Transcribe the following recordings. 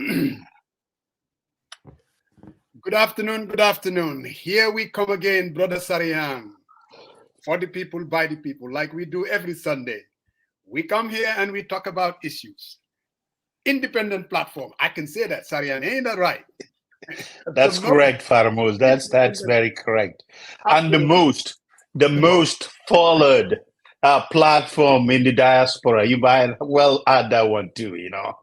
Good afternoon, good afternoon. Here we come again, Brother Sariang, for the people, by the people, like we do every Sunday. We come here and we talk about issues. Independent platform. I can say that, Sariang, ain't that right? That's correct, Farmos. That's very correct. And the most followed platform in the diaspora. You might well add that one too, you know.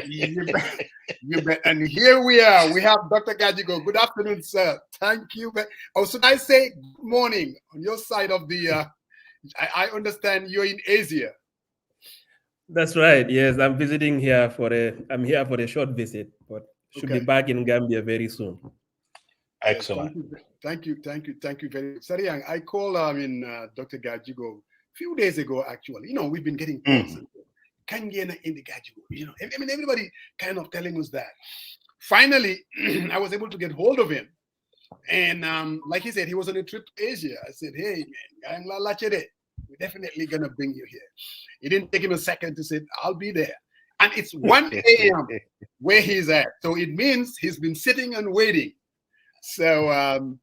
You bet. And here we are. We have Dr. Gajigo. Good afternoon, sir. Thank you. Oh, should I say good morning on your side of the I understand you're in Asia. That's right. Yes, I'm visiting here I'm here for a short visit, but should be back in Gambia very soon. Excellent. Thank you very much. Sariang, I called Dr. Gajigo a few days ago, actually. You know, we've been getting calls. Kangena in the Gajigo. You know, I mean, everybody kind of telling us that. Finally, I was able to get hold of him. And like he said, he was on a trip to Asia. I said, hey, man, we're definitely going to bring you here. It didn't take him a second to say, I'll be there. And it's 1 a.m. where he's at. So it means he's been sitting and waiting. So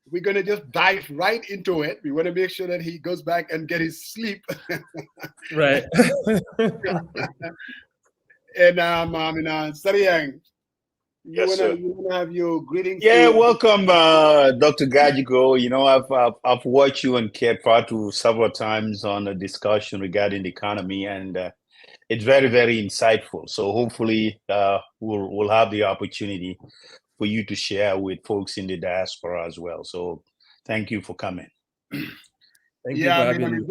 we're going to just dive right into it. We want to make sure that he goes back and get his sleep. Right. And Sariang, you Yes, want to have your greetings? Yeah, welcome, Dr. Gajigo. You know, I've watched you and Kate Fatu several times on a discussion regarding the economy, and it's very, very insightful. So hopefully, we'll have the opportunity for you to share with folks in the diaspora as well. So thank you for coming. Thank you for having me.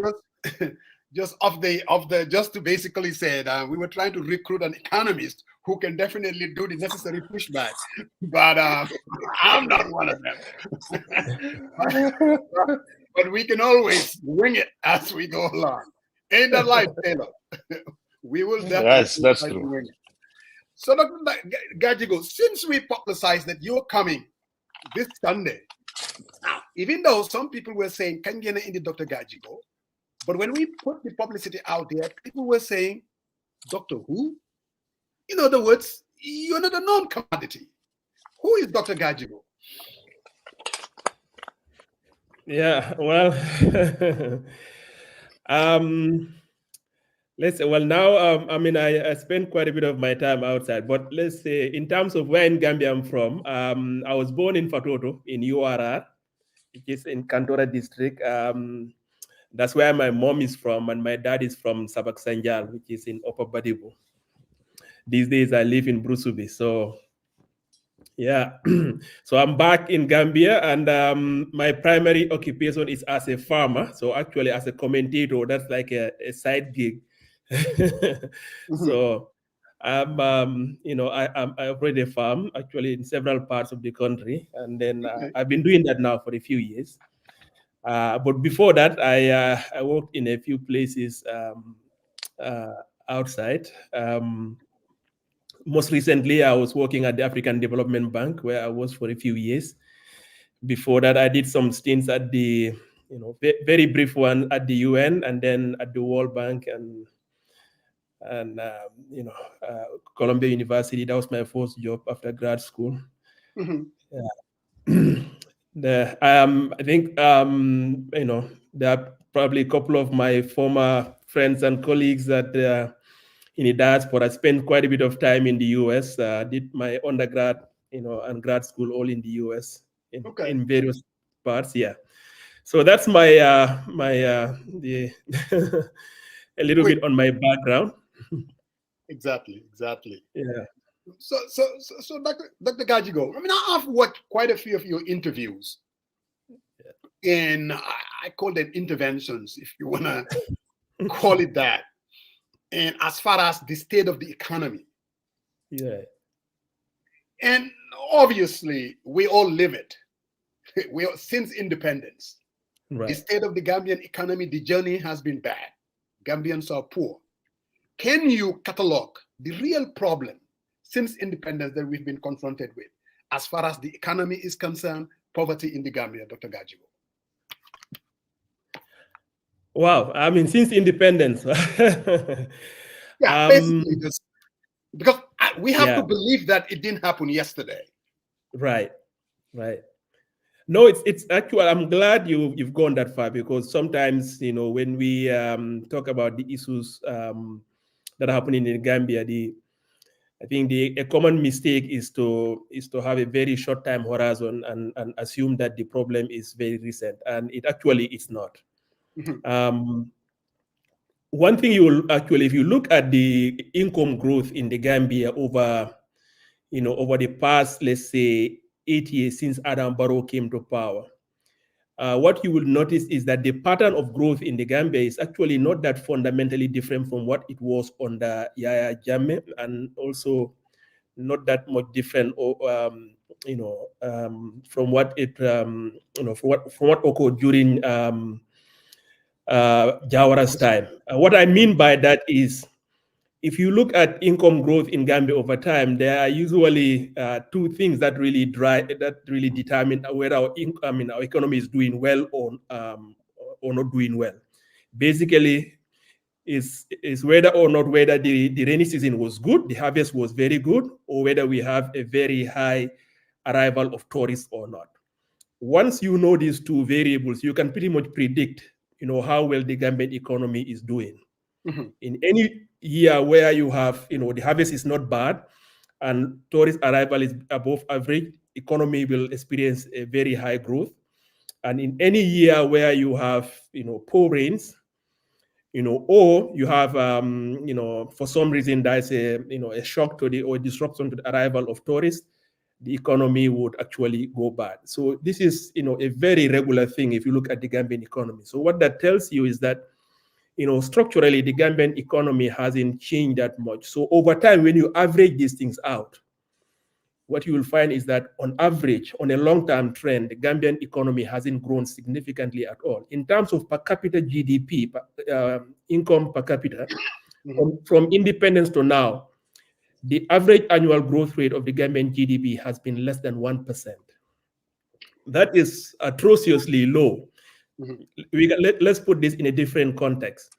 Just just to basically say that we were trying to recruit an economist who can definitely do the necessary pushback, but I'm not one of them. But we can always wing it as we go along. Ain't that right, Taylor? We will definitely that's true. wing it. So, Dr. Gajigo, since we publicized that you're coming this Sunday, now, even though some people were saying, can you get in the Dr. Gajigo? But when we put the publicity out there, people were saying, Doctor who? In other words, you're not a known commodity. Who is Dr. Gajigo? Yeah, well, let's say, well, now, I spend quite a bit of my time outside, but let's say in terms of where in Gambia I'm from, I was born in Fatoto in URR, which is in Kantora district. That's where my mom is from, and my dad is from Sabak Sanjal, which is in Upper Badibu. These days I live in Brusubi. So yeah, so I'm back in Gambia, and my primary occupation is as a farmer. So actually as a commentator, that's like a side gig. So I operate a farm actually in several parts of the country. And then I've been doing that now for a few years. But before that, I worked in a few places outside. Most recently, I was working at the African Development Bank, where I was for a few years. Before that, I did some stints at the, very brief one at the UN, and then at the World Bank and Columbia University. That was my first job after grad school. Yeah. I think there are probably a couple of my former friends and colleagues that in the diaspora. I spent quite a bit of time in the US. Did my undergrad, and grad school all in the US in various parts. Yeah. So that's my the a little bit on my background. Exactly. Yeah. So Dr. Gajigo, I mean, I've watched quite a few of your interviews, and I call them interventions, if you want to call it that. And as far as the state of the economy. Yeah. And obviously, we all live it. Since independence. Right. The state of the Gambian economy, the journey has been bad. Gambians are poor. Can you catalog the real problem since independence that we've been confronted with, as far as the economy is concerned, poverty in the Gambia, Dr. Gajigo? Wow, I mean, since independence. Yeah, basically, because we have to believe that it didn't happen yesterday. Right. No, it's actual. I'm glad you've gone that far, because sometimes, when we talk about the issues that are happening in Gambia, I think a common mistake is to have a very short time horizon and assume that the problem is very recent, and it actually is not. One thing you will actually, if you look at the income growth in the Gambia over the past, let's say, 8 years since Adam Barrow came to power, what you will notice is that the pattern of growth in the Gambia is actually not that fundamentally different from what it was under Yahya Jammeh, and also not that much different, from what it, from what occurred during Jawara's time. What I mean by that is, if you look at income growth in Gambia over time, there are usually two things that really determine whether our economy is doing well or not doing well. Basically, is whether or not whether the rainy season was good, the harvest was very good, or whether we have a very high arrival of tourists or not. Once you know these two variables, you can pretty much predict, how well the Gambian economy is doing. In any year where you have, the harvest is not bad and tourist arrival is above average, economy will experience a very high growth. And in any year where you have, poor rains, or you have, for some reason there's a shock to or disruption to the arrival of tourists, the economy would actually go bad. So this is, a very regular thing if you look at the Gambian economy. So what that tells you is that, structurally, the Gambian economy hasn't changed that much. So over time, when you average these things out, what you will find is that on average, on a long-term trend, the Gambian economy hasn't grown significantly at all. In terms of per capita GDP, income per capita, from independence to now, the average annual growth rate of the Gambian GDP has been less than 1%. That is atrociously low. Let's put this in a different context.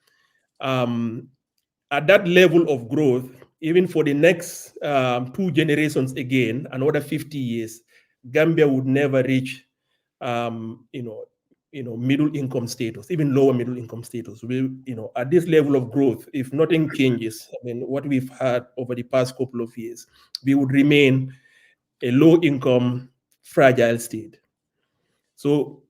At that level of growth, even for the next 2 generations again, another 50 years, Gambia would never reach, middle income status, even lower middle income status. We, at this level of growth, if nothing changes, what we've had over the past couple of years, we would remain a low income, fragile state. So,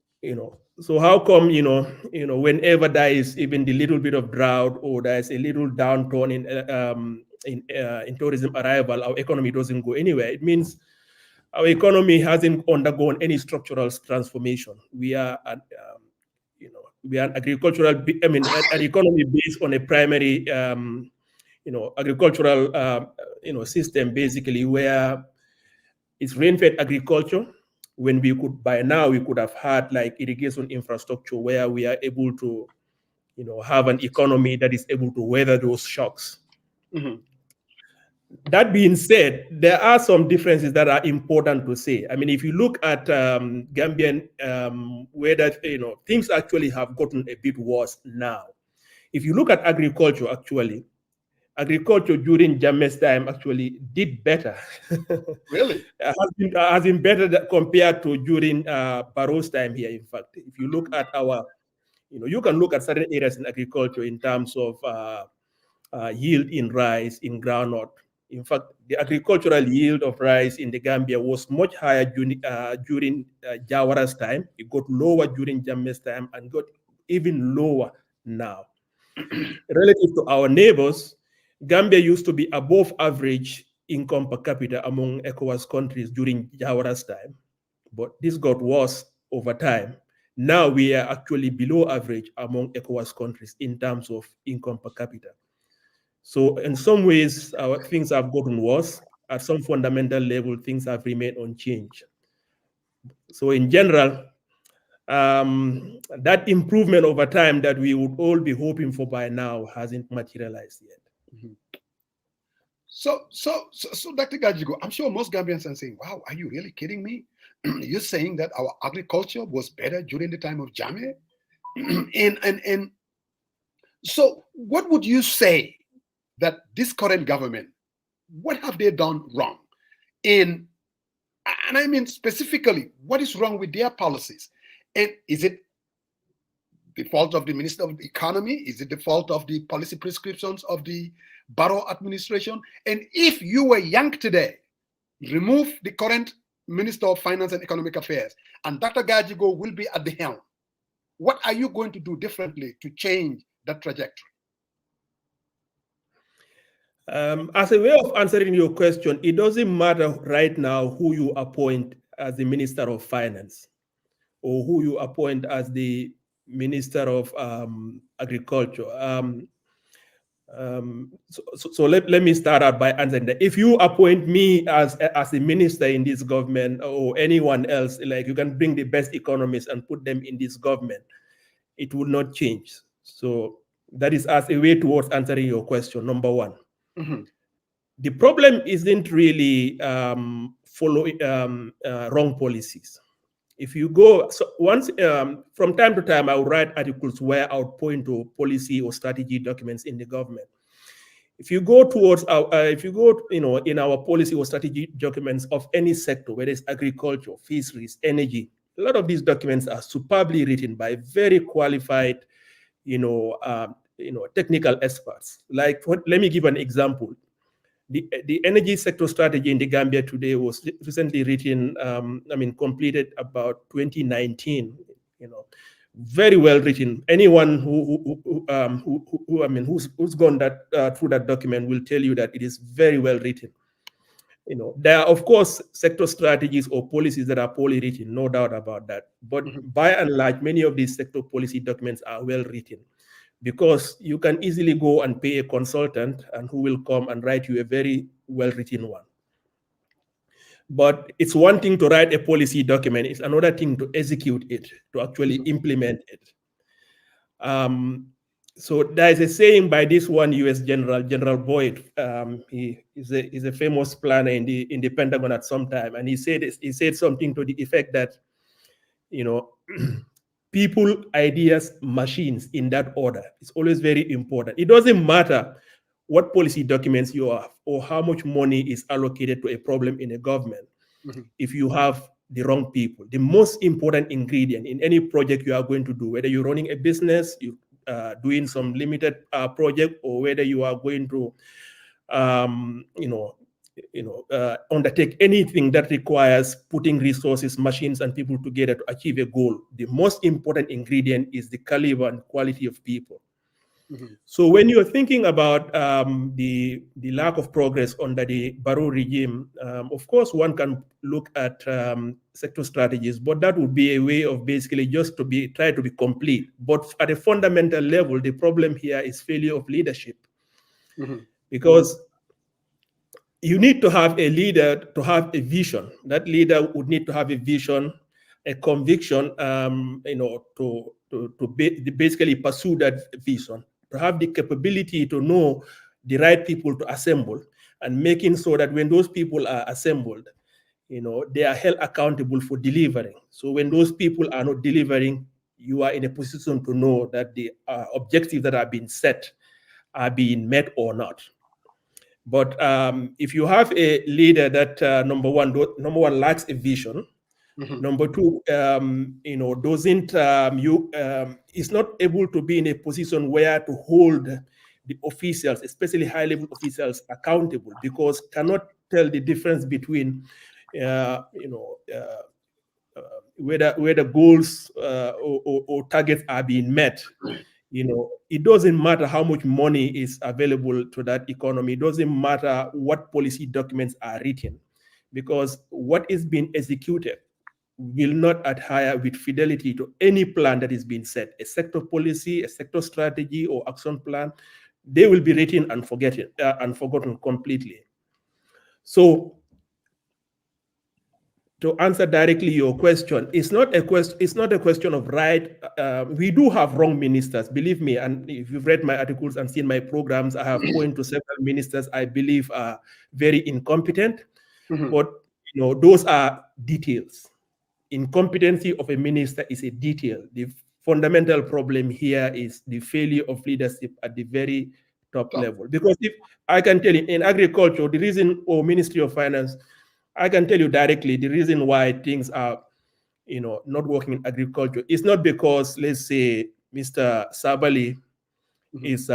so how come, whenever there is even the little bit of drought or there's a little downturn in tourism arrival, our economy doesn't go anywhere? It means our economy hasn't undergone any structural transformation. We are, we are an agricultural, an economy based on a primary, agricultural, system, basically, where it's rain-fed agriculture. When by now we could have had like irrigation infrastructure where we are able to, have an economy that is able to weather those shocks. That being said, there are some differences that are important to say. If you look at Gambian weather, things actually have gotten a bit worse now. If you look at agriculture, actually, agriculture during Jammeh's time actually did better. Really? Has been better compared to during Barrow's time here. In fact, if you look at our, you can look at certain areas in agriculture in terms of yield in rice, in groundnut. In fact, the agricultural yield of rice in the Gambia was much higher during Jawara's time. It got lower during Jammeh's time and got even lower now. Relative to our neighbors, Gambia used to be above average income per capita among ECOWAS countries during Jawara's time, but this got worse over time. Now we are actually below average among ECOWAS countries in terms of income per capita. So in some ways, things have gotten worse. At some fundamental level, things have remained unchanged. So in general, that improvement over time that we would all be hoping for by now hasn't materialized yet. So, Dr. Gajigo, I'm sure most Gambians are saying, wow, are you really kidding me? You're saying that our agriculture was better during the time of Jammeh? and so what would you say that this current government what have they done wrong? And I mean specifically, what is wrong with their policies? And is it the fault of the Minister of the Economy? Is it the fault of the policy prescriptions of the Borough Administration? And if you were young today, remove the current Minister of Finance and Economic Affairs, and Dr. Gajigo will be at the helm. What are you going to do differently to change that trajectory? As a way of answering your question, it doesn't matter right now who you appoint as the Minister of Finance or who you appoint as the Minister of Agriculture. So let me start out by answering that. If you appoint me as a minister in this government or anyone else, like you can bring the best economists and put them in this government, it will not change. So that is as a way towards answering your question, number one. Mm-hmm. The problem isn't really following wrong policies. If you go, so once from time to time, I will write articles where I would point to policy or strategy documents in the government. If you go towards in our policy or strategy documents of any sector, whether it's agriculture, fisheries, energy, a lot of these documents are superbly written by very qualified, technical experts. Like, let me give an example. The energy sector strategy in the Gambia today was recently written, completed about 2019, very well written. Anyone who's gone through that document will tell you that it is very well written. There are, of course, sector strategies or policies that are poorly written, no doubt about that. But by and large, many of these sector policy documents are well written, because you can easily go and pay a consultant and who will come and write you a very well-written one. But it's one thing to write a policy document, it's another thing to execute it, to actually implement it. So there is a saying by this one U.S. General, General Boyd. He is a famous planner in the Pentagon at some time, and he said something to the effect that, people, ideas, machines, in that order. It's always very important. It doesn't matter what policy documents you have or how much money is allocated to a problem in a government. If you have the wrong people, the most important ingredient in any project you are going to do, whether you're running a business, you doing some limited project, or whether you are going to, undertake anything that requires putting resources, machines, and people together to achieve a goal, the most important ingredient is the caliber and quality of people. So when you're thinking about the lack of progress under the Barrow regime, of course, one can look at sector strategies, but that would be a way of basically just try to be complete. But at a fundamental level, the problem here is failure of leadership, because you need to have a leader to have a vision. That leader would need to have a vision, a conviction, to basically pursue that vision, to have the capability to know the right people to assemble, and making sure that when those people are assembled, they are held accountable for delivering. So when those people are not delivering, you are in a position to know that the objectives that are being set are being met or not. But if you have a leader that number one lacks a vision, number two, is not able to be in a position where to hold the officials, especially high-level officials, accountable, because cannot tell the difference between, whether goals or targets are being met. It doesn't matter how much money is available to that economy. It doesn't matter what policy documents are written, because what is being executed will not adhere with fidelity to any plan that is being set. A sector policy, a sector strategy, or action plan, they will be written and forgotten completely. So, to answer directly your question, it's not a question of right. We do have wrong ministers, believe me. And if you've read my articles and seen my programs, I have pointed to several ministers I believe are very incompetent. But those are details. Incompetency of a minister is a detail. The fundamental problem here is the failure of leadership at the very top level. Because if I can tell you in agriculture, the reason, or Ministry of Finance, I can tell you directly the reason why things are, not working in agriculture. It's not because, let's say, Mr. Sabali is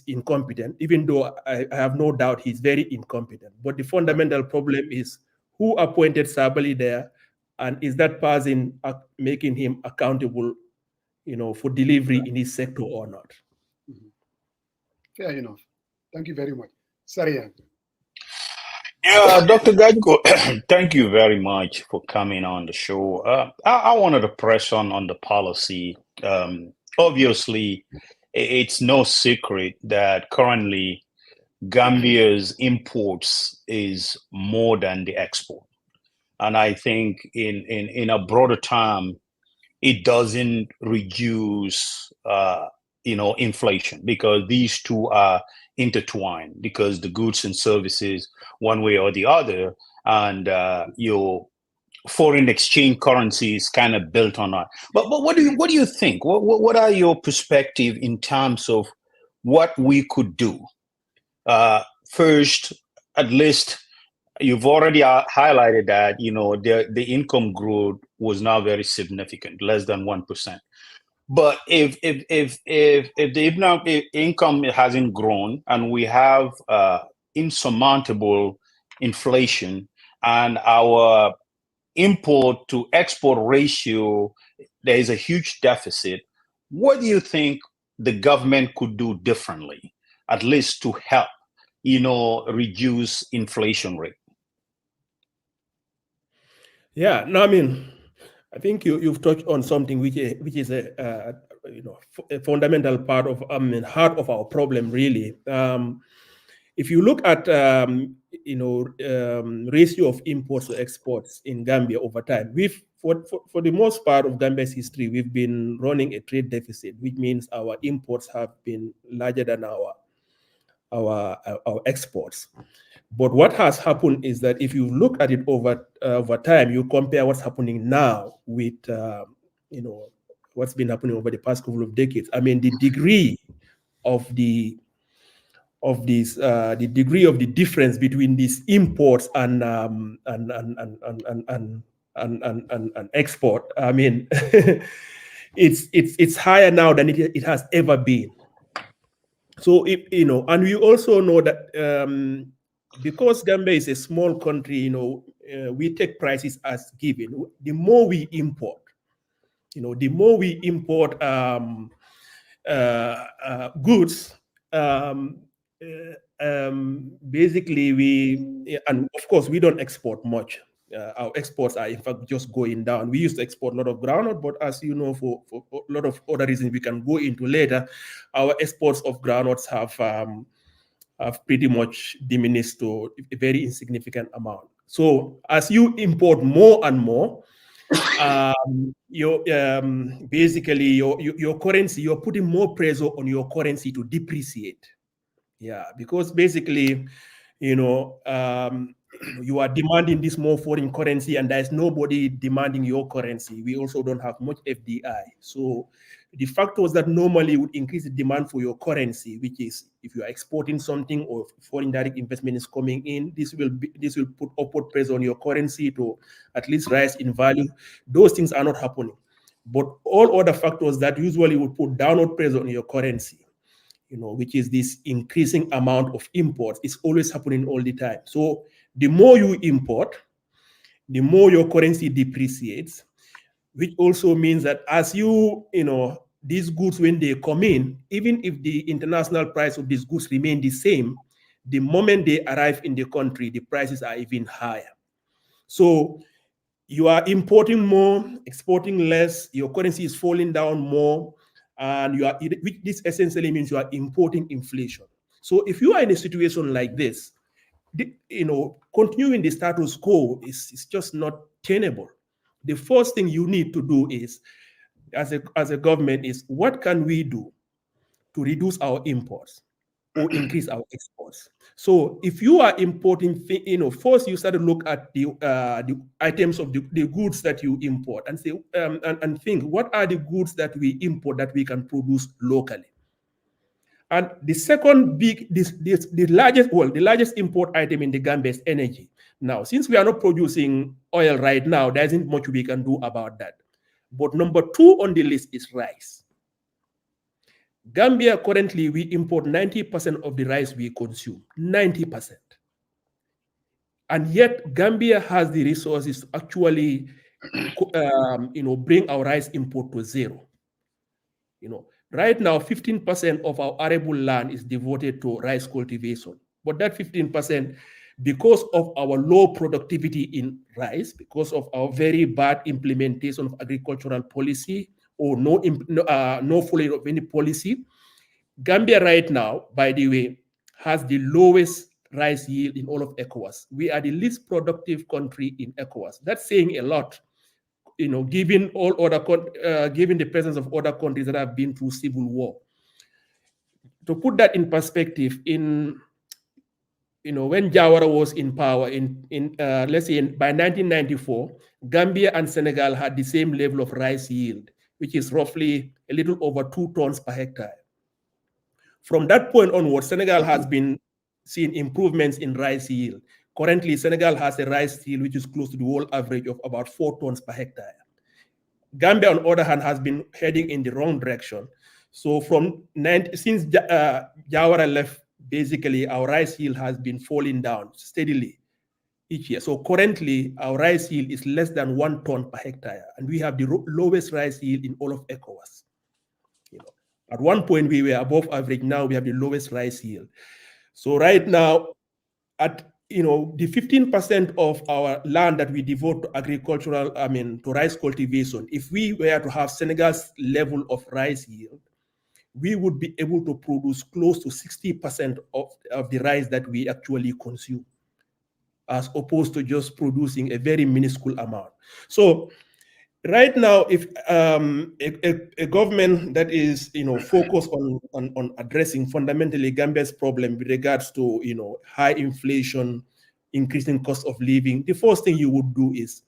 incompetent, even though I have no doubt he's very incompetent. But the fundamental problem is who appointed Sabali there, and is that person making him accountable, for delivery in his sector or not? Fair enough. Thank you very much. Sariang. Yeah, Dr. Gajigo, thank you very much for coming on the show. I wanted to press on the policy. Obviously, it's no secret that currently Gambia's imports is more than the export. And I think in a broader term, it doesn't reduce inflation, because these two are intertwined, because the goods and services, one way or the other, and your foreign exchange currency is kind of built on that. But what do you think? What are your perspective in terms of what we could do? First, at least you've already highlighted that the income growth was now very significant, less than 1%. But if the income hasn't grown, and we have insurmountable inflation, and our import to export ratio, there is a huge deficit, what do you think the government could do differently, at least to help reduce inflation rate? Yeah, no, I think you've touched on something which is a fundamental part of heart of our problem, really. If you look at ratio of imports to exports in Gambia over time, we've for the most part of Gambia's history, we've been running a trade deficit, which means our imports have been larger than our exports. But what has happened is that if you look at it over time, you compare what's happening now with what's been happening over the past couple of decades. The degree of the difference between these imports and export. It's higher now than it has ever been. So and we also know that because Gambia is a small country, we take prices as given. The more we import, goods, basically and of course we don't export much. Our exports are in fact just going down. We used to export a lot of groundnut, but as you know, for a lot of other reasons we can go into later, our exports of groundnuts have pretty much diminished to a very insignificant amount. So as you import more and more, basically your currency, you're putting more pressure on your currency to depreciate. Yeah, because basically, you are demanding this more foreign currency, and there's nobody demanding your currency. We also don't have much FDI. So the factors that normally would increase the demand for your currency, which is if you are exporting something or foreign direct investment is coming in, this will put upward pressure on your currency to at least rise in value. Those things are not happening. But all other factors that usually would put downward pressure on your currency, which is this increasing amount of imports, is always happening all the time. So the more you import, the more your currency depreciates, which also means that as these goods, when they come in, even if the international price of these goods remain the same, the moment they arrive in the country, the prices are even higher. So you are importing more, exporting less, your currency is falling down more, and this essentially means you are importing inflation. So if you are in a situation like this, continuing the status quo is just not tenable. The first thing you need to do is, as a government, is what can we do to reduce our imports or increase our exports? So if you are importing, first you start to look at the items of the goods that you import and say and think, what are the goods that we import that we can produce locally? And the second big, the largest import item in the Gambia is energy. Now, since we are not producing oil right now, there isn't much we can do about that. But number 2 on the list is rice. Gambia currently, we import 90% of the rice we consume, 90%. And yet Gambia has the resources to actually bring our rice import to zero. Right now, 15% of our arable land is devoted to rice cultivation. But that 15%, because of our low productivity in rice, because of our very bad implementation of agricultural policy or no following of any policy, Gambia right now, by the way, has the lowest rice yield in all of ECOWAS. We are the least productive country in ECOWAS. That's saying a lot, given the presence of other countries that have been through civil war. To put that in perspective, when Jawara was in power, let's say by 1994, Gambia and Senegal had the same level of rice yield, which is roughly a little over 2 tons per hectare. From that point onward, Senegal has been seeing improvements in rice yield. Currently, Senegal has a rice yield which is close to the world average of about 4 tons per hectare. Gambia, on the other hand, has been heading in the wrong direction. So since Jawara left, basically our rice yield has been falling down steadily each year. So currently, our rice yield is less than 1 ton per hectare, and we have the lowest rice yield in all of ECOWAS. At one point, we were above average. Now we have the lowest rice yield. So right now, at the 15% of our land that we devote to to rice cultivation, if we were to have Senegal's level of rice yield, we would be able to produce close to 60% of the rice that we actually consume, as opposed to just producing a very minuscule amount. So right now, if a government that is focused on addressing fundamentally Gambia's problem with regards to high inflation, increasing cost of living, the first thing you would do is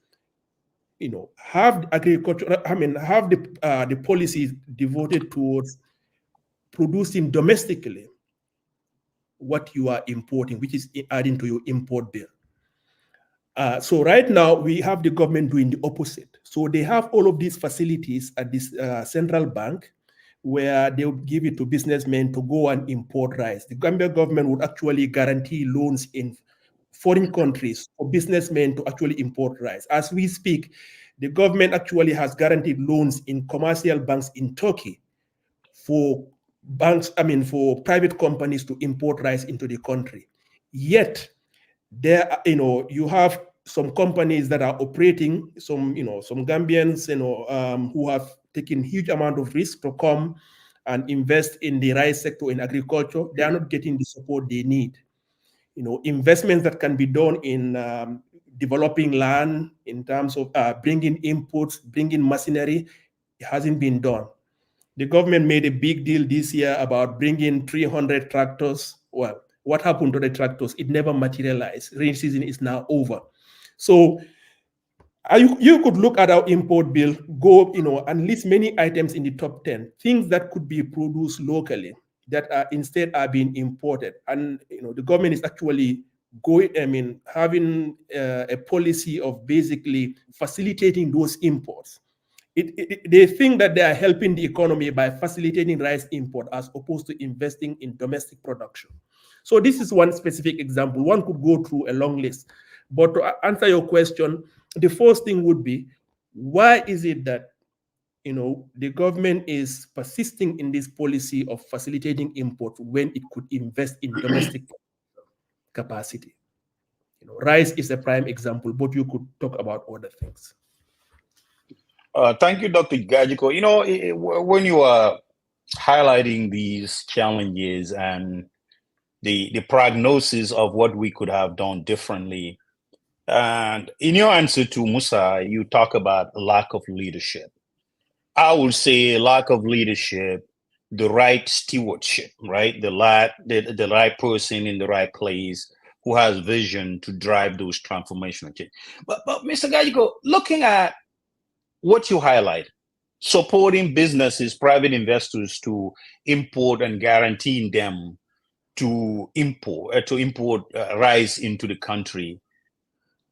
have agriculture. Have the policies devoted towards producing domestically what you are importing, which is adding to your import bill. So right now, we have the government doing the opposite. So they have all of these facilities at this central bank where they would give it to businessmen to go and import rice. The Gambia government would actually guarantee loans in foreign countries for businessmen to actually import rice. As we speak, the government actually has guaranteed loans in commercial banks in Turkey for private companies to import rice into the country. Yet, there, you have some companies that are operating, some Gambians, who have taken huge amount of risk to come and invest in the rice sector in agriculture. They are not getting the support they need. Investments that can be done in developing land, in terms of bringing inputs, bringing machinery, it hasn't been done. The government made a big deal this year about bringing 300 tractors. Well, what happened to the tractors? It never materialized. Rain season is now over. So you could look at our import bill, go, and list many items in the top 10, things that could be produced locally that are instead are being imported. And, the government is actually having a policy of basically facilitating those imports. They think that they are helping the economy by facilitating rice import as opposed to investing in domestic production. So this is one specific example. One could go through a long list. But to answer your question, the first thing would be, why is it that the government is persisting in this policy of facilitating import when it could invest in domestic capacity? Rice is a prime example, but you could talk about other things. Thank you, Dr. Gajigo. When you are highlighting these challenges and the prognosis of what we could have done differently, and in your answer to Musa, you talk about lack of leadership. I would say lack of leadership, the right stewardship, right? The right person in the right place who has vision to drive those transformational change. But Mr. Gajigo, looking at what you highlight, supporting businesses, private investors to import and guaranteeing them to import rice into the country.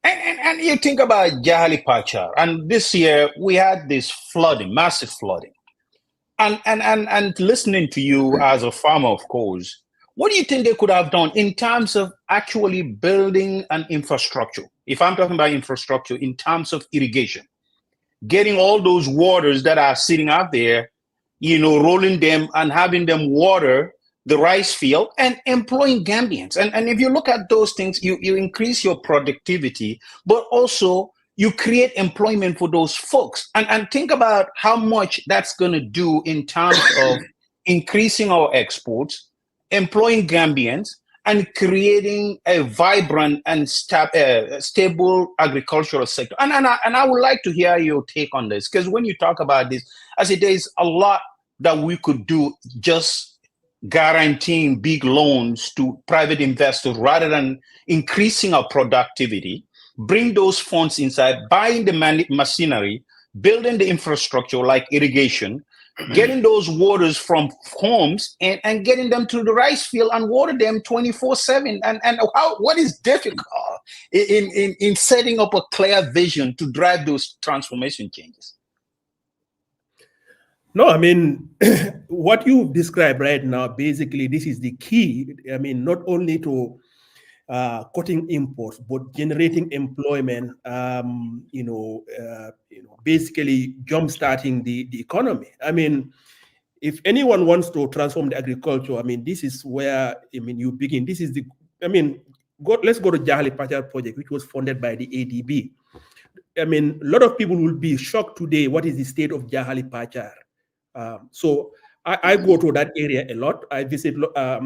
And you think about Jahali Pachar, and this year we had this flooding, massive flooding. And listening to you as a farmer, of course, what do you think they could have done in terms of actually building an infrastructure? If I'm talking about infrastructure in terms of irrigation, getting all those waters that are sitting out there, rolling them and having them water the rice field and employing Gambians. And if you look at those things, you increase your productivity, but also you create employment for those folks. And think about how much that's going to do in terms of increasing our exports, employing Gambians, and creating a vibrant and stable agricultural sector. And I would like to hear your take on this, because when you talk about this, I say there's a lot that we could do just guaranteeing big loans to private investors rather than increasing our productivity, bring those funds inside, buying the machinery, building the infrastructure like irrigation, getting those waters from homes and getting them to the rice field and water them 24/7. And what is difficult in setting up a clear vision to drive those transformation changes? No, I mean, what you described right now, basically, this is the key. I mean, not only to cutting imports, but generating employment, basically jump-starting the economy. I mean, if anyone wants to transform the agriculture, I mean, this is where, you begin. This is let's go to Jahali Pachar project, which was funded by the ADB. I mean, a lot of people will be shocked today. What is the state of Jahali Pachar? So I go to that area a lot. I visit, I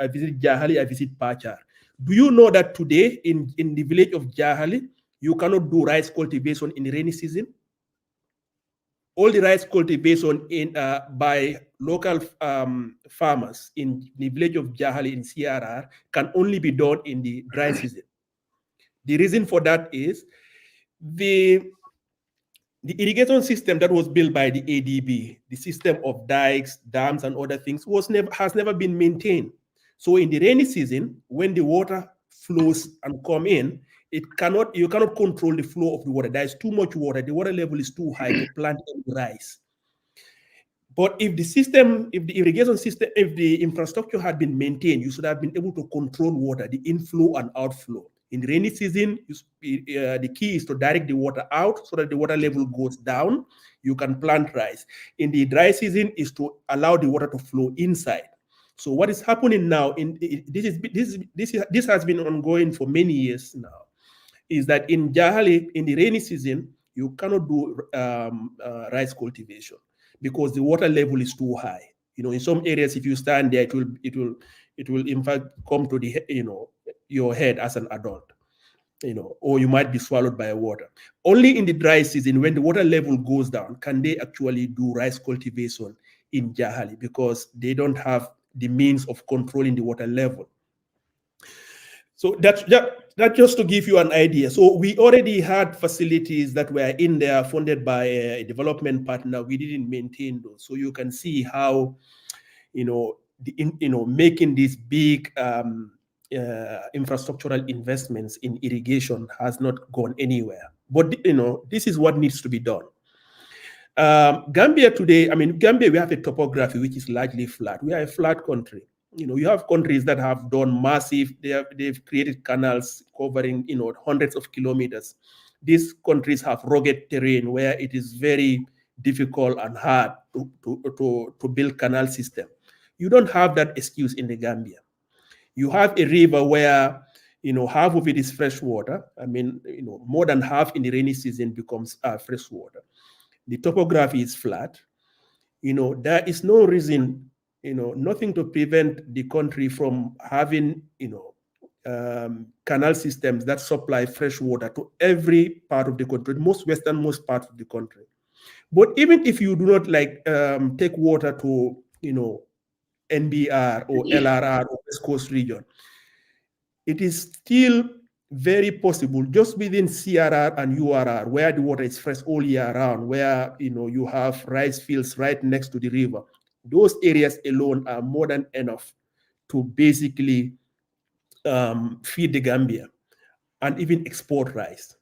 visit Jahali, I visit Pachar. Do you know that today in the village of Jahali, you cannot do rice cultivation in the rainy season? All the rice cultivation by local farmers in the village of Jahali in CRR can only be done in the dry season. The reason for that is the irrigation system that was built by the ADB, the system of dikes, dams, and other things, has never been maintained. So in the rainy season, when the water flows and come in, you cannot control the flow of the water. There is too much water. The water level is too high to plant any rice. But if the irrigation system, if the infrastructure had been maintained, you should have been able to control water, the inflow and outflow. In the rainy season, the key is to direct the water out so that the water level goes down. You can plant rice. In the dry season, is to allow the water to flow inside. So what is happening now? This has been ongoing for many years now. Is that in Jahali, in the rainy season, you cannot do rice cultivation because the water level is too high. In some areas, if you stand there, it will in fact come to your head as an adult, or you might be swallowed by water. Only in the dry season, when the water level goes down, can they actually do rice cultivation in Jahali because they don't have the means of controlling the water level. So that just to give you an idea. So we already had facilities that were in there funded by a development partner. We didn't maintain those. So you can see how, making these big infrastructural investments in irrigation has not gone anywhere. But this is what needs to be done. Gambia today, Gambia, we have a topography which is largely flat. We are a flat country. You have countries that have done massive, they've created canals covering, hundreds of kilometers. These countries have rugged terrain where it is very difficult and hard to build canal system. You don't have that excuse in the Gambia. You have a river where, half of it is fresh water. More than half in the rainy season becomes fresh water. The topography is flat. There is no reason, nothing to prevent the country from having, canal systems that supply fresh water to every part of the country, most westernmost part of the country. But even if you do not take water to, NBR or LRR or West Coast region, it is still very possible just within CRR and URR, where the water is fresh all year round, where you have rice fields right next to the river. Those areas alone are more than enough to basically feed the Gambia and even export rice.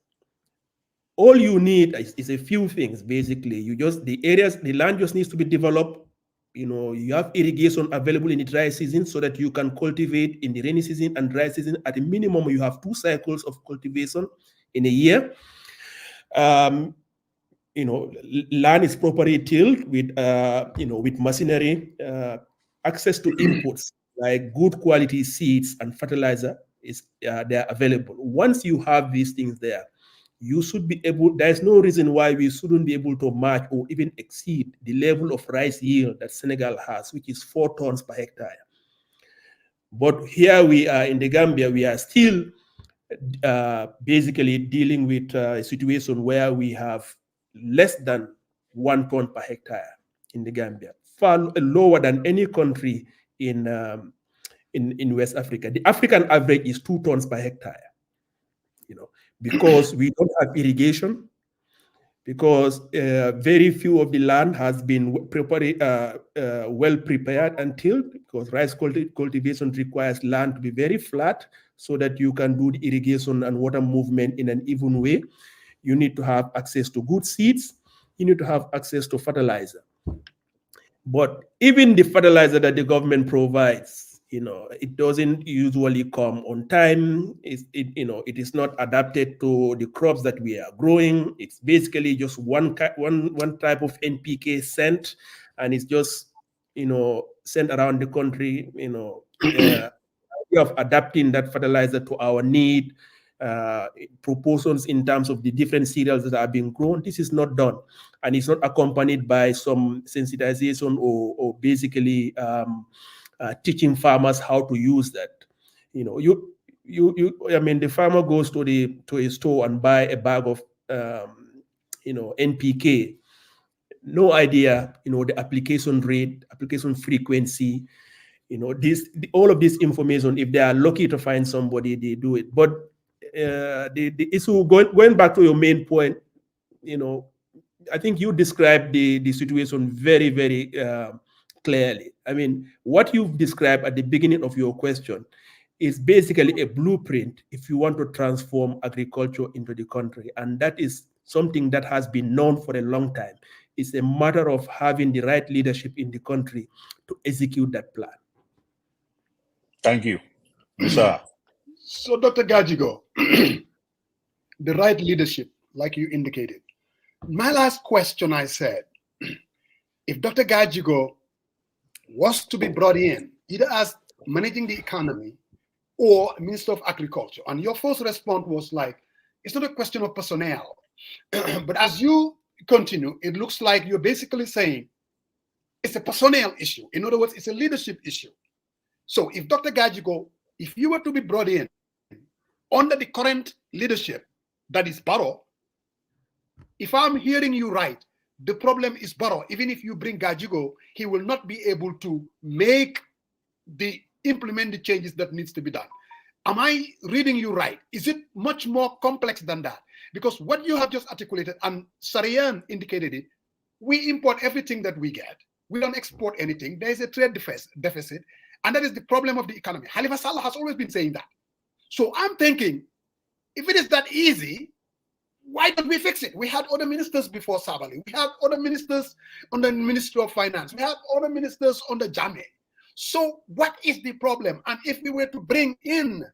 All you need is a few things, basically. The land just needs to be developed. You have irrigation available in the dry season so that you can cultivate in the rainy season and dry season. At a minimum, you have 2 cycles of cultivation in a year. Land is properly tilled with machinery, access to inputs like good quality seeds and fertilizer they're available. Once you have these things there, you should be able, there's no reason why we shouldn't be able to match or even exceed the level of rice yield that Senegal has, which is 4 tons per hectare. But here we are in the Gambia, we are still basically dealing with a situation where we have less than 1 ton per hectare in the Gambia, far lower than any country in West Africa. The African average is 2 tons per hectare, because we don't have irrigation, because very few of the land has been properly well prepared and tilled, because rice cultivation requires land to be very flat so that you can do the irrigation and water movement in an even way. You need to have access to good seeds. You need to have access to fertilizer. But even the fertilizer that the government provides, it doesn't usually come on time. It is not adapted to the crops that we are growing. It's basically just one type of NPK sent, and it's just sent around the country. Of adapting that fertilizer to our need, proportions in terms of the different cereals that are being grown. This is not done, and it's not accompanied by some sensitization or basically teaching farmers how to use that. The farmer goes to a store and buy a bag of NPK. No idea, the application rate, application frequency. All of this information, if they are lucky to find somebody, they do it. But the issue, going back to your main point, I think you described the situation very, very clearly. I mean, what you've described at the beginning of your question is basically a blueprint if you want to transform agriculture into the country. And that is something that has been known for a long time. It's a matter of having the right leadership in the country to execute that plan. Thank you. Musa. So, Dr. Gajigo, the right leadership, like you indicated. My last question, I said, if Dr. Gajigo was to be brought in, either as managing the economy or Minister of Agriculture, and your first response was like, it's not a question of personnel. But as you continue, it looks like you're basically saying it's a personnel issue. In other words, it's a leadership issue. So if Dr. Gajigo, if you were to be brought in under the current leadership, that is Barrow, if I'm hearing you right, the problem is Barrow. Even if you bring Gajigo, he will not be able to implement the changes that needs to be done. Am I reading you right? Is it much more complex than that? Because what you have just articulated, and Sarian indicated it, we import everything that we get. We don't export anything. There is a trade deficit, and that is the problem of the economy. Halifa Sallah has always been saying that. So I'm thinking, if it is that easy, why don't we fix it? We had other ministers before Sabali. We had other ministers on the Ministry of Finance. We had other ministers on the Jame. So what is the problem? And if we were to bring in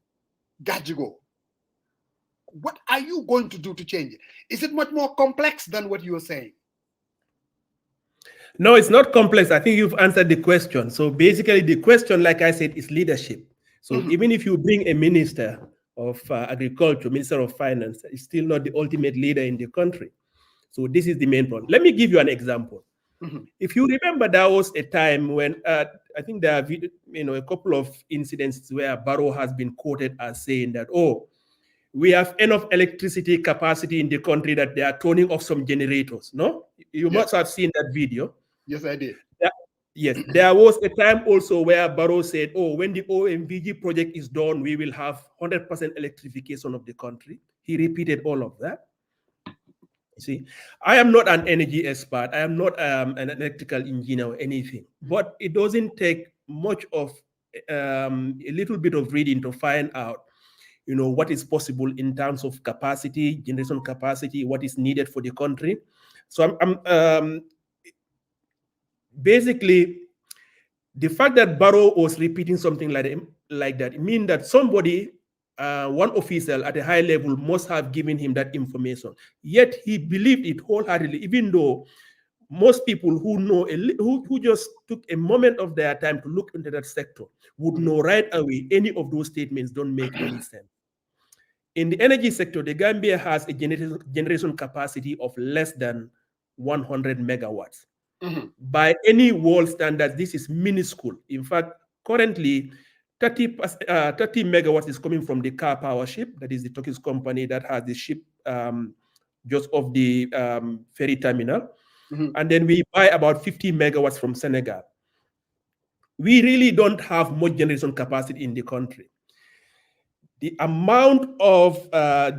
Gajigo, what are you going to do to change it? Is it much more complex than what you are saying? No, it's not complex. I think you've answered the question. So basically the question, like I said, is leadership. So even if you bring a minister of agriculture, minister of finance, is still not the ultimate leader in the country. So this is the main point. Let me give you an example. If you remember, there was a time when I think there are a couple of incidents where Barrow has been quoted as saying that, oh, we have enough electricity capacity in the country that they are turning off some generators. No, you must have seen that video. Yes, I did. Yes, there was a time also where Barrow said, oh, when the OMVG project is done, we will have 100% electrification of the country. He repeated all of that. You see, I am not an energy expert. I am not an electrical engineer or anything, but it doesn't take much of a little bit of reading to find out, what is possible in terms of capacity, generation capacity, what is needed for the country. So I'm basically, the fact that Barrow was repeating something like that, it means that somebody, one official at a high level must have given him that information. Yet he believed it wholeheartedly, even though most people who know, who just took a moment of their time to look into that sector would know right away any of those statements don't make any sense. In the energy sector, the Gambia has a generation capacity of less than 100 megawatts. By any world standards, this is minuscule. In fact, currently, 30 megawatts is coming from the Car Power ship, that is the Turkish company that has the ship just off the ferry terminal. And then we buy about 50 megawatts from Senegal. We really don't have much generation capacity in the country. The amount of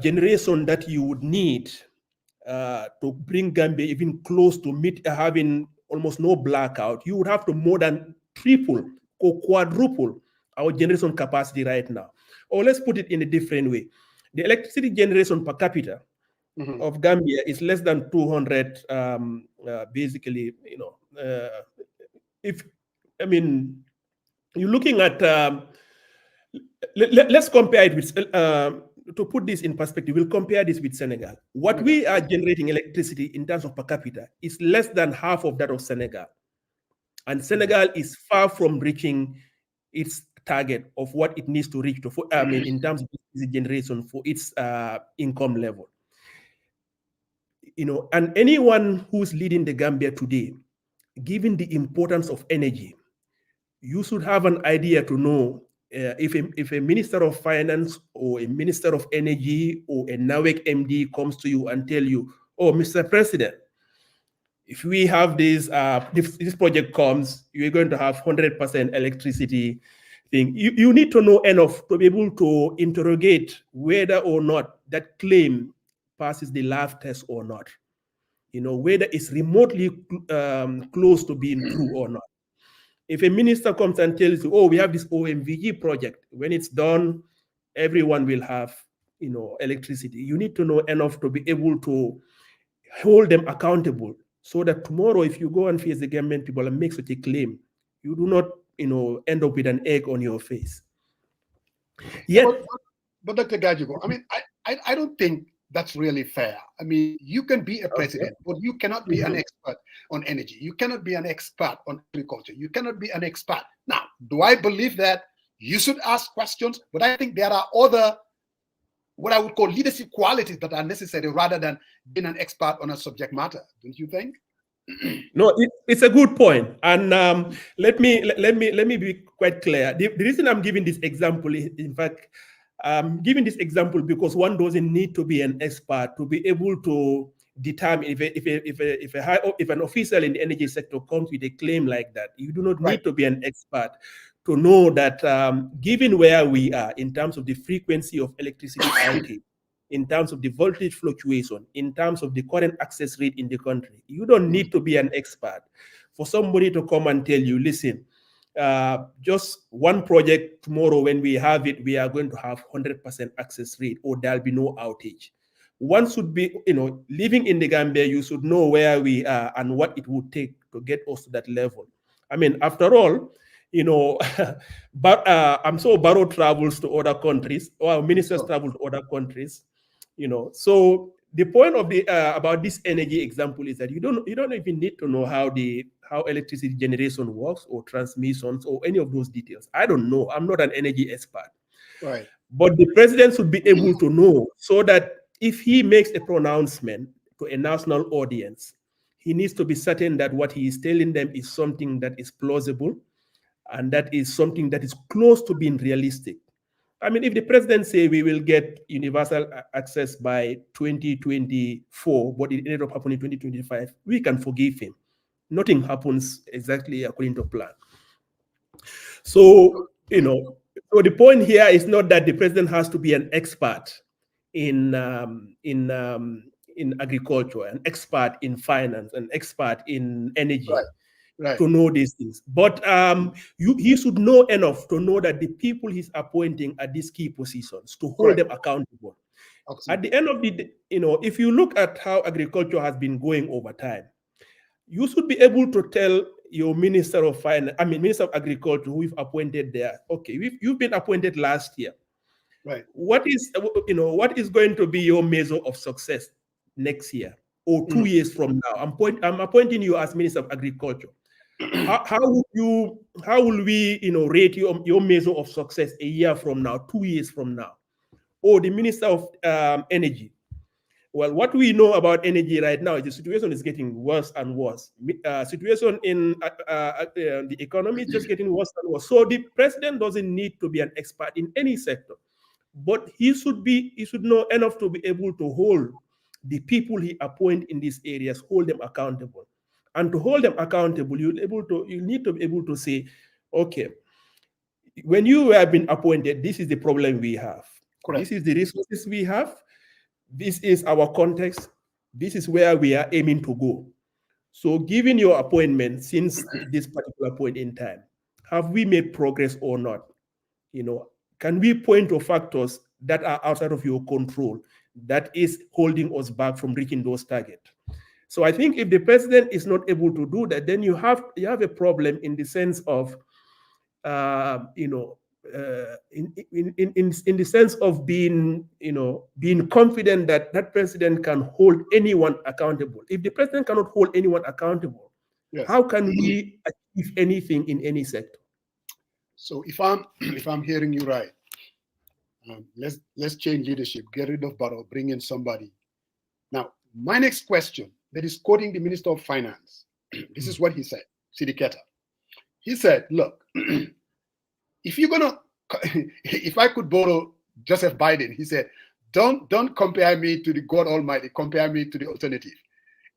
generation that you would need to bring Gambia even close to having almost no blackout, you would have to more than triple or quadruple our generation capacity right now. Or let's put it in a different way. The electricity generation per capita of Gambia is less than 200, basically, you're looking at, let's compare it with, to put this in perspective, we'll compare this with Senegal. What we are generating electricity in terms of per capita is less than half of that of Senegal. And Senegal is far from reaching its target of what it needs to reach in terms of generation for its income level. And anyone who's leading the Gambia today, given the importance of energy, you should have an idea to know if a minister of finance or a minister of energy or a NAWEC MD comes to you and tell you, oh, Mr. President, if we have this, if this project comes, you're going to have 100% electricity thing. You need to know enough to be able to interrogate whether or not that claim passes the lab test or not. Whether it's remotely close to being true or not. If a minister comes and tells you, oh, we have this OMVG project, when it's done, everyone will have, electricity. You need to know enough to be able to hold them accountable so that tomorrow, if you go and face the Gambian people and make such a claim, you do not, end up with an egg on your face. Yet, but Dr. Gajigo, I don't think that's really fair. You can be a president, but you cannot be an expert on energy. You cannot be an expert on agriculture. You cannot be an expert. Now, do I believe that you should ask questions? But I think there are other, what I would call leadership qualities that are necessary rather than being an expert on a subject matter. Don't you think? No, it's a good point. And let me be quite clear. The reason I'm giving this example is, in fact, giving this example because one doesn't need to be an expert to be able to determine if an official in the energy sector comes with a claim like that. You do not need to be an expert to know that given where we are in terms of the frequency of electricity outage, in terms of the voltage fluctuation, in terms of the current access rate in the country, you don't need to be an expert for somebody to come and tell you, listen, just one project tomorrow when we have it, we are going to have 100% access rate or there'll be no outage. One should be, living in the Gambia, you should know where we are and what it would take to get us to that level. After all, but I'm sure Barrow travels to other countries, or ministers travel to other countries, So the point of the about this energy example is that you don't even need to know how electricity generation works or transmissions or any of those details. I don't know. I'm not an energy expert. Right. But the president should be able to know so that if he makes a pronouncement to a national audience, he needs to be certain that what he is telling them is something that is plausible and that is something that is close to being realistic. If the president say we will get universal access by 2024, but it ended up happening in 2025, we can forgive him. nothing happens exactly according to plan. So, so the point here is not that the president has to be an expert in agriculture, an expert in finance, an expert in energy. Right. To know these things, but he should know enough to know that the people he's appointing at these key positions to hold them accountable. Absolutely. At the end of the day, if you look at how agriculture has been going over time, you should be able to tell your Minister of Finance, Minister of Agriculture, who you've appointed there, okay, you've been appointed last year. Right. What is going to be your measure of success next year or 2 years from now? I'm appointing you as Minister of Agriculture. How will we rate your measure of success a year from now, 2 years from now? Or the Minister of Energy. Well, what we know about energy right now is the situation is getting worse and worse. Situation in the economy is just getting worse and worse. So the president doesn't need to be an expert in any sector, but he should know enough to be able to hold the people he appoint in these areas, hold them accountable. And to hold them accountable, you need to be able to say, okay, when you have been appointed, this is the problem we have. Correct. This is the resources we have. This is our context. This is where we are aiming to go. So given your appointment since this particular point in time, have we made progress or not? Can we point to factors that are outside of your control that is holding us back from reaching those targets? So I think if the president is not able to do that, then you have a problem in the sense of, in the sense of being confident that that president can hold anyone accountable. If the president cannot hold anyone accountable, yes, how can we achieve anything in any sector? So if I'm hearing you right, let's change leadership, get rid of Barrow, bring in somebody. Now, my next question, that is quoting the Minister of Finance. This is what he said, Sidiketa. He said, look, if I could borrow Joseph Biden, he said, don't compare me to the God Almighty, compare me to the alternative.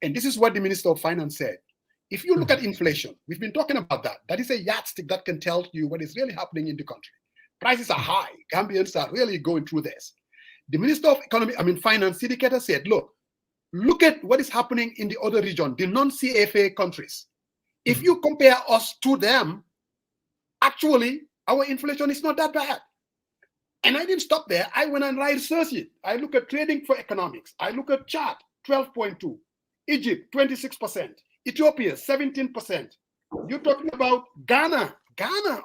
And this is what the Minister of Finance said. If you look at inflation, we've been talking about that. That is a yardstick that can tell you what is really happening in the country. Prices are high. Gambians are really going through this. The Minister of Finance, Sidiketa, said, look at what is happening in the other region, the non-CFA countries. If you compare us to them, actually, our inflation is not that bad. And I didn't stop there. I went and researched it. I look at Trading for Economics. I look at Chad, 12.2. Egypt, 26%. Ethiopia, 17%. You're talking about Ghana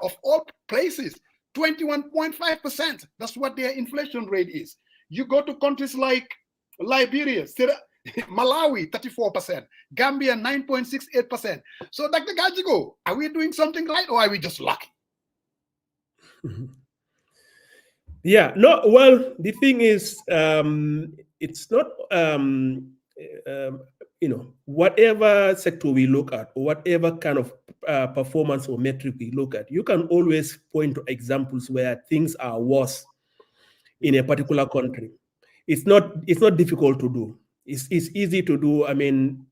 of all places, 21.5%. That's what their inflation rate is. You go to countries like Liberia, Malawi, 34%, Gambia, 9.68%. So, Dr. Gajigo, are we doing something right or are we just lucky? Yeah, no, well, the thing is, it's not, whatever sector we look at or whatever kind of performance or metric we look at, you can always point to examples where things are worse in a particular country. It's not difficult to do. It's easy to do. I mean,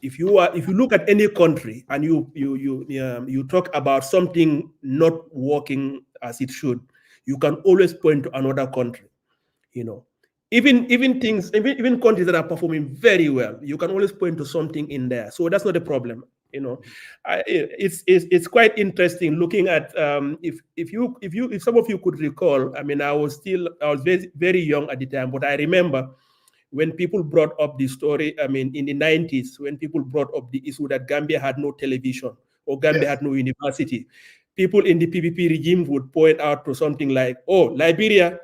if you look at any country and you talk about something not working as it should, you can always point to another country. Even countries that are performing very well, you can always point to something in there. So that's not a problem. It's quite interesting looking at if some of you could recall. I mean, I was very, very young at the time, but I remember when people brought up the story, I mean, in the 90s, when people brought up the issue that Gambia had no television or Gambia had no university, people in the PPP regime would point out to something like, oh, Liberia,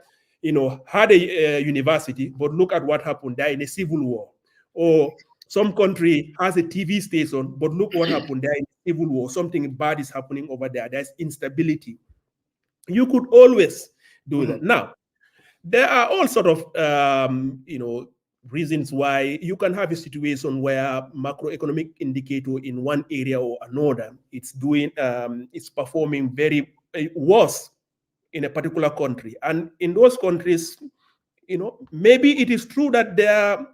had a university, but look at what happened. They're in a civil war. Or some country has a TV station, but look what happened. They're in a civil war. Something bad is happening over there. There's instability. You could always do that. Now, there are all sort of, reasons why you can have a situation where macroeconomic indicator in one area or another, it's performing very worse in a particular country. And in those countries, maybe it is true that their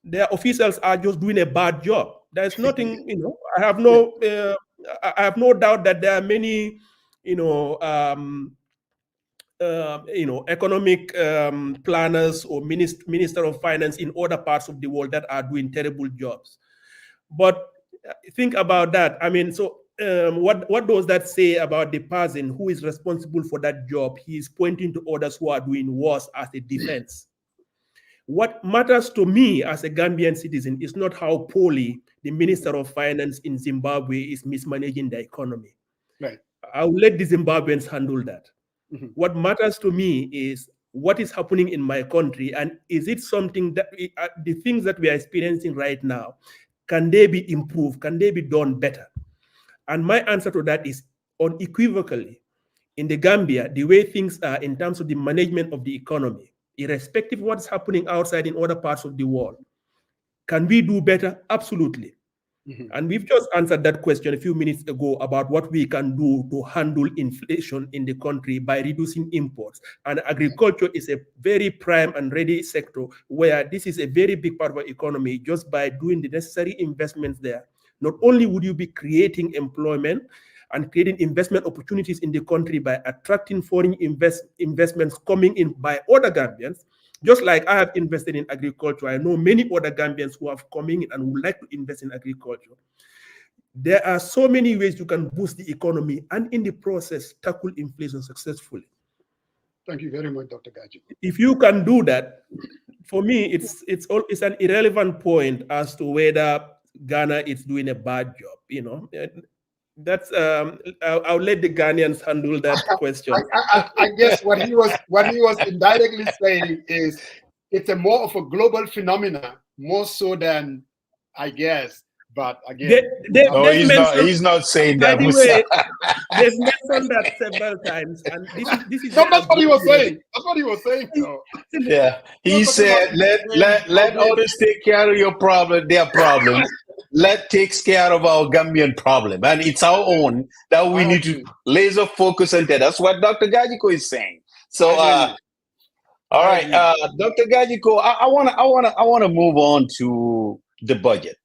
their officials are just doing a bad job. There's nothing, I have no doubt that there are many, economic planners or minister of finance in other parts of the world that are doing terrible jobs. But think about that. I mean, so what does that say about the person who is responsible for that job? He is pointing to others who are doing worse as a defense. What matters to me as a Gambian citizen is not how poorly the Minister of Finance in Zimbabwe is mismanaging the economy. Right. I'll let the Zimbabweans handle that. Mm-hmm. What matters to me is what is happening in my country, and is it something that the things that we are experiencing right now, can they be improved? Can they be done better? And my answer to that is unequivocally, in the Gambia, the way things are in terms of the management of the economy, irrespective of what's happening outside in other parts of the world, can we do better? Absolutely. Mm-hmm. And we've just answered that question a few minutes ago about what we can do to handle inflation in the country by reducing imports. And agriculture is a very prime and ready sector where this is a very big part of our economy. Just by doing the necessary investments there, not only would you be creating employment and creating investment opportunities in the country by attracting foreign investments coming in by other Gambians. Just like I have invested in agriculture, I know many other Gambians who have come in and would like to invest in agriculture. There are so many ways you can boost the economy and in the process tackle inflation successfully. Thank you very much, Dr. Gajigo. If you can do that, for me, it's an irrelevant point as to whether Ghana is doing a bad job. That's I'll let the Ghanaians handle that question. I guess what he was indirectly saying is it's a more of a global phenomena, more so than, I guess. But again, he's not saying that. By the way, they've mentioned that several times, and this is. No, that's what he was saying. That's what he was saying. So. Yeah, he said, "Let others take care of their problems. Let takes care of our Gambian problem, and it's our own that we need to laser focus on that." That's what Dr. Gajigo is saying. So, all right, Dr. Gajigo, I wanna move on to the budget.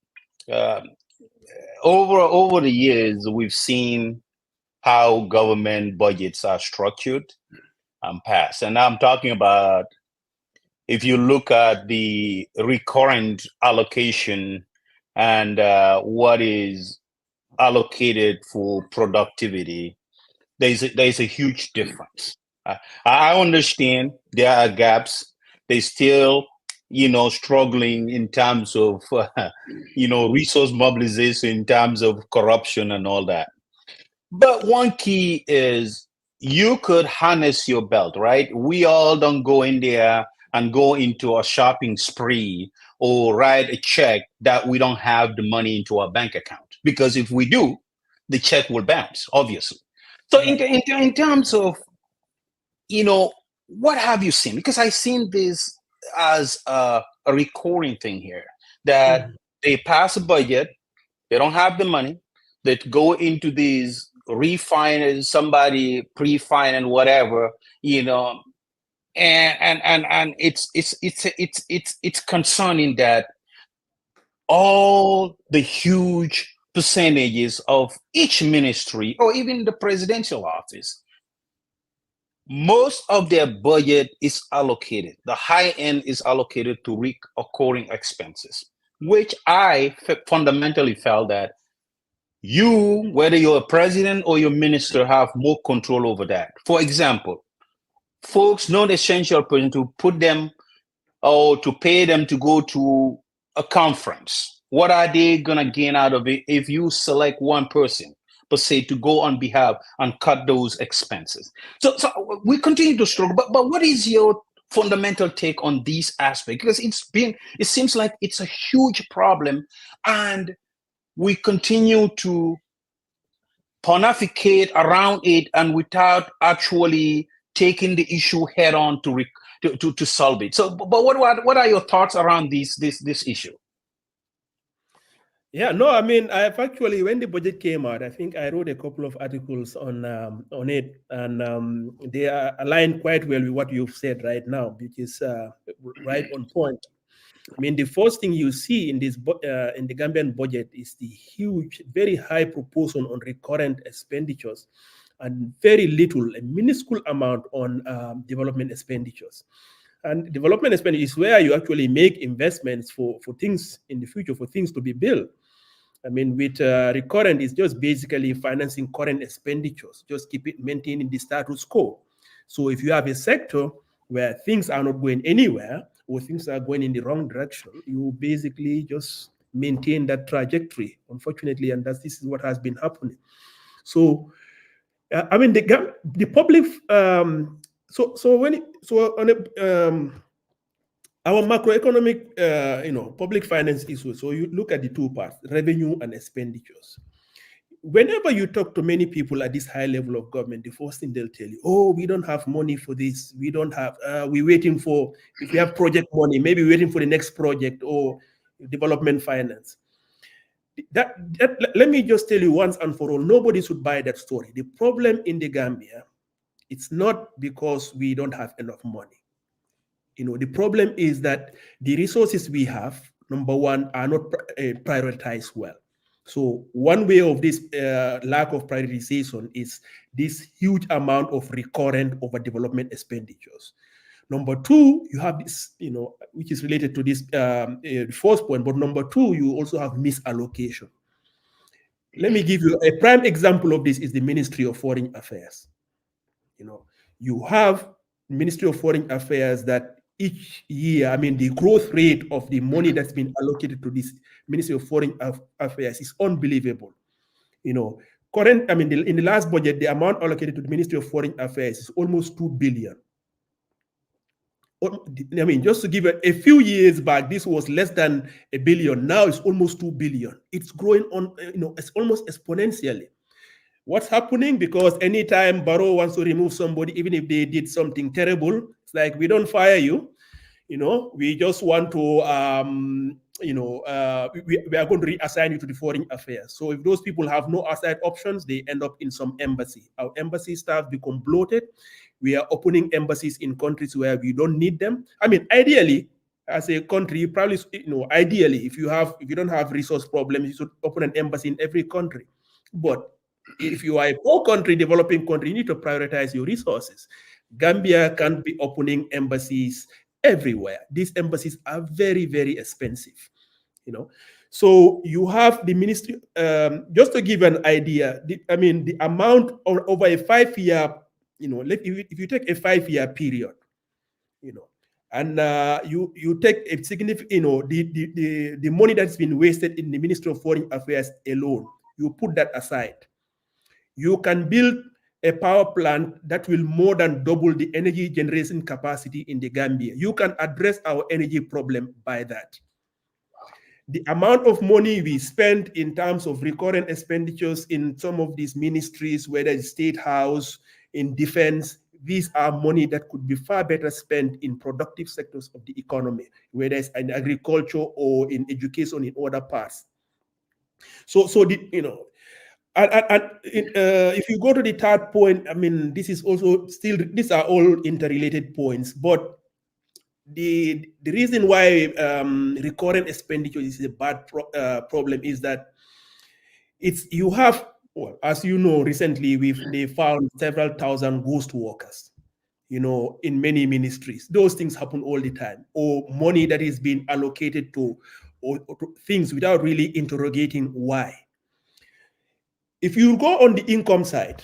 Over the years, we've seen how government budgets are structured and passed, and I'm talking about if you look at the recurrent allocation and what is allocated for productivity, there's a huge difference. I understand there are gaps. They still, struggling in terms of, resource mobilization, in terms of corruption and all that. But one key is you could harness your belt, right? We all don't go in there and go into a shopping spree or write a check that we don't have the money into our bank account. Because if we do, the check will bounce, obviously. So in terms of, what have you seen? Because I've seen this as a recurring thing here, that they pass a budget, they don't have the money, they go into these refinance, somebody pre-finance, whatever, and it's concerning that all the huge percentages of each ministry or even the presidential office, most of their budget is allocated. The high end is allocated to recurring expenses, which I fundamentally felt that you, whether you're a president or your minister, have more control over that. For example, folks, non-essential person, to put them or to pay them to go to a conference. What are they going to gain out of it if you select one person, per se, to go on behalf and cut those expenses? So we continue to struggle. But what is your fundamental take on these aspects? Because it seems like it's a huge problem, and we continue to pontificate around it and without actually taking the issue head on to solve it. So, but what are your thoughts around this issue? Yeah, no, I mean, I've actually, when the budget came out, I think I wrote a couple of articles on it, and they are aligned quite well with what you've said right now, which is right on point. I mean, the first thing you see in this in the Gambian budget is the huge, very high proportion on recurrent expenditures, and very little, a minuscule amount on development expenditures. And development expenditure is where you actually make investments for things in the future, for things to be built. I mean, with recurrent, it's just basically financing current expenditures, just keep it maintaining the status quo. So if you have a sector where things are not going anywhere, or things are going in the wrong direction, you basically just maintain that trajectory, unfortunately, and this is what has been happening. So, I mean, the public, our macroeconomic, public finance issues. So you look at the two parts: revenue and expenditures. Whenever you talk to many people at this high level of government, the first thing they'll tell you, oh, we don't have money for this. We don't have, we're waiting for, if we have project money, maybe we're waiting for the next project or development finance. Let me just tell you once and for all, nobody should buy that story. The problem in the Gambia, it's not because we don't have enough money. The problem is that the resources we have, number one, are not prioritized well. So one way of this lack of prioritization is this huge amount of recurrent overdevelopment expenditures. Number two, you have this, which is related to this first point, but number two, you also have misallocation. Let me give you a prime example of this is the Ministry of Foreign Affairs. You have Ministry of Foreign Affairs that each year, I mean, the growth rate of the money that's been allocated to this Ministry of Foreign Affairs is unbelievable. In the last budget, the amount allocated to the Ministry of Foreign Affairs is almost 2 billion. I mean, just to give a few years back, this was less than a billion. Now it's almost 2 billion. It's growing on, it's almost exponentially. What's happening? Because anytime Barrow wants to remove somebody, even if they did something terrible, it's like, we don't fire you. We just want to, we are going to reassign you to the foreign affairs. So if those people have no outside options, they end up in some embassy. Our embassy staff become bloated. We are opening embassies in countries where we don't need them. I mean, ideally, as a country, you probably, ideally, if you don't have resource problems, you should open an embassy in every country. But if you are a poor country, developing country, you need to prioritize your resources. Gambia can't be opening embassies everywhere. These embassies are very, very expensive. So you have the ministry. Just to give an idea, the amount over a 5-year, if you take a 5-year period, and you take a significant, the money that's been wasted in the Ministry of Foreign Affairs alone, you put that aside. You can build a power plant that will more than double the energy generation capacity in the Gambia. You can address our energy problem by that. The amount of money we spend in terms of recurrent expenditures in some of these ministries, whether it's State House, in defense, these are money that could be far better spent in productive sectors of the economy, whether it's in agriculture or in education in other parts. If you go to the third point, I mean, this is also still, these are all interrelated points, but the reason why recurrent expenditure is a bad problem is that as you know, recently they found several thousand ghost workers, in many ministries. Those things happen all the time, or money that is being allocated to things without really interrogating why. If you go on the income side,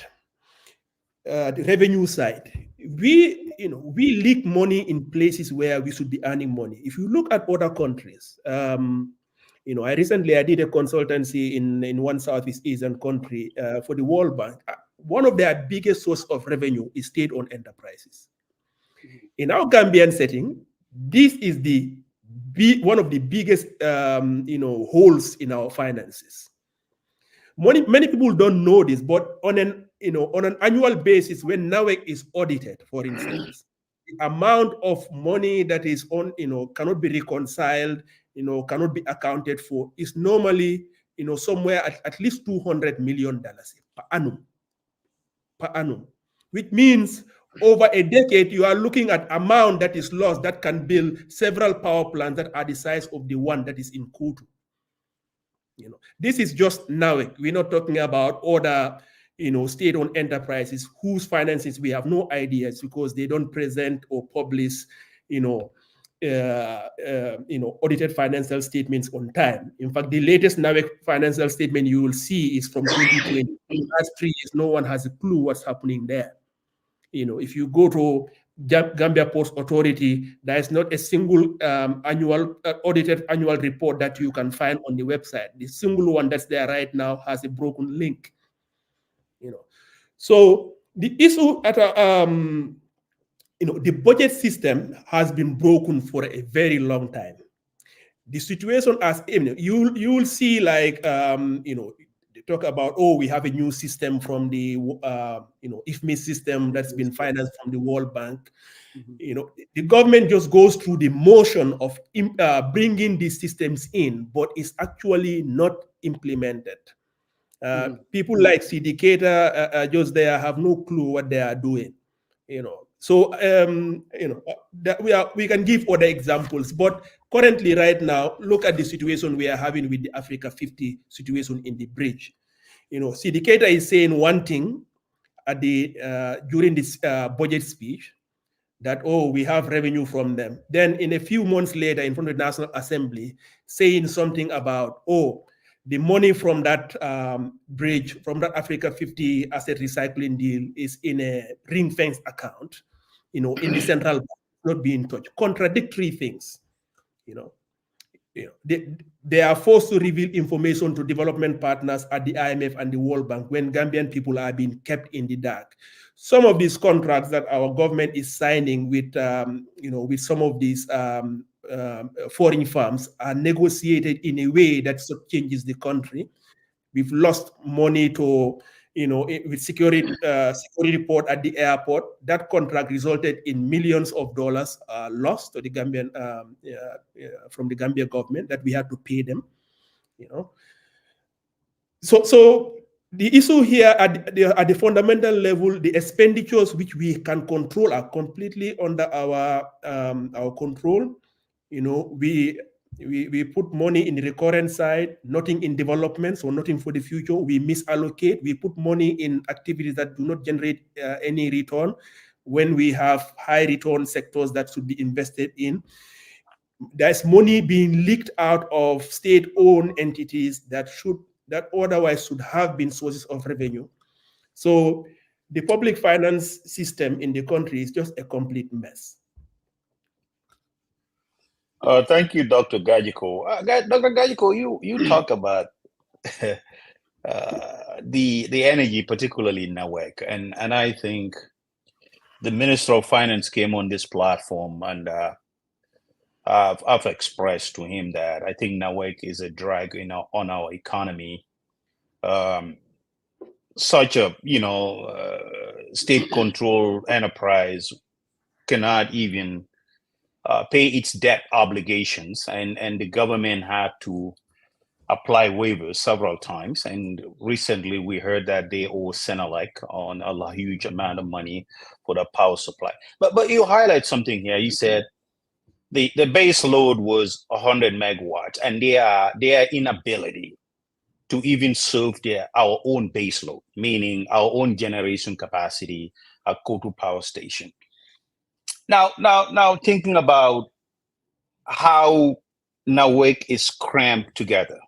the revenue side, we leak money in places where we should be earning money. If you look at other countries, I did a consultancy in one Southeast Asian country for the World Bank. One of their biggest source of revenue is state-owned enterprises. In our Gambian setting, this is one of the biggest holes in our finances. Many people don't know this, but on an annual basis, when NAWEC is audited, for instance, the amount of money that is cannot be reconciled, cannot be accounted for, is normally somewhere at least $200 million per annum, which means over a decade, you are looking at amount that is lost that can build several power plants that are the size of the one that is in Kutu. This is just NAWEC. We're not talking about other, state-owned enterprises whose finances we have no ideas because they don't present or publish, audited financial statements on time. In fact, the latest NAWEC financial statement you will see is from 2020. In the last 3 years, no one has a clue what's happening there. If you go to Gambia Post Authority, there is not a single audited annual report that you can find on the website. The single one that's there right now has a broken link. So the issue at the budget system has been broken for a very long time. The situation as you will see, like they talk about, we have a new system from the IFMI system that's been financed from the World Bank. The government just goes through the motion of bringing these systems in, but it's actually not implemented. People like Syndicator just there have no clue what they are doing. So that we can give other examples, but currently right now, look at the situation we are having with the Africa 50 situation in the bridge. Syndicator is saying one thing at the during this budget speech, that we have revenue from them. Then in a few months later, in front of the National Assembly, saying something about the money from that bridge, from that Africa 50 asset recycling deal is in a ring-fence account, in the central bank, not being touched. Contradictory things, They are forced to reveal information to development partners at the IMF and the World Bank when Gambian people are being kept in the dark. Some of these contracts that our government is signing with, with some of these foreign firms are negotiated in a way that changes the country. We've lost money to, with security report at the airport. That contract resulted in millions of dollars lost to the Gambian from the Gambian government that we had to pay them. So the issue here at the fundamental level, the expenditures which we can control are completely under our control. We put money in the recurrent side, nothing in development, so nothing for the future. We misallocate. We put money in activities that do not generate any return when we have high return sectors that should be invested in. There's money being leaked out of state-owned entities that otherwise should have been sources of revenue. So the public finance system in the country is just a complete mess. Thank you, Dr. Gajigo. Dr. Gajigo, you talk about the energy, particularly in NAWEC, and I think the Minister of Finance came on this platform, and I've expressed to him that I think NAWEC is a drag on our economy. Such a state-controlled enterprise cannot even pay its debt obligations, and the government had to apply waivers several times. And recently we heard that they owe Senelec on a huge amount of money for the power supply. But you highlight something here. You said the base load was 100 megawatts, and their inability to even serve our own base load, meaning our own generation capacity at Kotu Power Station. Now, thinking about how NAWEC is cramped together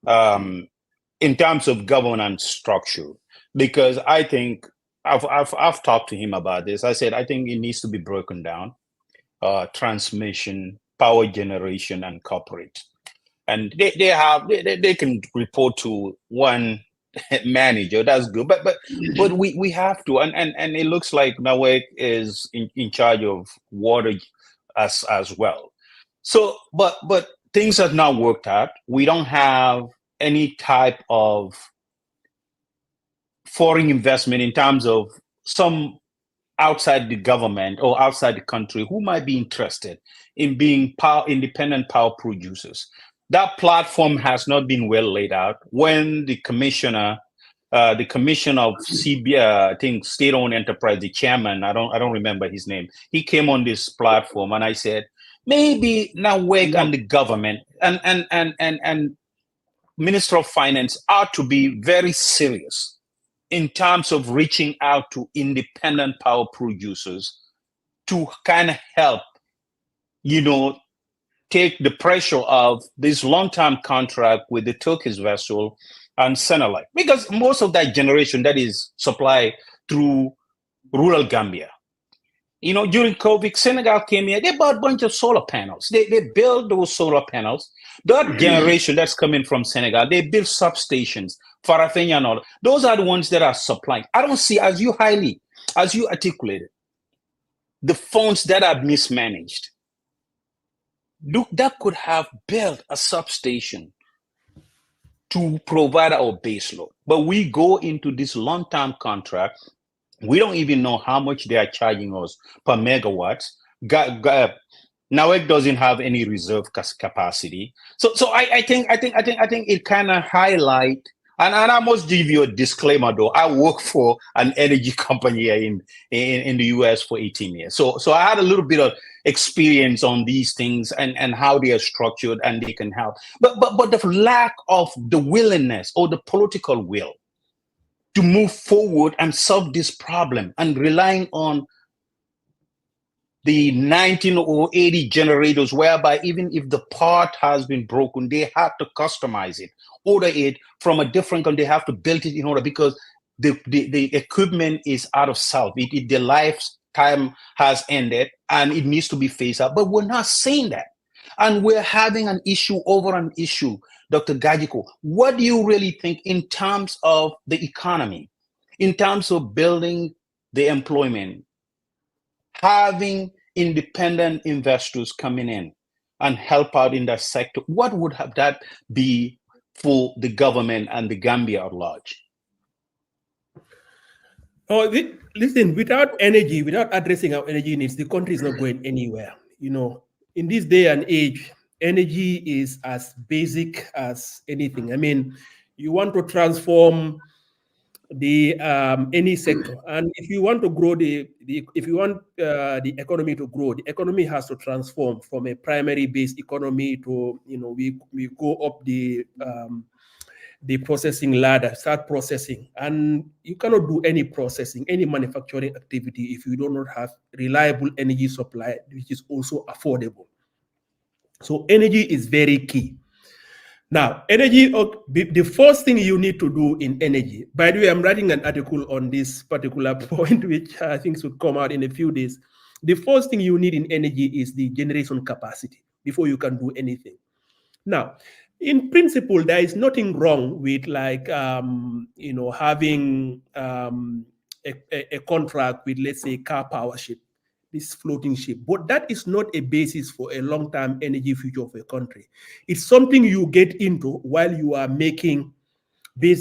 in terms of governance structure, because I think I've talked to him about this. I said I think it needs to be broken down: transmission, power generation, and corporate. And they can report to one manager. That's good, but we have to, and it looks like NAWEC is in charge of water as well. So but things have not worked out. We don't have any type of foreign investment in terms of some outside the government or outside the country who might be interested in being independent power producers. That platform has not been well laid out. When the commissioner the commission of CB, I think state-owned enterprise, the chairman, I don't remember his name. He came on this platform, and I said, maybe now work on the government and Minister of Finance ought to be very serious in terms of reaching out to independent power producers to kind of help, take the pressure of this long-term contract with the Turkish vessel and Senelec, because most of that generation that is supplied through rural Gambia. During COVID, Senegal came here, they bought a bunch of solar panels. They built those solar panels. That generation that's coming from Senegal, they built substations, Farafenya and all. Those are the ones that are supplying. I don't see, as you articulated, the funds that are mismanaged. Look, that could have built a substation to provide our base load. But we go into this long-term contract. We don't even know how much they are charging us per megawatts. Now it doesn't have any reserve capacity. So I think it kind of highlight. And I must give you a disclaimer though. I work for an energy company here in the US for 18 years. So I had a little bit of experience on these things and how they are structured and they can help. But the lack of the willingness or the political will to move forward and solve this problem and relying on the 1980 generators, whereby even if the part has been broken, they have to customize it, order it from a different country. They have to build it in order because the equipment is out of salve. The lifetime has ended and it needs to be phased out. But we're not saying that. And we're having an issue over an issue. Dr. Gajigo, what do you really think in terms of the economy, in terms of building the employment, having independent investors coming in and help out in that sector? What would have that be for the government and the Gambia at large? Oh, listen, without energy, without addressing our energy needs, the country is not going anywhere. In this day and age, energy is as basic as anything. I mean, you want to transform the any sector, and if you want to grow the economy to grow, the economy has to transform from a primary based economy to we go up the processing ladder, start processing, and you cannot do any processing, any manufacturing activity if you do not have reliable energy supply, which is also affordable. So energy is very key. Now, energy, the first thing you need to do in energy, by the way, I'm writing an article on this particular point, which I think should come out in a few days. The first thing you need in energy is the generation capacity before you can do anything. Now, in principle, there is nothing wrong with having a contract with, let's say, car power ship, this floating ship, but that is not a basis for a long-term energy future of a country. It's something you get into while you are making, laying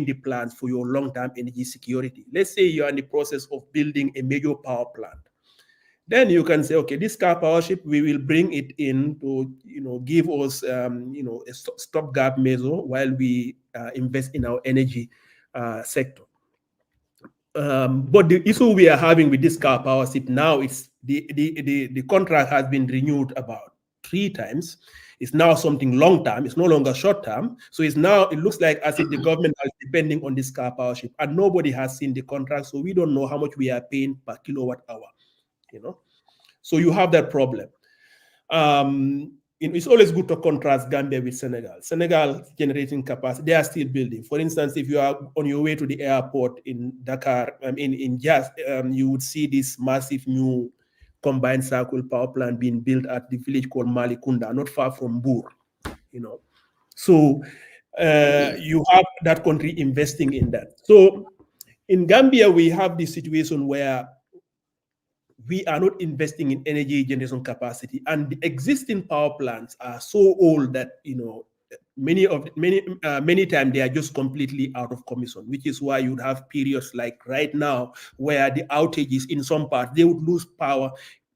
the plans for your long-term energy security. Let's say you are in the process of building a major power plant. Then you can say, okay, this car power ship, we will bring it in to, give us, a stopgap measure while we invest in our energy sector. But the issue we are having with this car power ship now is the contract has been renewed about 3 times. It's now something long term. It's no longer short term. So it looks like as if the government is depending on this car power ship, and nobody has seen the contract, so we don't know how much we are paying per kilowatt hour. So you have that problem. It's always good to contrast Gambia with Senegal. Senegal generating capacity, they are still building. For instance, if you are on your way to the airport in Dakar, in Jas, you would see this massive new combined cycle power plant being built at the village called Malikunda, not far from Bour. So you have that country investing in that. So in Gambia, we have this situation where we are not investing in energy generation capacity, and the existing power plants are so old that many times they are just completely out of commission, which is why you'd have periods like right now where the outages in some parts, they would lose power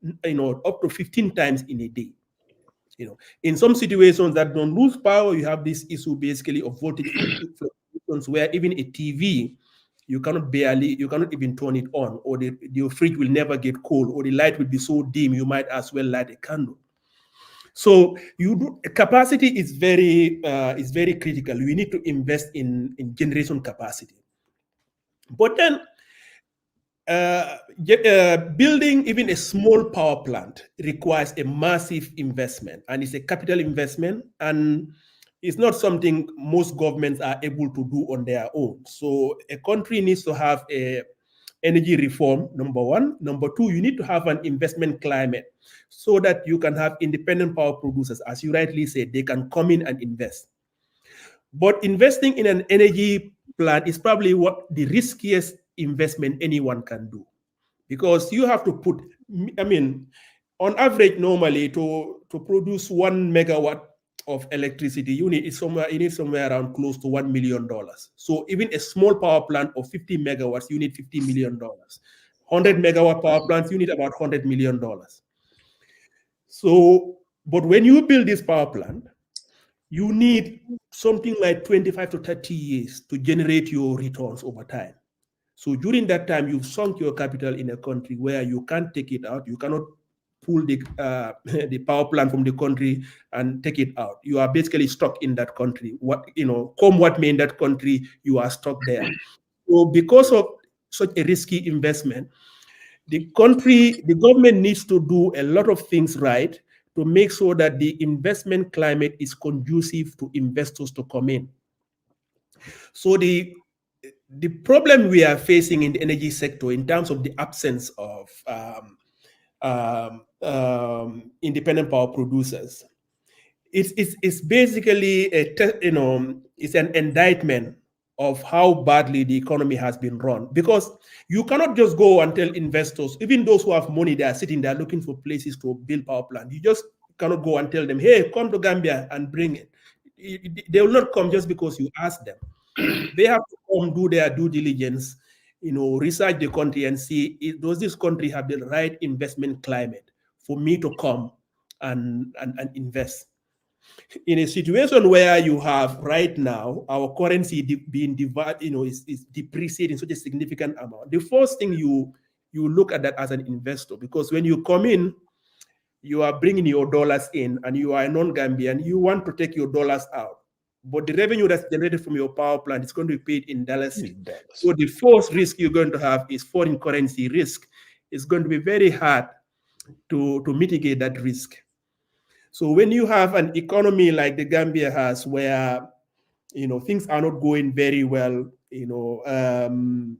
up to 15 times in a day. In some situations that don't lose power, you have this issue basically of voltage fluctuations, where even a TV, you cannot even turn it on, or your fridge will never get cold, or the light will be so dim you might as well light a candle. So capacity is very critical. We need to invest in generation capacity. But then building even a small power plant requires a massive investment, and it's a capital investment, and it's not something most governments are able to do on their own. So a country needs to have a energy reform, number one. Number two, you need to have an investment climate so that you can have independent power producers. As you rightly said, they can come in and invest. But investing in an energy plant is probably the riskiest investment anyone can do, because you have to put, on average, normally to produce 1 megawatt of electricity, you need somewhere around close to $1 million. So even a small power plant of 50 megawatts, you need $50 million. 100 megawatt power plants, you need about $100 million. So, but when you build this power plant, you need something like 25 to 30 years to generate your returns over time. So during that time, you've sunk your capital in a country where you can't take it out. You cannot pull the power plant from the country and take it out. You are basically stuck in that country. Come what may in that country, you are stuck there. So because of such a risky investment, the government needs to do a lot of things right to make sure that the investment climate is conducive to investors to come in. So the problem we are facing in the energy sector, in terms of the absence of independent power producers, it's basically it's an indictment of how badly the economy has been run. Because you cannot just go and tell investors, even those who have money, they are sitting there looking for places to build power plants. You just cannot go and tell them, hey, come to Gambia and bring it. They will not come just because you ask them. They have to come, do their due diligence, research the country and see, does this country have the right investment climate for me to come and invest? In a situation where you have right now our currency being divided, is depreciating such a significant amount, the first thing you look at that as an investor, because when you come in, you are bringing your dollars in, and you are a non-Gambian, you want to take your dollars out. But the revenue that's generated from your power plant is going to be paid in dollars. So the first risk you're going to have is foreign currency risk. It's going to be very hard to mitigate that risk. So when you have an economy like the Gambia has, where things are not going very well, the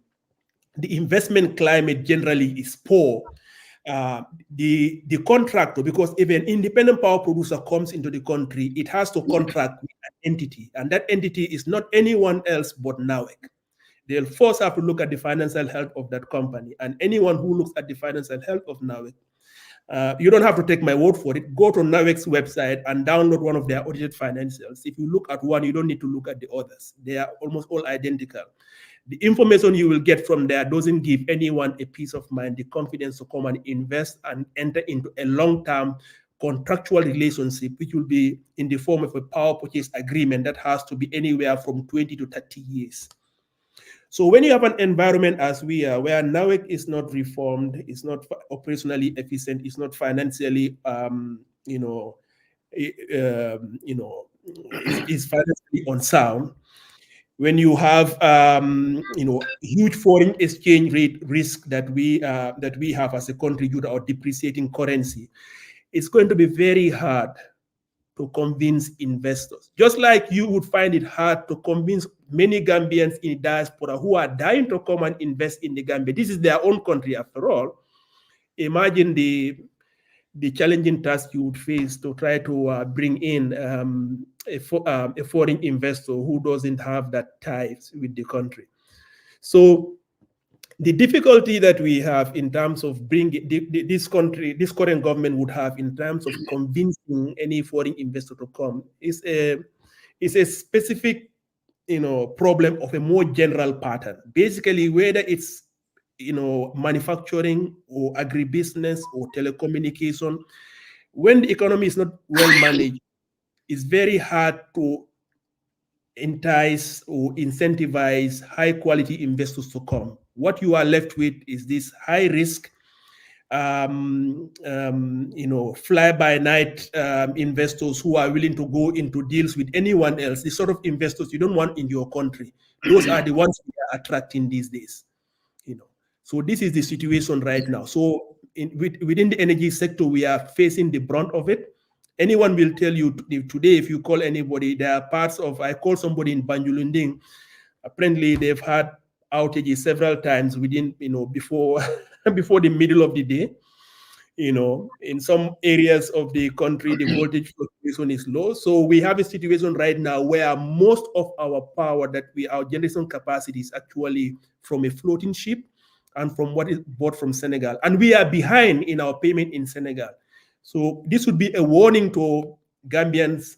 investment climate generally is poor. The contractor, because if an independent power producer comes into the country, it has to contract with an entity, and that entity is not anyone else but NAWEC. They'll first have to look at the financial health of that company, and anyone who looks at the financial health of NAWEC, you don't have to take my word for it. Go to NAWEC's website and download one of their audited financials. If you look at one, you don't need to look at the others. They are almost all identical. The information you will get from there doesn't give anyone a peace of mind, the confidence to come and invest and enter into a long-term contractual relationship, which will be in the form of a power purchase agreement that has to be anywhere from 20 to 30 years. So when you have an environment as we are, where NAWEC is not reformed, it's not operationally efficient, it's not financially, is financially unsound. When you have, huge foreign exchange rate risk that we have as a country due to our depreciating currency, it's going to be very hard to convince investors. Just like you would find it hard to convince many Gambians in diaspora who are dying to come and invest in the Gambia. This is their own country after all. Imagine the challenging task you would face to try to bring in a foreign investor who doesn't have that ties with the country. So the difficulty that we have in terms of bringing this current government would have in terms of convincing any foreign investor to come is a specific problem of a more general pattern. Basically, whether it's manufacturing or agribusiness or telecommunication, when the economy is not well managed, it's very hard to entice or incentivize high quality investors to come. What you are left with is this high risk, fly by night investors who are willing to go into deals with anyone else. The sort of investors you don't want in your country. Those are the ones we are attracting these days. So this is the situation right now. So within the energy sector, we are facing the brunt of it. Anyone will tell you today, if you call anybody, there are parts of, I called somebody in Banjulunding, apparently they've had outages several times within, before before the middle of the day. In some areas of the country, the voltage fluctuation is low. So we have a situation right now where most of our power our generation capacity is actually from a floating ship and from what is bought from Senegal. And we are behind in our payment in Senegal. So this would be a warning to Gambians.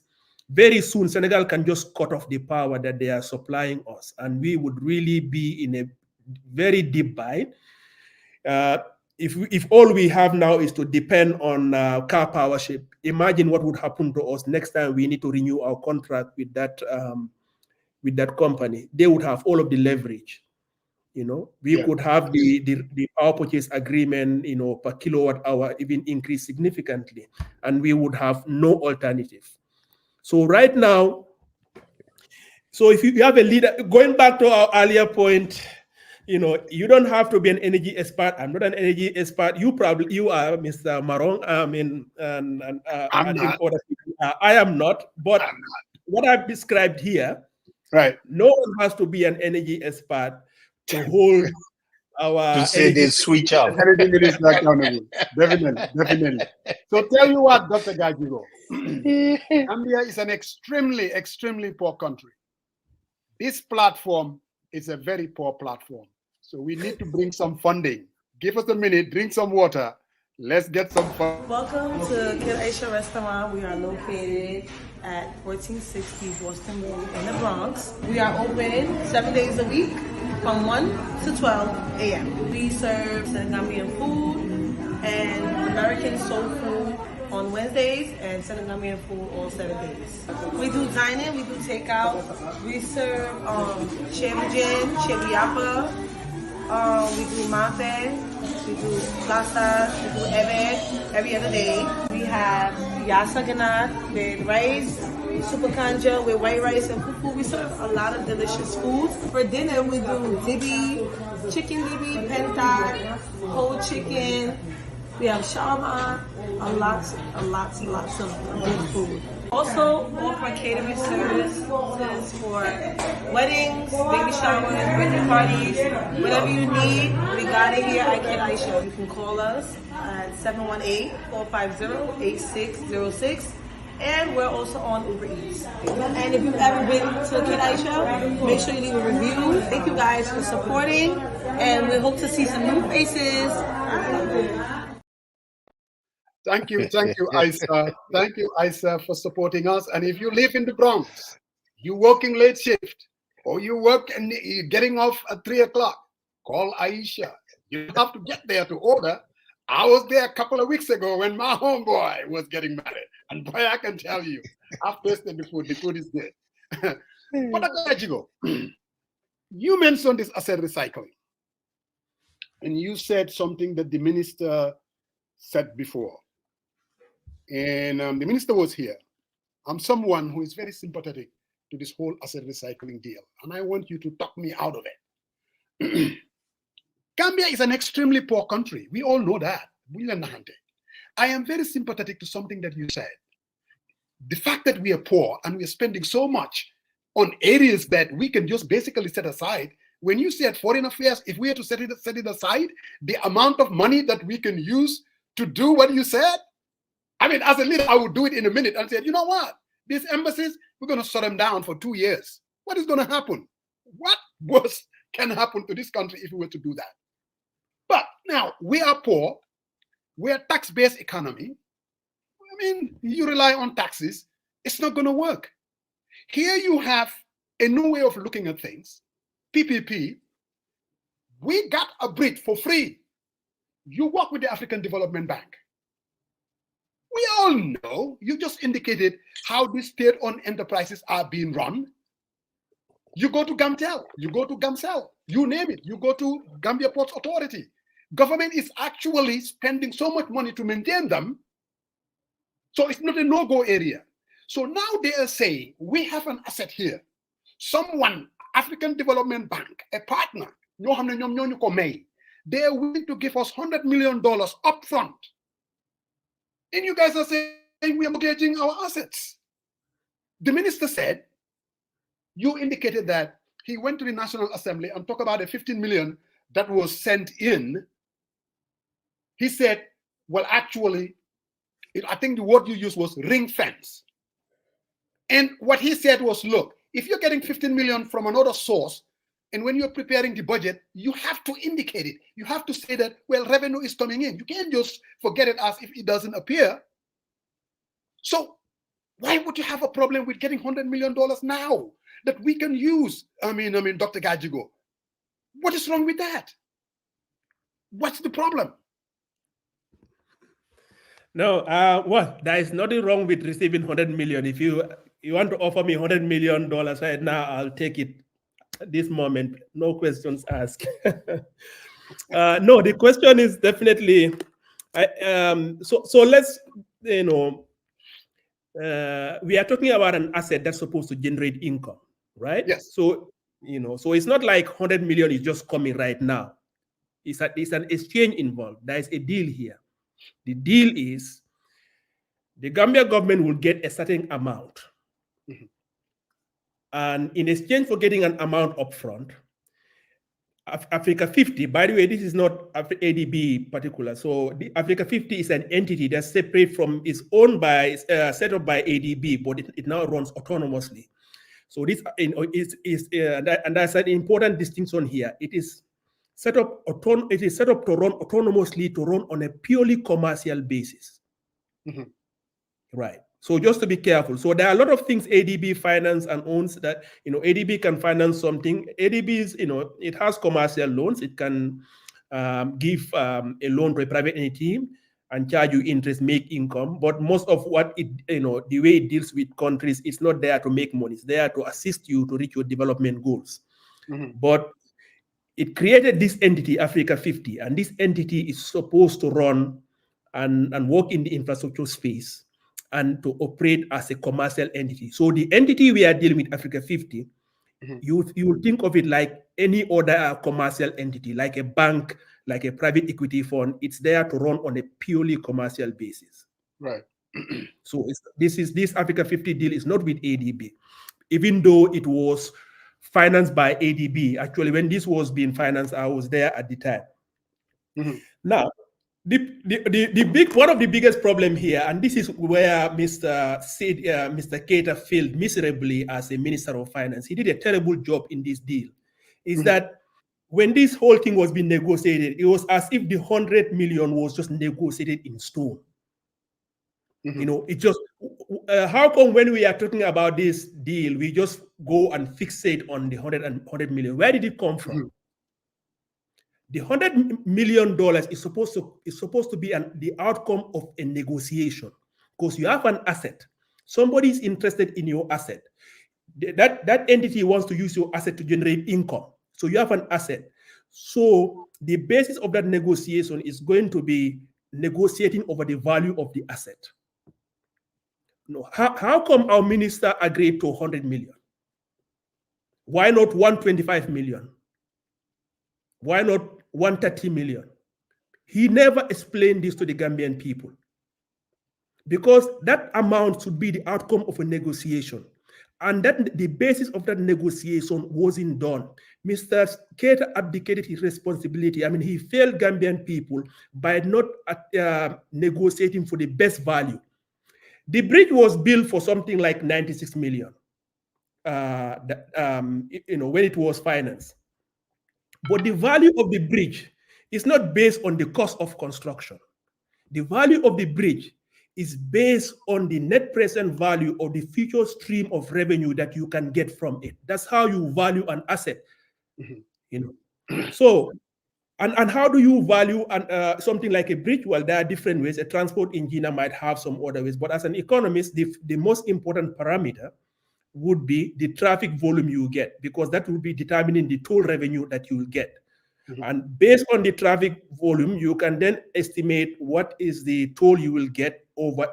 Very soon, Senegal can just cut off the power that they are supplying us, and we would really be in a very deep bind. If all we have now is to depend on car power ship, imagine what would happen to us next time we need to renew our contract with that company. They would have all of the leverage. We could have the power purchase agreement, per kilowatt hour even increase significantly, and we would have no alternative. So right now, if you have a leader, going back to our earlier point, you don't have to be an energy expert. I'm not an energy expert. You are, Mr. Marong. I am not. But what I've described here, right? No one has to be an energy expert to hold our to say they switch off. Energy minister accountable. Definitely. So tell you what, Dr. Gajigo, Gambia is an extremely, extremely poor country. This platform is a very poor platform. So we need to bring some funding. Give us a minute, drink some water. Let's get some fun. Welcome to Kid Aisha Restaurant. We are located at 1460 Boston Road in the Bronx. We are open 7 days a week from 1 to 12 a.m. We serve Gambian food and American soul food on Wednesdays and Senegambian food all 7 days. We do dining, we do takeout. We serve chebijin, chebiapa. We do mafe, we do plaza, we do ebed every other day. We have yassa ganat with rice, super kanja with white rice and fufu. We serve a lot of delicious foods. For dinner, we do dibi, chicken dibi, penta, whole chicken. We have shawarma, lots of good food. Also offer catering services for weddings, baby showers, birthday parties, whatever you need. We got it here at Kid Aisha. You can call us at 718-450-8606. And we're also on Uber Eats. And if you've ever been to Kid Aisha, make sure you leave a review. Thank you guys for supporting, and we hope to see some new faces. Thank you, Isa. Thank you, Isa, for supporting us. And if you live in the Bronx, you working late shift, or you work and you're getting off at 3 o'clock, call Aisha. You have to get there to order. I was there a couple of weeks ago when my homeboy was getting married. And boy, I can tell you, I've tasted the food. The food is good. But Gajigo, you mentioned this asset recycling. And you said something that the minister said before. And the minister was here. I'm someone who is very sympathetic to this whole asset recycling deal. And I want you to talk me out of it. Gambia is an extremely poor country. We all know that. I am very sympathetic to something that you said. The fact that we are poor and we are spending so much on areas that we can just basically set aside. When you said foreign affairs, if we had to set it aside, the amount of money that we can use to do what you said, I mean, as a leader, I would do it in a minute and say, you know what? These embassies, we're going to shut them down for 2 years. What is going to happen? What worse can happen to this country if we were to do that? But now, we are poor. We're a tax-based economy. I mean, you rely on taxes. It's not going to work. Here you have a new way of looking at things. PPP. We got a bridge for free. You work with the African Development Bank. We all don't know. You just indicated how these state-owned enterprises are being run. You go to Gamtel, you go to Gamcel, you name it. You go to Gambia Ports Authority. Government is actually spending so much money to maintain them. So it's not a no-go area. So now they are saying, we have an asset here. Someone, African Development Bank, a partner, they are willing to give us $100 million upfront. And you guys are saying we are mortgaging our assets. The minister said, you indicated that he went to the National Assembly and talked about the 15 million that was sent in. He said, well, actually, I think the word you used was ring fence. And what he said was, look, if you're getting 15 million from another source, and when you're preparing the budget, you have to indicate it. You have to say that, well, revenue is coming in. You can't just forget it as if it doesn't appear. So why would you have a problem with getting $100 million now that we can use? I mean, Dr. Gajigo, what is wrong with that? What's the problem? No, well, there is nothing wrong with receiving 100 million. If you want to offer me $100 million right now, I'll take it at this moment. No questions asked. No, the question is definitely, so let's, we are talking about an asset that's supposed to generate income, right? Yes. So, so it's not like 100 million is just coming right now. It's an exchange involved. There is a deal here. The deal is the Gambia government will get a certain amount. Mm-hmm. And in exchange for getting an amount upfront, Africa 50, by the way, this is not ADB particular. So the Africa 50 is an entity that's separate from, is owned by, set up by ADB, but it now runs autonomously. So this and that's an important distinction here. It is set up to run autonomously, to run on a purely commercial basis. Mm-hmm. Right. So just to be careful. So there are a lot of things ADB finance and owns that, ADB can finance something. ADB is, it has commercial loans. It can give a loan to a private entity and charge you interest, make income. But most of what it, the way it deals with countries, it's not there to make money. It's there to assist you to reach your development goals. Mm-hmm. But it created this entity, Africa 50, and this entity is supposed to run and work in the infrastructure space and to operate as a commercial entity. So the entity we are dealing with, Africa 50, mm-hmm. you will think of it like any other commercial entity, like a bank, like a private equity fund. It's there to run on a purely commercial basis. Right. So this Africa 50 deal is not with ADB, even though it was financed by ADB. Actually, when this was being financed, I was there at the time. Mm-hmm. Now, the big one of the biggest problem here, and this is where Mr. Keita failed miserably as a Minister of Finance. He did a terrible job in this deal. Is mm-hmm. that when this whole thing was being negotiated, it was as if the 100 million was just negotiated in stone. Mm-hmm. It just how come when we are talking about this deal, we just go and fixate on the 100 million? Where did it come from? Mm-hmm. The $100 million is supposed to be the outcome of a negotiation, because you have an asset. Somebody is interested in your asset. That entity wants to use your asset to generate income. So you have an asset. So the basis of that negotiation is going to be negotiating over the value of the asset. How come our minister agreed to 100 million? Why not 125 million? Why not 130 million? He never explained this to the Gambian people, because that amount should be the outcome of a negotiation, and that the basis of that negotiation wasn't done. Mr. Keita abdicated his responsibility. I mean, he failed Gambian people by not negotiating for the best value. The bridge was built for something like 96 million, when it was financed. But the value of the bridge is not based on the cost of construction. The value of the bridge is based on the net present value of the future stream of revenue that you can get from it. That's how you value an asset. Mm-hmm. So And how do you value something like a bridge? Well, there are different ways. A transport engineer might have some other ways, but as an economist, the most important parameter would be the traffic volume you get, because that will be determining the toll revenue that you will get. And based on the traffic volume, you can then estimate what is the toll you will get over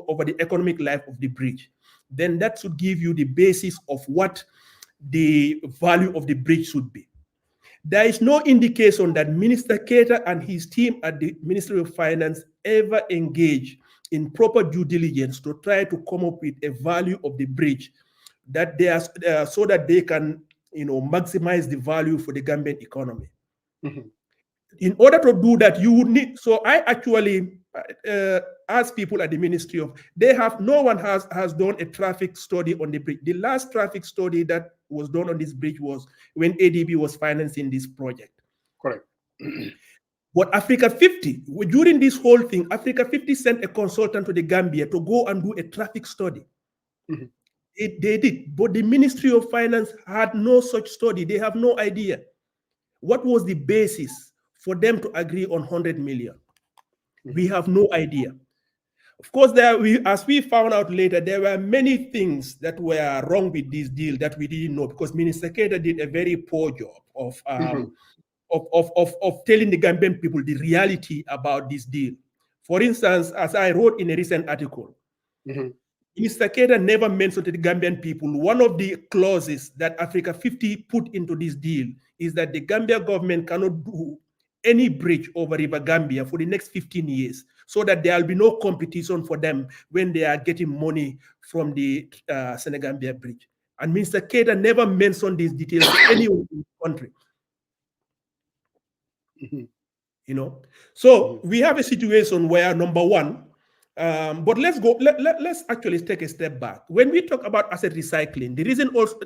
over the economic life of the bridge. Then that should give you the basis of what the value of the bridge should be. There is no indication that Minister Keita and his team at the Ministry of Finance ever engage in proper due diligence to try to come up with a value of the bridge that they are so that they can, maximize the value for the Gambian economy. In order to do that, you would need. So I actually ask people at the Ministry of, no one has done a traffic study on the bridge. The last traffic study that was done on this bridge was when ADB was financing this project. Correct. But Africa 50, during this whole thing, Africa 50 sent a consultant to the Gambia to go and do a traffic study. They did, but the Ministry of Finance had no such study. They have no idea. What was the basis for them to agree on 100 million? We have no idea. Of course, as we found out later, there were many things that were wrong with this deal that we didn't know, because Minister Keita did a very poor job of telling the Gambian people the reality about this deal. For instance, as I wrote in a recent article, Minister Keita never mentioned to the Gambian people, one of the clauses that Africa 50 put into this deal is that the Gambia government cannot do any bridge over River Gambia for the next 15 years, so that there will be no competition for them when they are getting money from the Senegambia bridge. And Minister Keita never mentioned these details to anyone in the country. So we have a situation where, number one, but let's actually take a step back. When we talk about asset recycling, the reason also,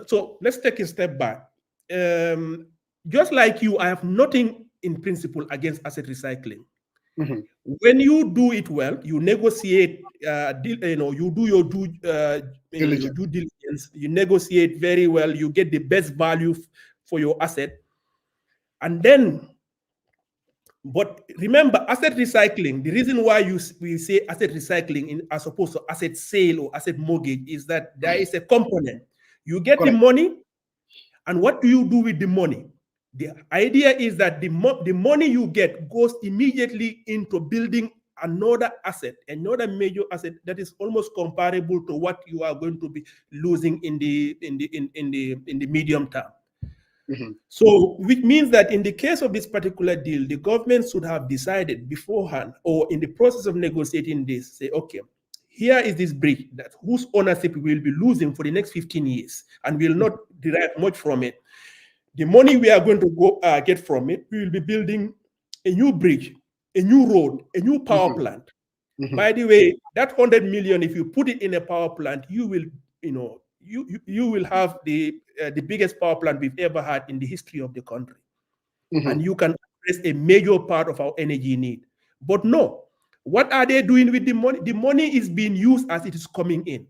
so let's take a step back. Just like you, I have nothing in principle against asset recycling. When you do it well, you negotiate, you do your due diligence, you negotiate very well, you get the best value for your asset. And then, but remember, asset recycling, the reason why we say asset recycling as opposed to asset sale or asset mortgage is that there is a component. You get the money, and what do you do with the money? The idea is that the money you get goes immediately into building another asset, another major asset that is almost comparable to what you are going to be losing in the medium term. So, which means that in the case of this particular deal, the government should have decided beforehand, or in the process of negotiating this, say, okay, here is this bridge that whose ownership we will be losing for the next 15 years, and we will not derive much from it. The money we are going to go get from it, we will be building a new bridge, a new road, a new power plant. By the way, that 100 million, if you put it in a power plant, you will, you will have the biggest power plant we've ever had in the history of the country. And you can address a major part of our energy need. But no, what are they doing with the money? The money is being used as it is coming in.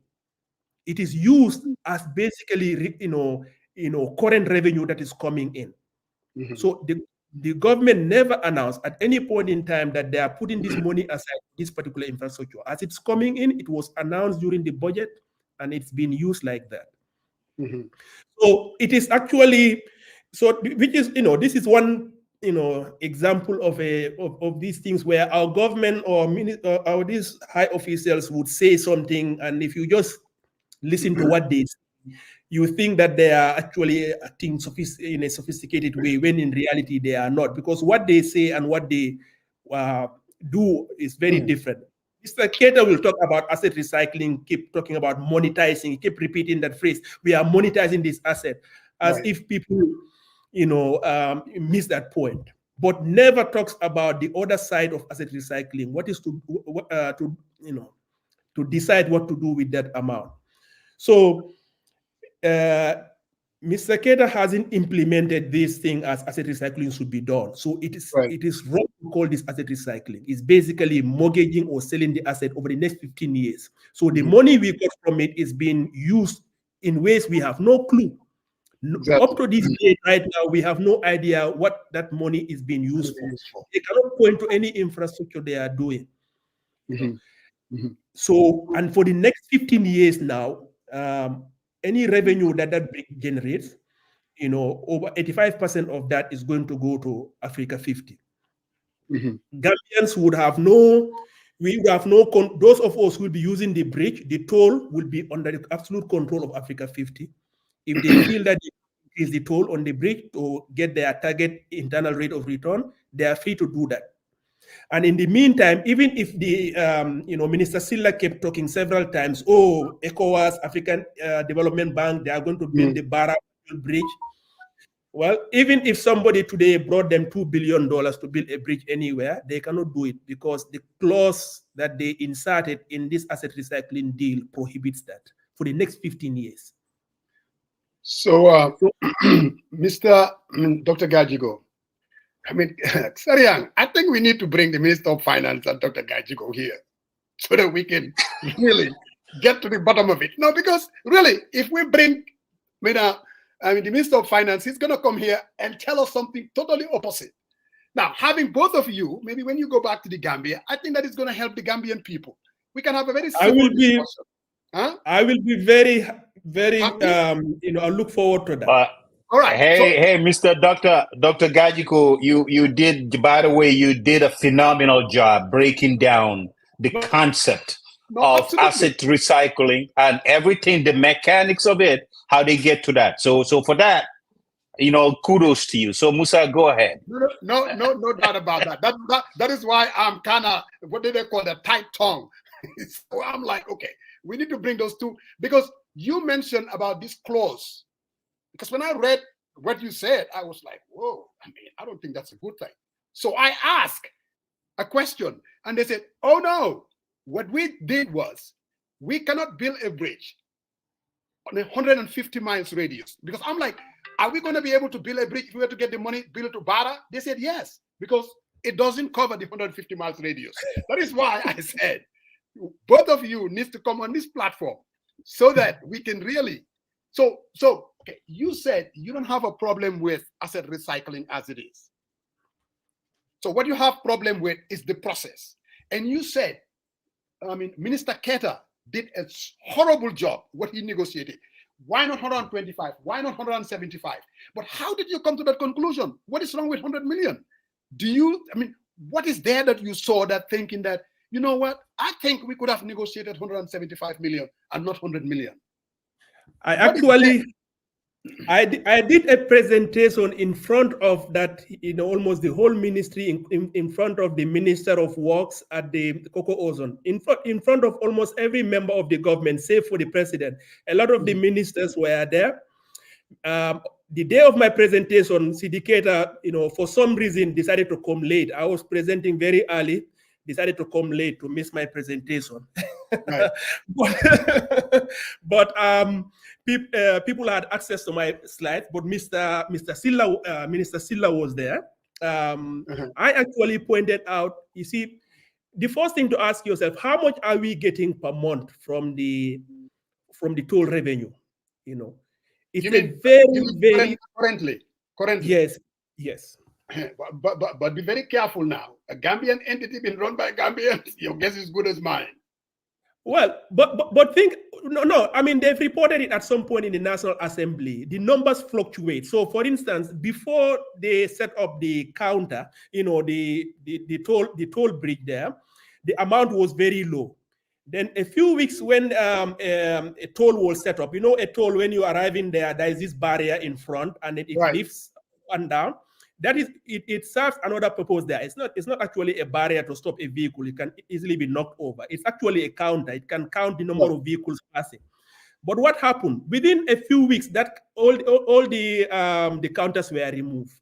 It is used as basically, current revenue that is coming in. So the government never announced at any point in time that they are putting this money aside for this particular infrastructure. As it's coming in, it was announced during the budget, and it's been used like that. So it is actually, which is, this is one, example of these things where our government or these high officials would say something, and if you just listen to what they say, you think that they are actually acting in a sophisticated way, when in reality they are not, because what they say and what they do is very different. Mr. Keita will talk about asset recycling, keep talking about monetizing, keep repeating that phrase. We are monetizing this asset, as if people, miss that point, but never talks about the other side of asset recycling. What is to decide what to do with that amount. So Mr. Keita hasn't implemented this thing as asset recycling should be done. So it is wrong to call this asset recycling. It's basically mortgaging or selling the asset over the next 15 years. So the money we got from it is being used in ways we have no clue Exactly. Up to this day, right now, we have no idea what that money is being used for. They cannot point to any infrastructure they are doing. So, and for the next 15 years now, any revenue that bridge generates, over 85% of that is going to go to Africa 50. Gambians would have those of us who will be using the bridge, the toll will be under the absolute control of Africa 50. If they feel that they increase the toll on the bridge to get their target internal rate of return, they are free to do that. And in the meantime, even if the Minister Silla kept talking several times, ECOWAS, African Development Bank, they are going to build the Bara bridge. Well, even if somebody today brought them $2 billion to build a bridge anywhere, they cannot do it because the clause that they inserted in this asset recycling deal prohibits that for the next 15 years. So, Dr. Gajigo, Sariang, I think we need to bring the Minister of Finance and Dr. Gajigo here so that we can really get to the bottom of it. No, because really, if we bring, the Minister of Finance, he's going to come here and tell us something totally opposite. Now, having both of you, maybe when you go back to the Gambia, I think that is going to help the Gambian people. We can have a very simple discussion. I will be very, very, I look forward to that. All right. Hey, Mr. Dr. Gajigo, you did, by the way, you did a phenomenal job breaking down the concept of asset recycling and everything, the mechanics of it, how they get to that. So for that, kudos to you. So Musa, go ahead. No doubt about that. That is why I'm kind of, what do they call that, tight tongue. So I'm like, okay, we need to bring those two, because you mentioned about this clause. Because when I read what you said, I was like, whoa, I don't think that's a good thing. So I asked a question, and they said, oh no, what we did was, we cannot build a bridge on a 150 miles radius. Because I'm like, are we going to be able to build a bridge if we were to get the money, build it to Bara? They said yes, because it doesn't cover the 150 miles radius. That is why I said, both of you need to come on this platform so that we can really, okay, you said you don't have a problem with asset recycling as it is. So what you have problem with is the process. And you said, Minister Keita did a horrible job, what he negotiated. Why not 125? Why not 175? But how did you come to that conclusion? What is wrong with 100 million? What is there that you saw that thinking that, you know what, I think we could have negotiated 175 million and not 100 million? I did a presentation in front of that, almost the whole ministry, in front of the Minister of Works at the Coco Ozone, in front of almost every member of the government, save for the president. A lot of the ministers were there. The day of my presentation, Sidiketa, for some reason, decided to come late. I was presenting very early, decided to come late to miss my presentation. Right. but people had access to my slides, but Minister Silla was there. I actually pointed out, you see, the first thing to ask yourself, how much are we getting per month from the toll revenue? It's very currently. Yes. But be very careful now. A Gambian entity being run by Gambians, your guess is good as mine. Well, but think, they've reported it at some point in the National Assembly. The numbers fluctuate. So, for instance, before they set up the counter, the toll bridge there, the amount was very low. Then a few weeks when a toll was set up, a toll, when you arrive in there is this barrier in front, and it lifts up and down. That is, it serves another purpose there. It's not actually a barrier to stop a vehicle. It can easily be knocked over. It's actually a counter. It can count the number of vehicles passing. But what happened? Within a few weeks, that all the counters were removed.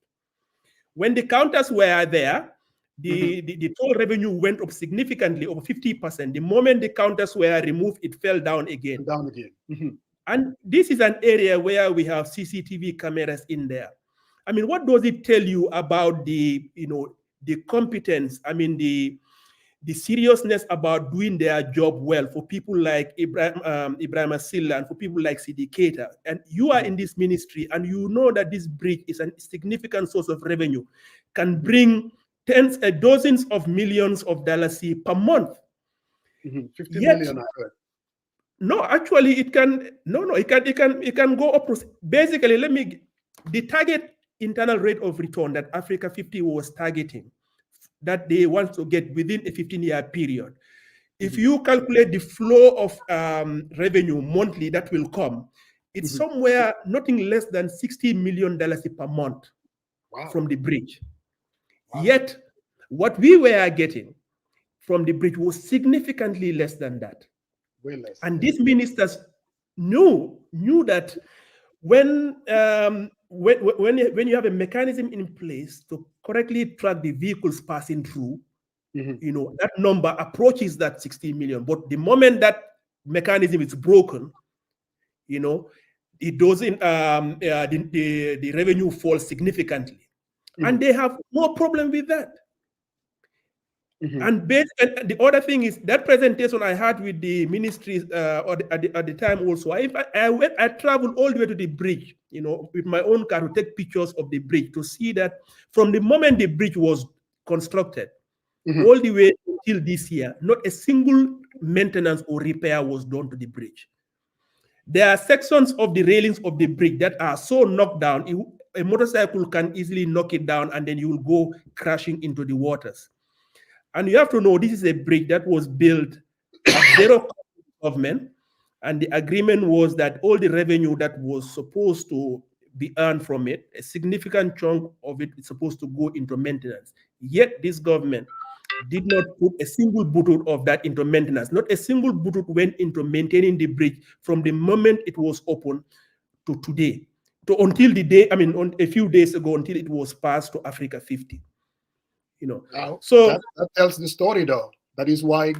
When the counters were there, the toll revenue went up significantly, over 50%. The moment the counters were removed, it fell down again. And this is an area where we have CCTV cameras in there. What does it tell you about the competence, the the seriousness about doing their job well for people like Ibrahim Asila and for people like Sidi Keita. And you are in this ministry and you know that this bridge is a significant source of revenue, can bring dozens of millions of dollars per month. 50 million, I heard. No, actually, it can go up to, basically, the target internal rate of return that Africa 50 was targeting, that they want to get within a 15-year period. If you calculate the flow of revenue monthly that will come, it's somewhere nothing less than $60 million per month from the bridge. Yet, what we were getting from the bridge was significantly less than that. Way less. And these ministers knew that when you have a mechanism in place to correctly track the vehicles passing through, that number approaches that 60 million. But the moment that mechanism is broken, it doesn't. The revenue falls significantly, and they have no problem with that. And the other thing is that presentation I had with the ministries at the time also. I traveled all the way to the bridge, with my own car to take pictures of the bridge to see that from the moment the bridge was constructed, all the way until this year, not a single maintenance or repair was done to the bridge. There are sections of the railings of the bridge that are so knocked down, a motorcycle can easily knock it down and then you will go crashing into the waters. And you have to know this is a bridge that was built at zero cost to government, and the agreement was that all the revenue that was supposed to be earned from it, a significant chunk of it is supposed to go into maintenance. Yet this government did not put a single butut of that into maintenance. Not a single butut went into maintaining the bridge from the moment it was open to today, until the day, on a few days ago, until it was passed to Africa 50. So that tells the story, though. That is why,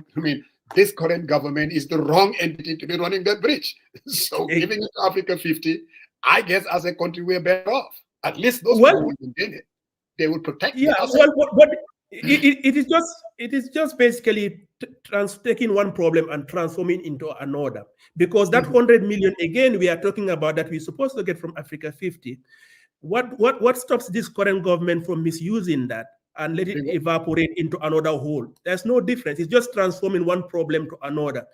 this current government is the wrong entity to be running that bridge. So giving it to Africa 50, I guess as a country, we're better off. At least those people will maintain it. They will protect it. It is just basically taking one problem and transforming into another. Because that 100 million, again, we are talking about that we're supposed to get from Africa 50. What stops this current government from misusing that and let it evaporate into another hole? There's no difference. It's just transforming one problem to another.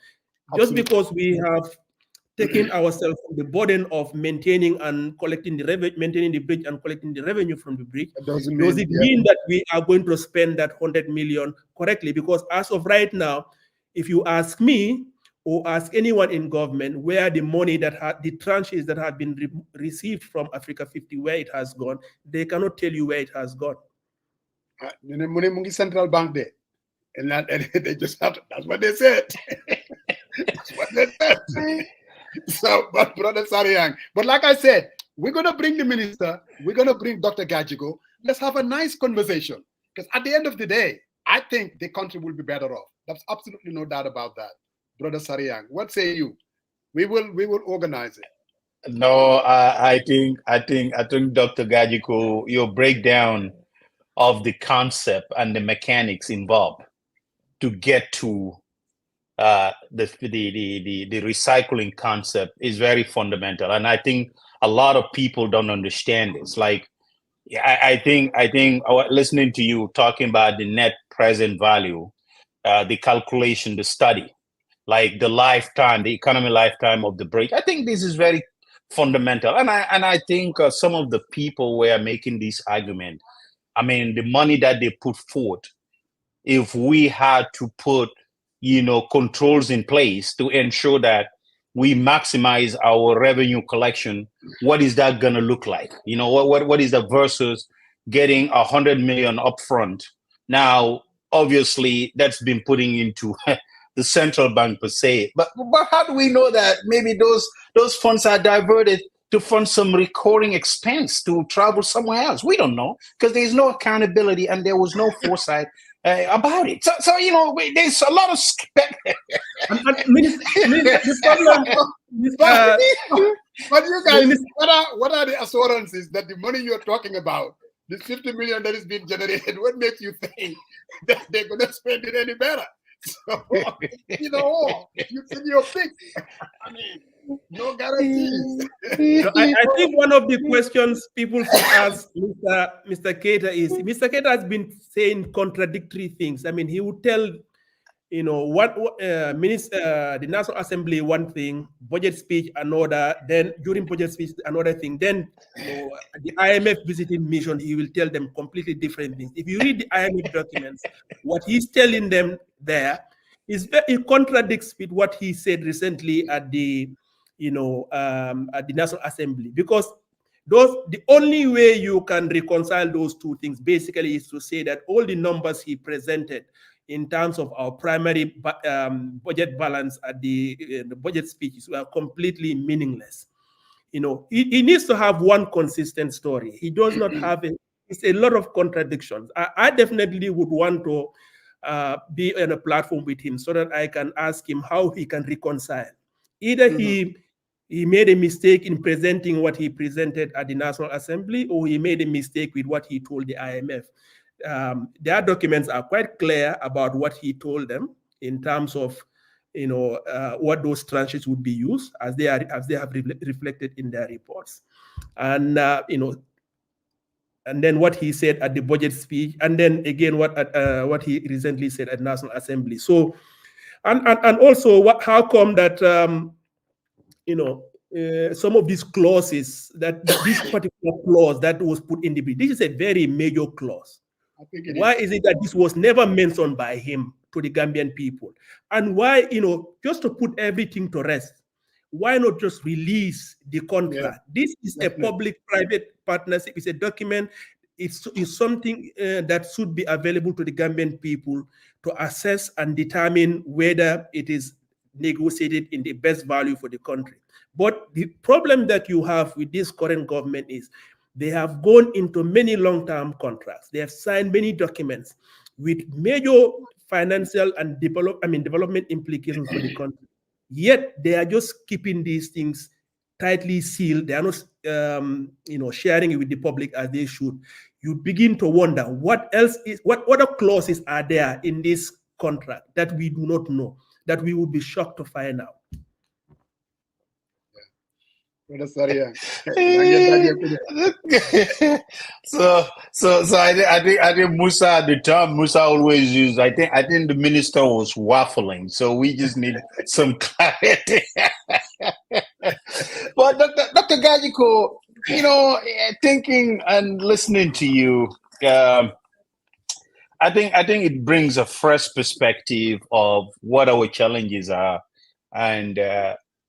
Absolutely. Just because we have taken ourselves from the burden of maintaining and collecting maintaining the bridge and collecting the revenue from the bridge, does it mean that we are going to spend that 100 million correctly? Because as of right now, if you ask me or ask anyone in government where the money the tranches that have been received from Africa 50, where it has gone, they cannot tell you where it has gone. Central Bank there, and they just have to, that's what they said. That's what they said. So, but Brother Sariang, but like I said, we're going to bring the minister, we're going to bring Dr. Gajigo. Let's have a nice conversation, because at the end of the day, I think the country will be better off. There's absolutely no doubt about that. Brother Sariang, what say you? We will organize it. No, I think Dr. Gajigo, your breakdown of the concept and the mechanics involved to get to the recycling concept is very fundamental, and I think a lot of people don't understand this. Like, I think listening to you talking about the net present value, the calculation, the study, like the economy lifetime of the bridge. I think this is very fundamental, and I think some of the people were making this argument. The money that they put forth, if we had to put, controls in place to ensure that we maximize our revenue collection, what is that going to look like? What is that versus getting 100 million upfront? Now, obviously, that's been putting into the central bank per se. But how do we know that maybe those funds are diverted to fund some recurring expense to travel somewhere else? We don't know, because there's no accountability and there was no foresight about it. So there's a lot of But you guys, what are the assurances that the money you're talking about, this 50 million that is being generated, what makes you think that they're going to spend it any better? So, you can your pick. I mean, no guarantees. So I think one of the questions people should ask Mr. Keita is, Mr. Keita has been saying contradictory things. I mean, he would tell, the National Assembly one thing, budget speech another, then during budget speech another thing. Then, the IMF visiting mission, he will tell them completely different things. If you read the IMF documents, what he's telling them there it contradicts with what he said recently at the National Assembly, because the only way you can reconcile those two things basically is to say that all the numbers he presented in terms of our primary budget balance at the budget speeches were completely meaningless. He needs to have one consistent story. He does not have it's a lot of contradictions. I definitely would want to be on a platform with him so that I can ask him how he can reconcile. Either he made a mistake in presenting what he presented at the National Assembly, or he made a mistake with what he told the IMF. Their documents are quite clear about what he told them in terms of what those tranches would be used as they have reflected in their reports, and and then what he said at the budget speech, and then again what he recently said at National Assembly. So, and also how come that some of these clauses that this particular clause that was put in the bill, this is a very major clause. Why is it that this was never mentioned by him to the Gambian people? And why, just to put everything to rest, why not just release the contract? Yeah, this is a public-private partnership. It's a document. It's something that should be available to the Gambian people to assess and determine whether it is negotiated in the best value for the country. But the problem that you have with this current government is they have gone into many long-term contracts. They have signed many documents with major financial and development implications for the country. Yet they are just keeping these things tightly sealed. They are not, sharing it with the public as they should. You begin to wonder what other clauses are there in this contract that we do not know, that we would be shocked to find out. So I think Musa, the term Musa always used, I think the minister was waffling, so we just need some clarity. But Dr. Gajigo, thinking and listening to you, I think it brings a fresh perspective of what our challenges are, and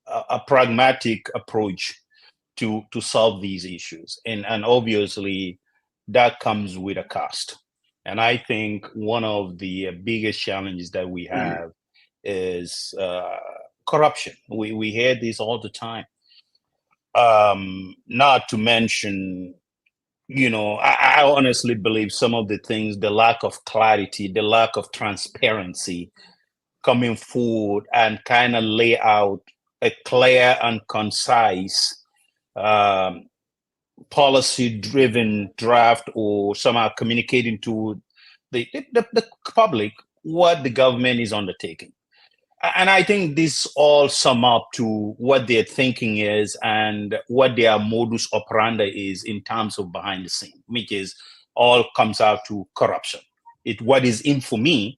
a pragmatic approach to solve these issues. And obviously that comes with a cost. And I think one of the biggest challenges that we have is corruption. We hear this all the time. Not to mention, I honestly believe some of the things, the lack of clarity, the lack of transparency coming forward and kind of lay out a clear and concise policy-driven draft, or somehow communicating to the public what the government is undertaking. And I think this all sum up to what their thinking is and what their modus operandi is in terms of behind the scene, which is all comes out to corruption. What is in for me,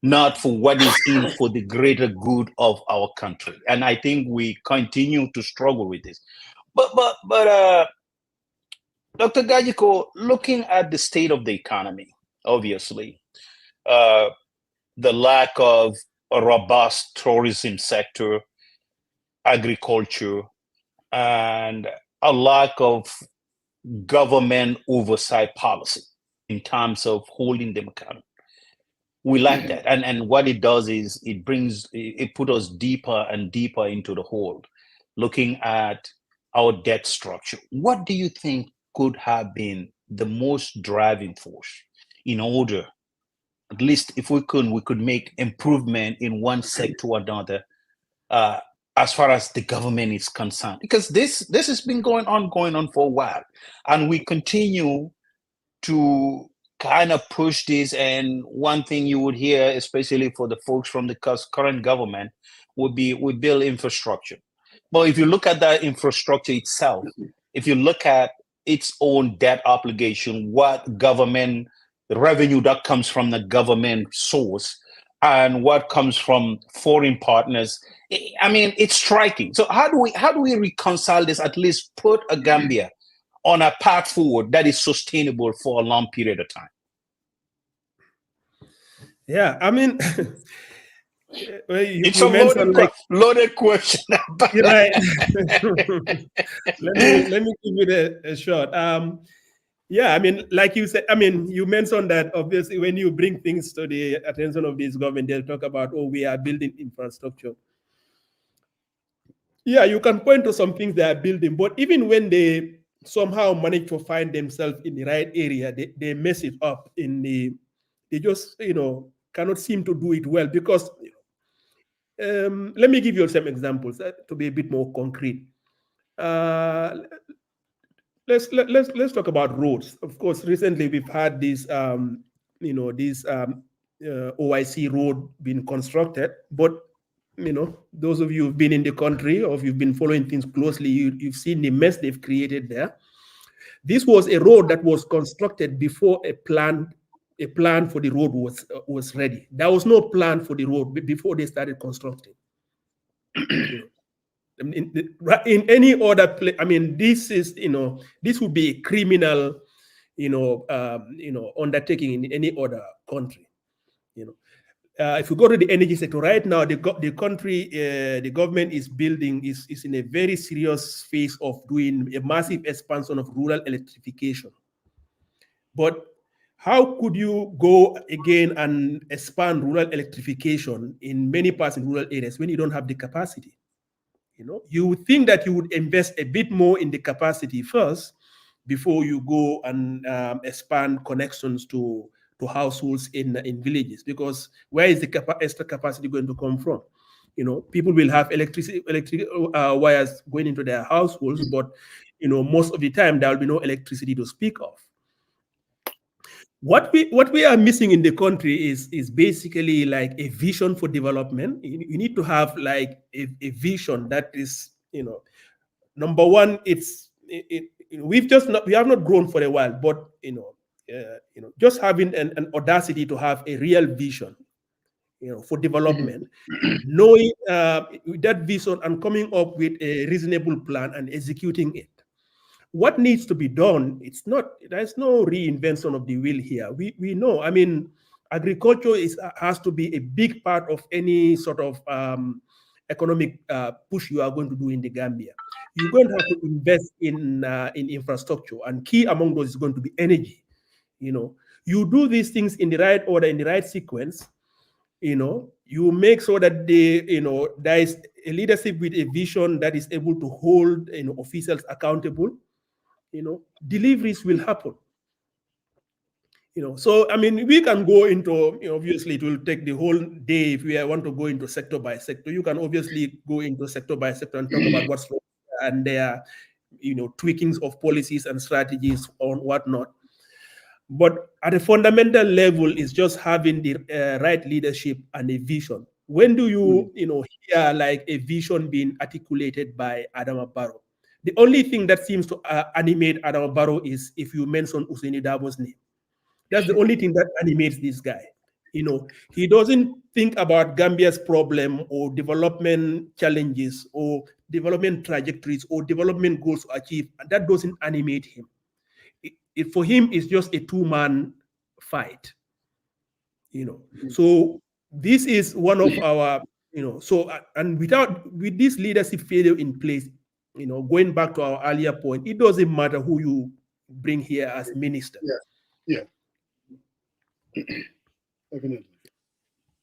not for what is in for the greater good of our country. And I think we continue to struggle with this. But Dr. Gajigo, looking at the state of the economy, obviously, the lack of a robust tourism sector, agriculture, and a lack of government oversight policy in terms of holding them accountable. We lack that. And what it does is it puts us deeper and deeper into the hole, looking at our debt structure. What do you think could have been the most driving force in order, at least if we could make improvement in one sector or another, as far as the government is concerned? Because this has been going on for a while, and we continue to kind of push this. And one thing you would hear, especially for the folks from the current government, would be we build infrastructure. But if you look at that infrastructure itself, if you look at its own debt obligation, what government revenue that comes from the government source and what comes from foreign partners, I mean, it's striking. So how do we reconcile this? At least put a Gambia on a path forward that is sustainable for a long period of time. Yeah, I mean, it's a loaded question. You're right. let me give it a shot. Yeah, I mean, like you said, I mean, you mentioned that obviously when you bring things to the attention of this government, they'll talk about, oh, we are building infrastructure. Yeah, you can point to some things they are building, but even when they somehow manage to find themselves in the right area, they mess it up they just, cannot seem to do it well because let me give you some examples to be a bit more concrete. Let's talk about roads. Of course, recently we've had this OIC road being constructed, but those of you who've been in the country or if you've been following things closely, you've seen the mess they've created there. This was a road that was constructed before a plan for the road was ready. There was no plan for the road before they started constructing. In any other place, I mean, this is this would be a criminal undertaking in any other country. If you go to the energy sector right now, the government is building is in a very serious phase of doing a massive expansion of rural electrification. But how could you go again and expand rural electrification in many parts in rural areas when you don't have the capacity? You would think that you would invest a bit more in the capacity first before you go and expand connections to households in villages, because where is the extra capacity going to come from? People will have electric wires going into their households, but most of the time there will be no electricity to speak of. What we are missing in the country is basically like a vision for development. You need to have like a vision that is, number one, we have not grown for a while, but just having an audacity to have a real vision, for development, knowing that vision and coming up with a reasonable plan and executing it. What needs to be done? There's no reinvention of the wheel here. We know, I mean, agriculture has to be a big part of any sort of economic push you are going to do in the Gambia. You're going to have to invest in infrastructure, and key among those is going to be energy. You do these things in the right order, in the right sequence. You make sure that there is a leadership with a vision that is able to hold officials accountable. Deliveries will happen. So I mean, we can go into, obviously it will take the whole day if we want to go into sector by sector. You can obviously go into sector by sector and talk about what's wrong and their tweakings of policies and strategies on whatnot. But at a fundamental level, it's just having the right leadership and a vision. When do you hear like a vision being articulated by Adama Barrow? The only thing that seems to animate Adama Barrow is if you mention Usaini Dabo's name. That's the only thing that animates this guy. He doesn't think about Gambia's problem or development challenges or development trajectories or development goals to achieve. And that doesn't animate him. For him, it's just a two-man fight. So this is one of our, and with this leadership failure in place, going back to our earlier point, it doesn't matter who you bring here as minister. Yeah. Definitely.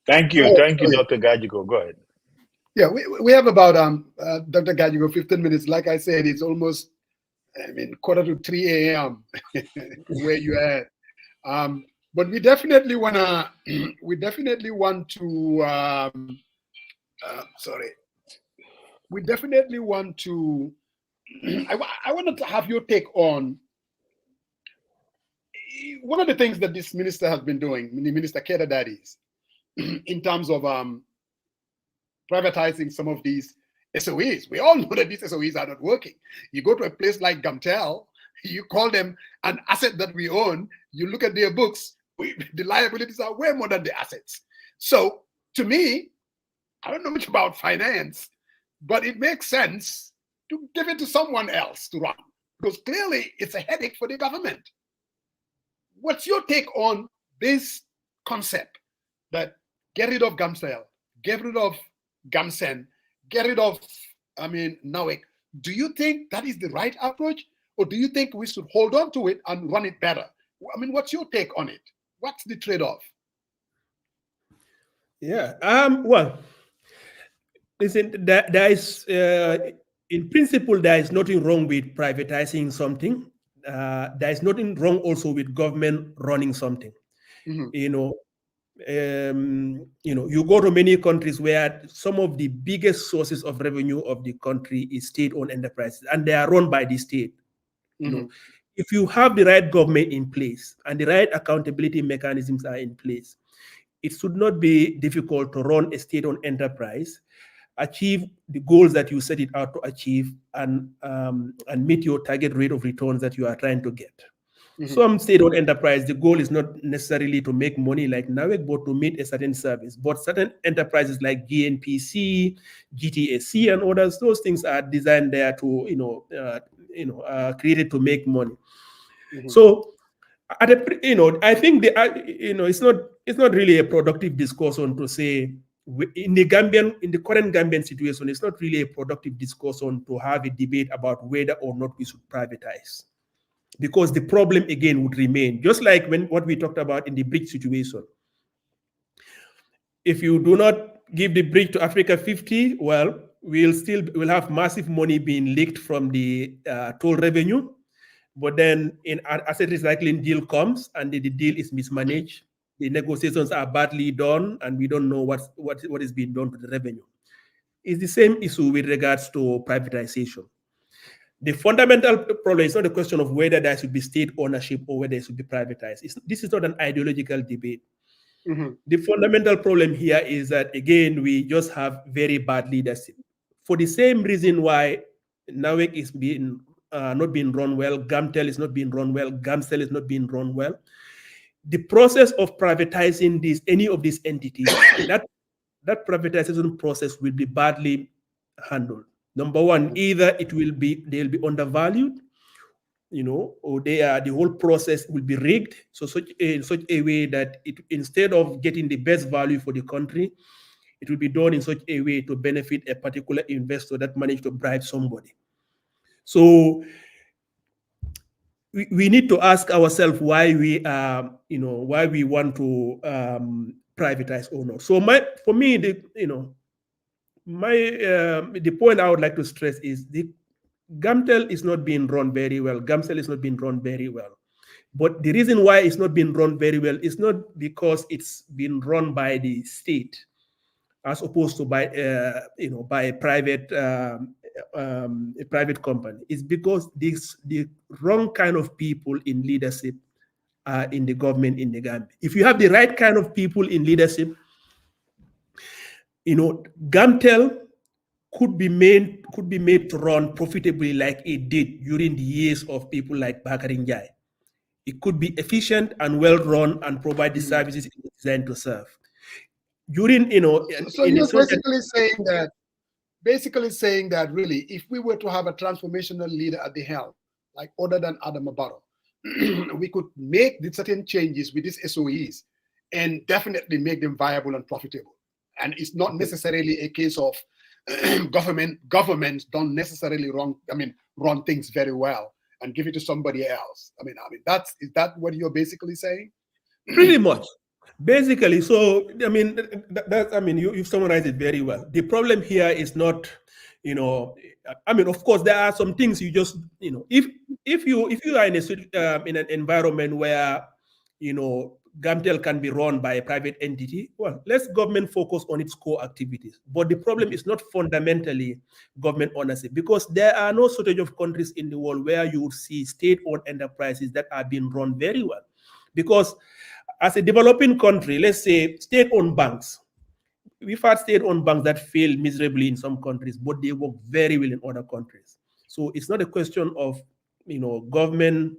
Thank you, Dr. Gajigo. Go ahead. Yeah, we have about Dr. Gajigo 15 minutes. Like I said, it's almost 2:45 a.m. where you at. But we definitely want to. We definitely want to. I wanted to have your take on. one of the things that this minister has been doing, Minister Keda Daddies, in terms of privatizing some of these SOEs. We all know that these SOEs are not working. You go to a place like Gamtel, you call them an asset that we own, you look at their books, the liabilities are way more than the assets. So to me, I don't know much about finance, but it makes sense to give it to someone else to run, because clearly it's a headache for the government. What's your take on this concept that get rid of Gamsel, get rid of Gamsen, get rid of, Nawek? Do you think that is the right approach, or do you think we should hold on to it and run it better? What's your take on it? What's the trade-off? Yeah. Well, listen. There is, in principle, there is nothing wrong with privatizing something. There is nothing wrong also with government running something. You go to many countries where some of the biggest sources of revenue of the country is state-owned enterprises, and they are run by the state. If you have the right government in place and the right accountability mechanisms are in place, it should not be difficult to run a state-owned enterprise, achieve the goals that you set it out to achieve, and meet your target rate of returns that you are trying to get. Some state-owned enterprise, the goal is not necessarily to make money like NAWEC, but to meet a certain service. But certain enterprises like GNPC, GTAC, and others, those things are designed there to, created to make money. So, I think it's not really a productive discussion to say in the current Gambian situation, it's not really a productive discussion to have a debate about whether or not we should privatize. Because the problem again would remain, just like what we talked about in the bridge situation. If you do not give the bridge to Africa 50, well, we'll have massive money being leaked from the toll revenue. But then in asset recycling deal comes and the deal is mismanaged. The negotiations are badly done, and we don't know what is being done to the revenue. It's the same issue with regards to privatization. The fundamental problem is not a question of whether there should be state ownership or whether it should be privatized. This is not an ideological debate. The fundamental problem here is that, again, we just have very bad leadership. For the same reason why NAWEC is not being run well, Gamtel is not being run well, Gamsel is not being run well. The process of privatizing any of these entities, that privatization process will be badly handled. Number one, either they'll be undervalued, or the whole process will be rigged, in such a way that instead of getting the best value for the country, it will be done in such a way to benefit a particular investor that managed to bribe somebody. So we need to ask ourselves why we want to privatize or not. So for me, the point I would like to stress is the Gamtel is not being run very well. Gamsel is not being run very well. But the reason why it's not being run very well is not because it's been run by the state, as opposed to by a private company. It's because the wrong kind of people in leadership are in the government in the Gambia. If you have the right kind of people in leadership, Gamtel could be made to run profitably like it did during the years of people like Bakari Njai. It could be efficient and well run and provide the services it was designed to serve. During, so you're basically saying that really, if we were to have a transformational leader at the helm, like other than Adam Barrow, we could make the certain changes with these SOEs and definitely make them viable and profitable. And it's not necessarily a case of governments don't necessarily run things very well and give it to somebody else. Is that what you're basically saying? Pretty much. Basically, so you've summarized it very well. The problem here is not, of course, there are some things you just, if you are in an environment where, Gamtel can be run by a private entity, well, let's government focus on its core activities. But the problem is not fundamentally government ownership, because there are no shortage of countries in the world where you would see state-owned enterprises that are being run very well. Because as a developing country, let's say state-owned banks, we've had state-owned banks that fail miserably in some countries, but they work very well in other countries. So it's not a question of, government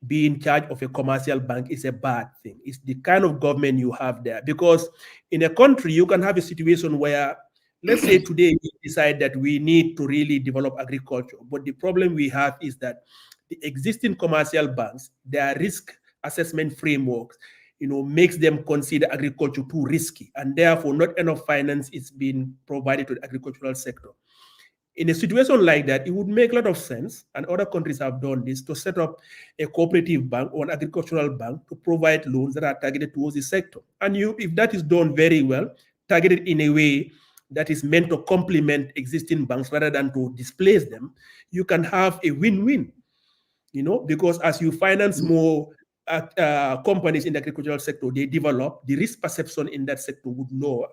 being in charge of a commercial bank is a bad thing. It's the kind of government you have there. Because in a country, you can have a situation where, let's say today we decide that we need to really develop agriculture. But the problem we have is that the existing commercial banks, their risk assessment frameworks, makes them consider agriculture too risky, and therefore not enough finance is being provided to the agricultural sector. In a situation like that, it would make a lot of sense, and other countries have done this, to set up a cooperative bank or an agricultural bank to provide loans that are targeted towards the sector. And if that is done very well, targeted in a way that is meant to complement existing banks rather than to displace them, you can have a win-win, because as you finance more companies in the agricultural sector, they develop, the risk perception in that sector would lower.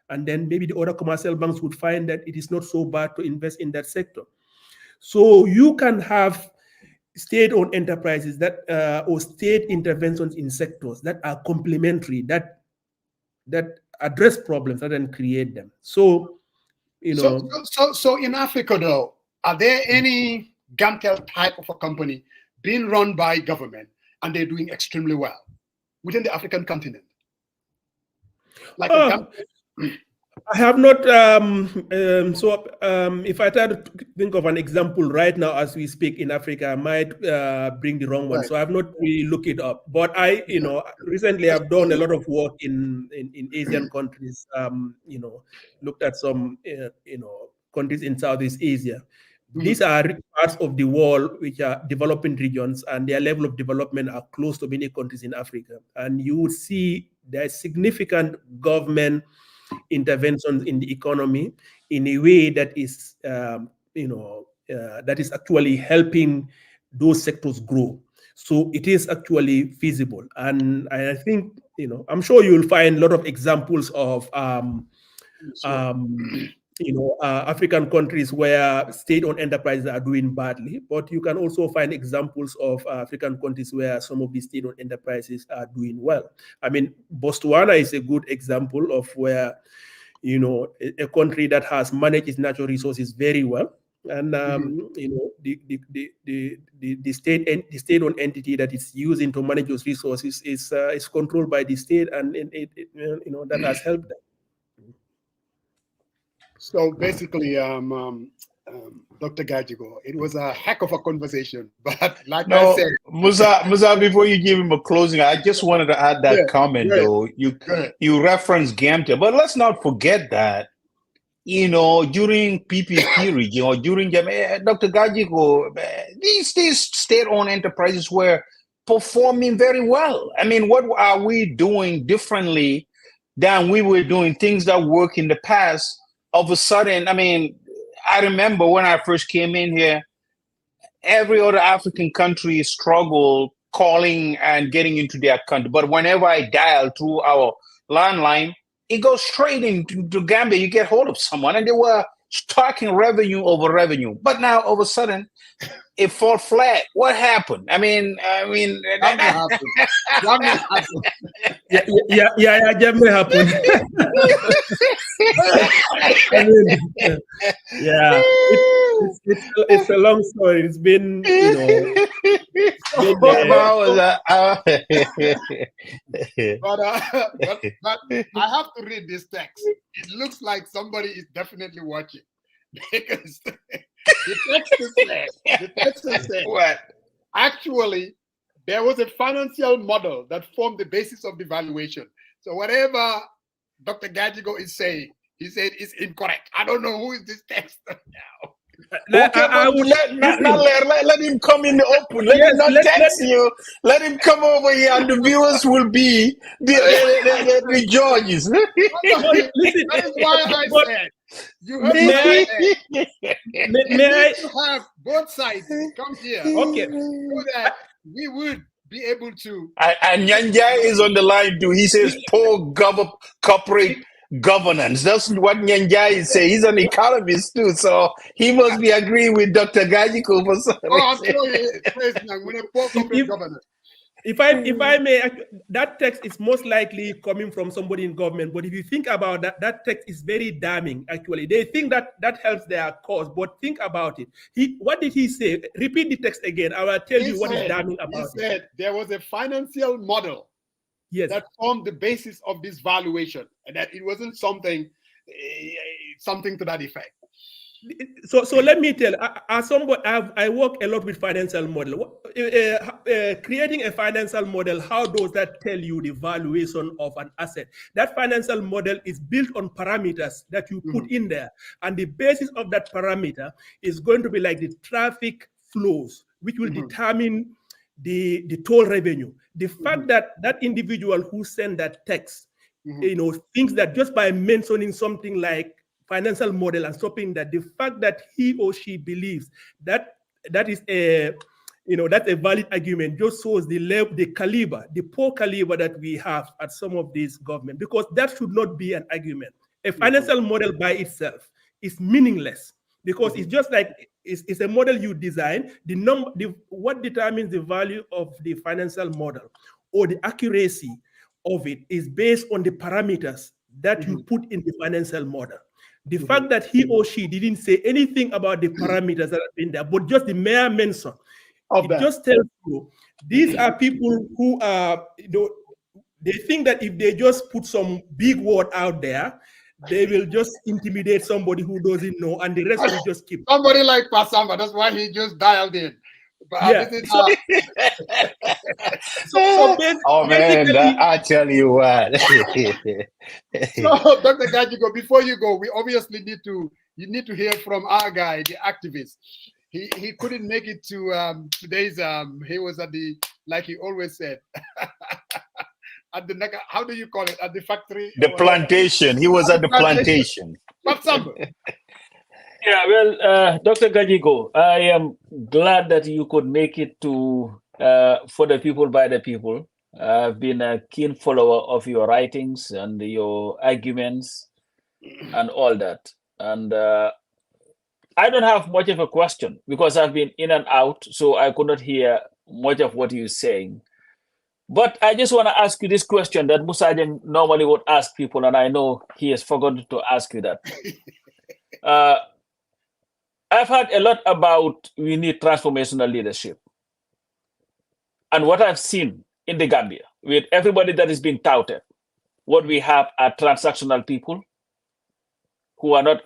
And then maybe the other commercial banks would find that it is not so bad to invest in that sector. So you can have state-owned enterprises that or state interventions in sectors that are complementary, that address problems rather than create them. So, So in Africa, though, are there any Gamtel type of a company being run by government and they're doing extremely well within the African continent? Like I have not. If I try to think of an example right now as we speak in Africa, I might bring the wrong one. Right. So I have not really looked it up. But I, recently I've done a lot of work in Asian countries. Looked at some, countries in Southeast Asia. These are parts of the world which are developing regions, and their level of development are close to many countries in Africa. And you would see there's significant government interventions in the economy in a way that is, that is actually helping those sectors grow. So it is actually feasible. And I think, I'm sure you'll find a lot of examples of, African countries where state-owned enterprises are doing badly, but you can also find examples of African countries where some of these state-owned enterprises are doing well. I mean, Botswana is a good example of where, a country that has managed its natural resources very well, and the state-owned entity that is using to manage those resources is controlled by the state, and that has helped them. So basically, Dr. Gajigo, it was a heck of a conversation, but like I said, Musa, before you give him a closing, I just wanted to add that comment though. You referenced Gamtel, but let's not forget that, during PPP region, during Dr. Gajigo, these state-owned enterprises were performing very well. I mean, what are we doing differently than we were doing things that work in the past? All of a sudden, I mean, I remember when I first came in here, every other African country struggled calling and getting into their country. But whenever I dial through our landline, it goes straight into Gambia. You get hold of someone, and they were talking revenue over revenue. But now, all of a sudden, it fall flat. What happened? I mean, that happened. Yeah, that happened. It's a long story. It's been, but I have to read this text. It looks like somebody is definitely watching, because the text says, what? Actually, there was a financial model that formed the basis of the valuation. So whatever Dr. Gajigo is saying, he said it's incorrect. I don't know who is this text now. Let him come in the open. Let him not text you. Let him come over here, and the viewers will be the judges. That is why I said you have to have both sides come here. Okay, so that we would be able to. And Nyanja is on the line too. He says poor corporate governance. That's what Nyanja is saying. He's an economist too, so he must be agreeing with Dr. Gajigo for some reason. I'm sure he is. When a poor corporate governance. If I may, that text is most likely coming from somebody in government. But if you think about that, that text is very damning. Actually, they think that helps their cause. But think about it. What did he say? Repeat the text again. I will tell you what is damning about it. He said there was a financial model that formed the basis of this valuation, and that it wasn't something to that effect. So let me tell. As somebody, I work a lot with financial model. Creating a financial model, how does that tell you the valuation of an asset? That financial model is built on parameters that you put in there, and the basis of that parameter is going to be like the traffic flows, which will determine the toll revenue. The fact that that individual who sent that text, thinks that just by mentioning something like financial model and stopping that, the fact that he or she believes that is a that's a valid argument just shows the caliber, the poor caliber that we have at some of these government, because that should not be an argument. A financial model by itself is meaningless, because it's just like it's a model you design. What determines the value of the financial model or the accuracy of it is based on the parameters that you put in the financial model. The fact that he or she didn't say anything about the parameters that are in there, but just the mere mention, just tells you these are people who are, they think that if they just put some big word out there, they will just intimidate somebody who doesn't know, and the rest will just keep. Somebody like Pasamba, that's why he just dialed in. But oh man, I tell you what. So, Dr. Gajigo, before you go, we obviously need to hear from our guy, the activist. He couldn't make it to today's. He was at the, like he always said, at the, how do you call it, at the factory? The plantation. He was at the plantation. Yeah, well, Dr. Gajigo, I am glad that you could make it to For the People, by the People. I've been a keen follower of your writings and your arguments and all that. And I don't have much of a question because I've been in and out, so I could not hear much of what you're saying. But I just want to ask you this question that Musajan normally would ask people, and I know he has forgotten to ask you that. I've heard a lot about we need transformational leadership. And what I've seen in the Gambia, with everybody that is being touted, what we have are transactional people who are not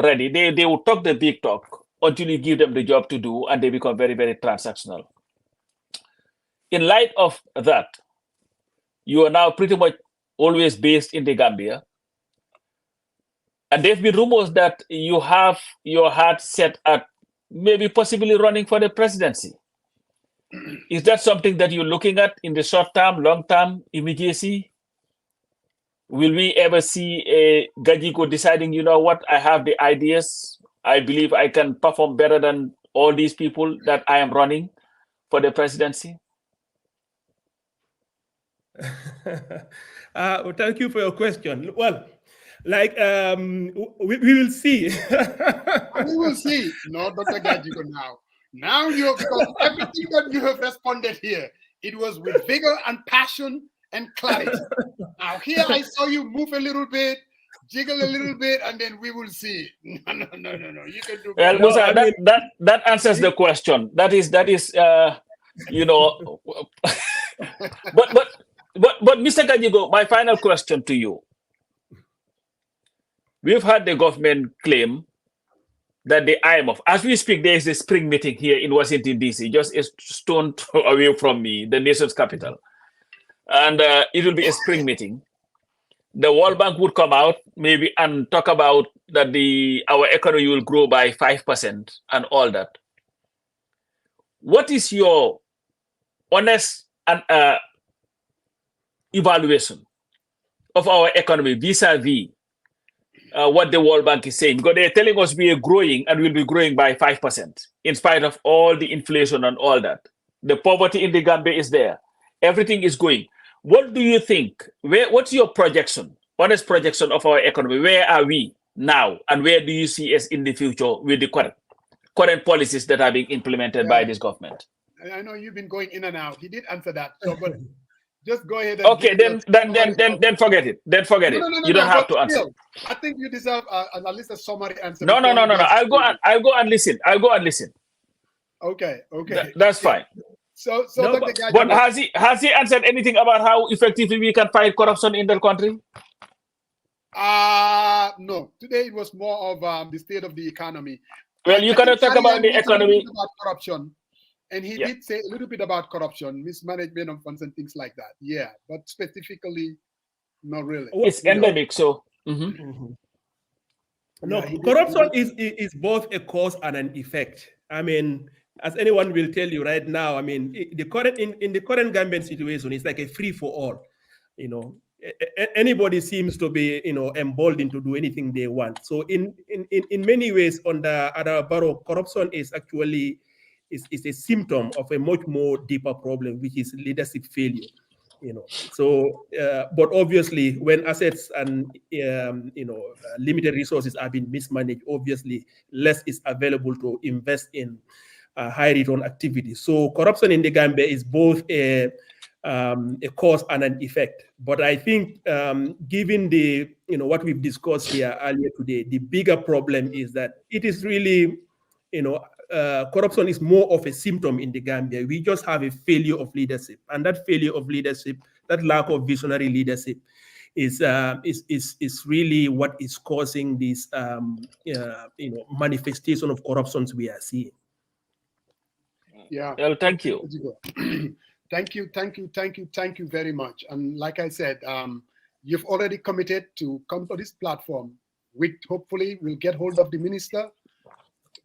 ready. They will talk the big talk until you give them the job to do, and they become very, very transactional. In light of that, you are now pretty much always based in the Gambia. And there have been rumors that you have your heart set at maybe possibly running for the presidency. Is that something that you're looking at in the short term, long term, immediacy? Will we ever see a Gajigo deciding, you know what, I have the ideas, I believe I can perform better than all these people that I am running for the presidency? Thank you for your question. Well, like we will see. We will see. No, Dr. Gajigo, now you, because everything that you have responded here, it was with vigor and passion and clarity. Now here I saw you move a little bit, jiggle a little bit, and then we will see. No. You can do. Well, Musa, that answers the question. That is, you know. But Mr. Gajigo, my final question to you. We've had the government claim that the IMF, as we speak, there is a spring meeting here in Washington, D.C., just a stone away from me, the nation's capital. And it will be a spring meeting. The World Bank would come out maybe and talk about that our economy will grow by 5% and all that. What is your honest and evaluation of our economy vis-a-vis what the World Bank is saying? Because they're telling us we are growing and we'll be growing by 5% in spite of all the inflation and all that. The poverty in the Gambia is there. Everything is going. What do you think? What's your projection, honest projection of our economy? Where are we now? And where do you see us in the future with the current policies that are being implemented by this government? I know you've been going in and out. He did answer that. So, but just go ahead and Okay, then forget it. Then forget it. You don't have to answer. I think you deserve at least a summary answer. No. I'll go and listen. Okay. That's fine. So No, Dr. Gajigo, But has he answered anything about how effectively we can fight corruption in the country? no. Today it was more of the state of the economy. Well, you cannot talk about the economy. About corruption, and he did say a little bit about corruption, mismanagement of funds, and things like that. Yeah, but specifically, not really. It's endemic, so. No, corruption is both a cause and an effect. I mean, as anyone will tell you right now, I mean, the current in the current Gambian situation, it's like a free for all. You know, anybody seems to be, emboldened to do anything they want. So in many ways, under Barrow, corruption is actually is a symptom of a much more deeper problem, which is leadership failure. So but obviously when assets and limited resources are being mismanaged, obviously less is available to invest in high return activities. So corruption in the Gambia is both a cause and an effect. But I think given the what we've discussed here earlier today, the bigger problem is that it is really corruption is more of a symptom in the Gambia. We just have a failure of leadership, and that failure of leadership, that lack of visionary leadership, is really what is causing this manifestation of corruptions we are seeing. Yeah. Well, thank you. Thank you very much. And like I said, you've already committed to come to this platform, which hopefully will get hold of the minister,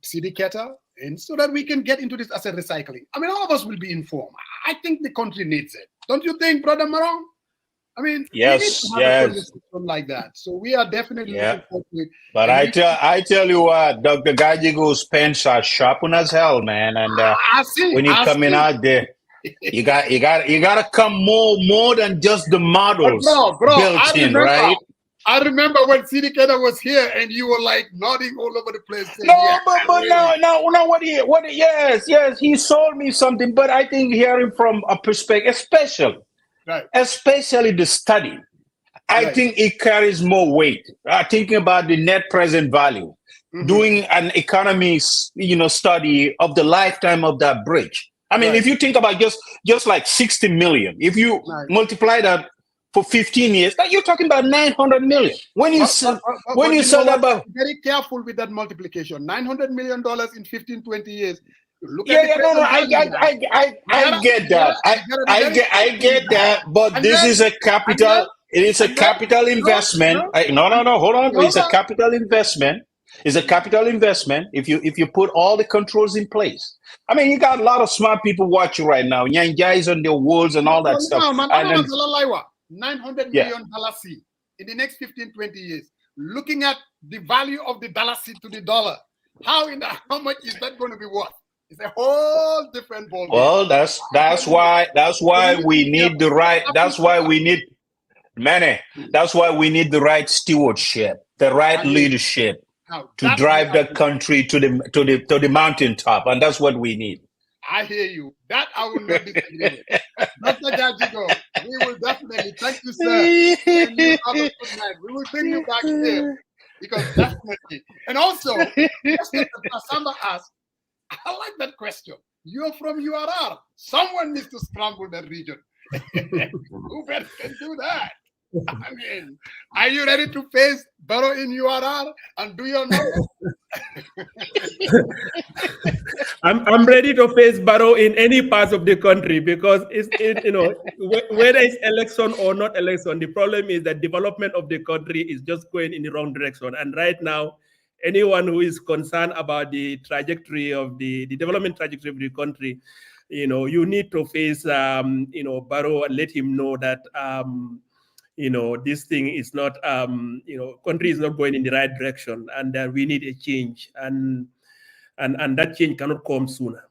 Sidi Keta, and so that we can get into this asset recycling. I mean, all of us will be informed. I think the country needs it. Don't you think, Brother Marong? I mean, yes. Like that. So we are definitely looking forward to it. But I tell you what, Dr. Gajigo's pants are sharp as hell, man. And when you're coming out there, you gotta come more than just the models built in, right? I remember when Sidi Keta was here and you were like nodding all over the place. Saying, Yes, he sold me something, but I think hearing from a perspective, especially the study, I think it carries more weight. Thinking about the net present value, doing an economy, study of the lifetime of that bridge. I mean, if you think about just like 60 million, if you multiply that for 15 years, you're talking about 900 million. When you sell that, very careful with that multiplication. $900 million in 15, 20 years. Look I get that. I get that. But this is a capital. It is a capital investment. No. Hold on. It's a capital investment. It's a capital investment. If you put all the controls in place. I mean, you got a lot of smart people watching right now. Young guys on their walls and all that stuff. $900 million in the next 15, 20 years. Looking at the value of the dollar to the dollar, how much is that going to be worth? It's a whole different ballgame. Well, that's why we need the right. That's why we need the right stewardship, the right leadership to drive the country to the mountaintop, and that's what we need. I hear you. That I will not disagree with. Dr. Gajigo, we will definitely thank you, sir. And you have a good night. We will bring you back here because definitely. And also, Samba asked, I like that question. You're from URR. Someone needs to scramble that region. Who better can do that? I mean, are you ready to face Barrow in URR and do your number? I'm ready to face Barrow in any parts of the country because whether it's election or not election, the problem is that development of the country is just going in the wrong direction. And right now, anyone who is concerned about the trajectory of the development trajectory of the country, you need to face Barrow and let him know that this thing is not, country is not going in the right direction, and we need a change, and that change cannot come sooner.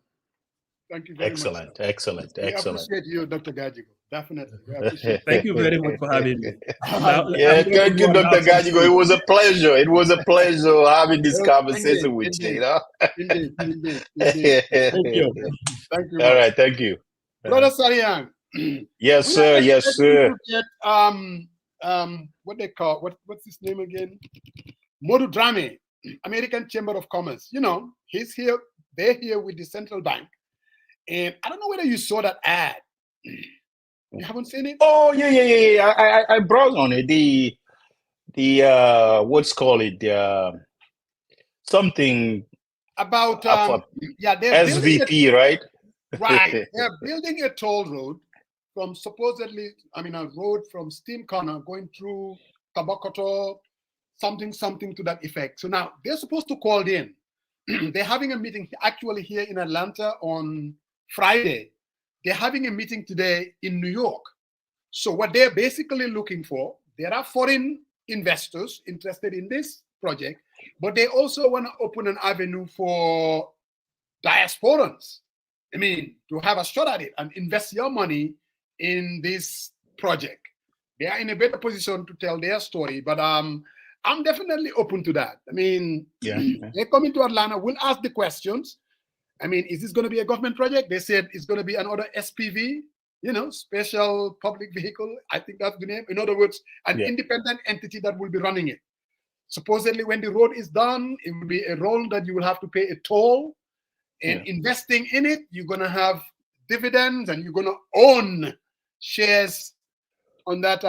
Thank you very much. Excellent. We appreciate you, Dr. Gajigo. Definitely. We appreciate Thank you very much for having me. Thank you, Dr. Gajigo. It was a pleasure. It was a pleasure having this conversation with you. Indeed. Thank you. Thank you. All much. right, thank you. Brother Sariang. Yes, sir. Yes, sir. Get, what they call, what's his name again? Modu Drame, American Chamber of Commerce. You know, he's here, they're here with the central bank. And I don't know whether you saw that ad. You haven't seen it? Oh, yeah. I browsed on it. The what's called it? Something About for yeah, they're building SVP, right? right. They're building a toll road from supposedly, I mean, a road from Steam Corner going through Tabokoto, something to that effect. So now they're supposed to call in. They're having a meeting actually here in Atlanta on Friday. They're having a meeting today in New York. So what they're basically looking for, there are foreign investors interested in this project, but they also want to open an avenue for diasporans. I mean, to have a shot at it and invest your money in this project. They are in a better position to tell their story, but I'm definitely open to that. I mean, they're coming to Atlanta, we'll ask the questions. I mean, is this going to be a government project? They said it's going to be another SPV, you know, special public vehicle. I think that's the name. In other words, an independent entity that will be running it. Supposedly, when the road is done, it will be a road that you will have to pay a toll. And investing in it, you're going to have dividends and you're going to own shares on that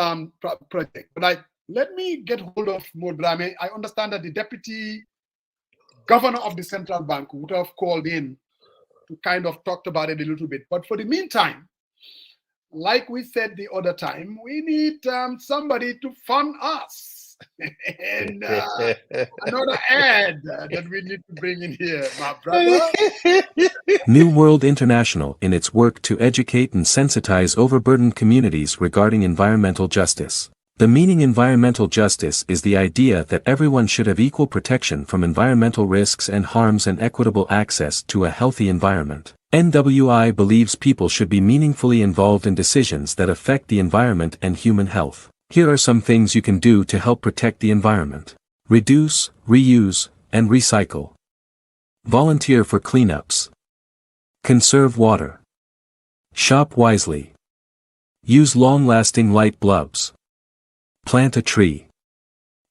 project. But let me get hold of Modrame. I understand that the deputy governor of the central bank would have called in to kind of talk about it a little bit. But for the meantime, like we said the other time, we need somebody to fund us. And another ad that we need to bring in here, my brother. New World International in its work to educate and sensitize overburdened communities regarding environmental justice. The meaning environmental justice is the idea that everyone should have equal protection from environmental risks and harms and equitable access to a healthy environment. NWI believes people should be meaningfully involved in decisions that affect the environment and human health. Here are some things you can do to help protect the environment. Reduce, reuse, and recycle. Volunteer for cleanups. Conserve water. Shop wisely. Use long-lasting light bulbs. Plant a tree.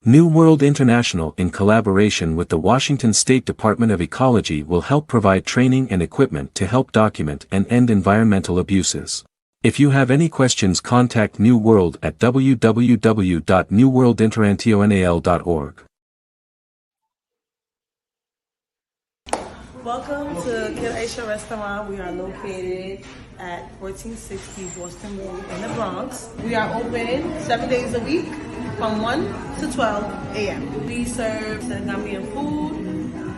New World International in collaboration with the Washington State Department of Ecology will help provide training and equipment to help document and end environmental abuses. If you have any questions, contact New World at www.newworldinterantional.org. Welcome to Kid Aisha Restaurant. We are located at 1460 Boston Road in the Bronx. We are open 7 days a week from 1 to 12 a.m. We serve Senegambia food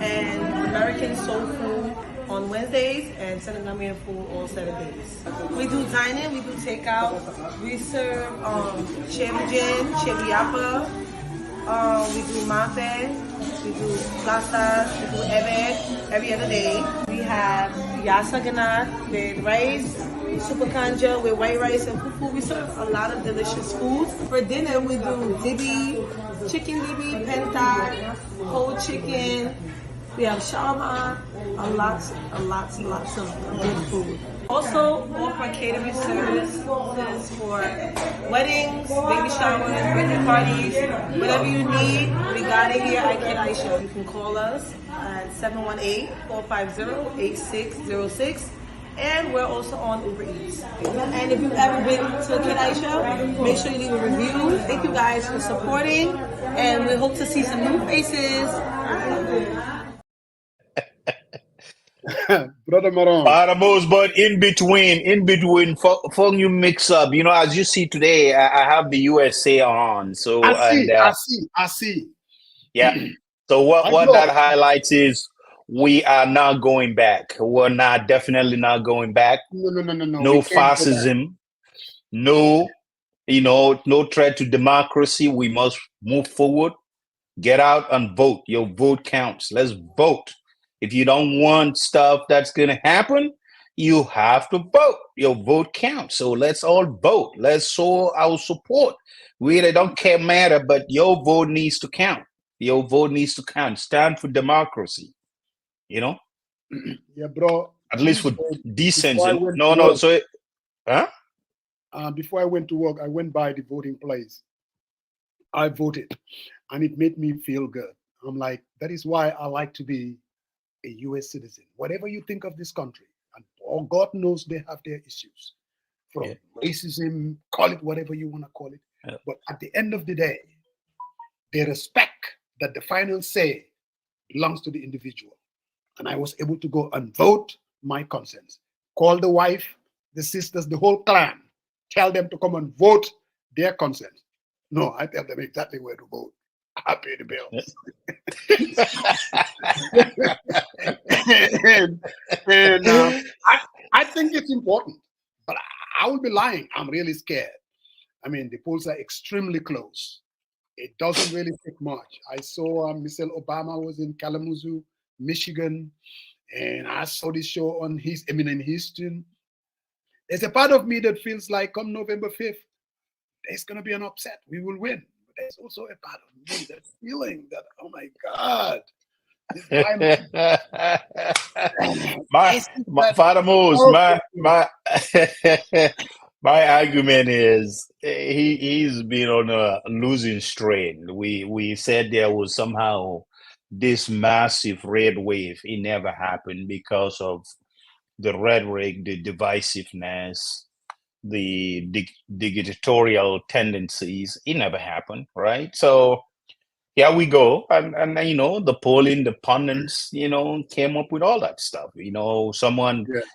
and American soul food on Wednesdays and Senegambia food all 7 days. We do dine-in, we do takeout. We serve Chevy Yapa, we do Mafe, we do Plasta, we do Ebe every other day. We have Yasa Ganat with rice, Super Kanja with white rice and fufu. We serve a lot of delicious foods. For dinner, we do dibi, chicken dibi, penta, whole chicken. We have shawarma, lots of good food. Also offer catering services for weddings, baby showers, birthday parties, whatever you need, we got it here at Kid Aisha. You can call us at 718-450-8606. And we're also on Uber Eats. And if you've ever been to Kid Aisha, make sure you leave a review. Thank you guys for supporting, and we hope to see some new faces. Brother Maron. But in between, for you mix up, you know, as you see today, I have the USA on. So I see. Yeah. So what that highlights is we are not going back. We're definitely not going back. No. No fascism. No, no threat to democracy. We must move forward. Get out and vote. Your vote counts. Let's vote. If you don't want stuff that's going to happen, you have to vote. Your vote counts. So let's all vote. Let's show our support. We really don't matter, but your vote needs to count. Your vote needs to count. Stand for democracy. You know? Yeah, bro. at least for Tuesday, decency. before I went No, to no. work, So, huh? before I went to work, I went by the voting place. I voted, and it made me feel good. I'm like, that is why I like to be a U.S. citizen. Whatever you think of this country, and God knows they have their issues, from Yeah. racism, call it whatever you want to call it. Yeah. But at the end of the day, they respect that the final say belongs to the individual. And I was able to go and vote my conscience. Call the wife, the sisters, the whole clan. Tell them to come and vote their consent. No, I tell them exactly where to vote. I pay the bills. and I think it's important, but I will be lying. I'm really scared. I mean, the polls are extremely close. It doesn't really take much. I saw Michelle Obama was in Kalamazoo, Michigan, and I saw this show on in Houston. There's a part of me that feels like come November 5th, there's going to be an upset. We will win. But there's also a part of me that's feeling that, oh my God, my Father Mose, my argument is he's been on a losing strain. We said there was somehow this massive red wave. It never happened because of the rhetoric, the divisiveness, the dictatorial tendencies. It never happened, right? So here we go, and the polling, the pundits, came up with all that stuff.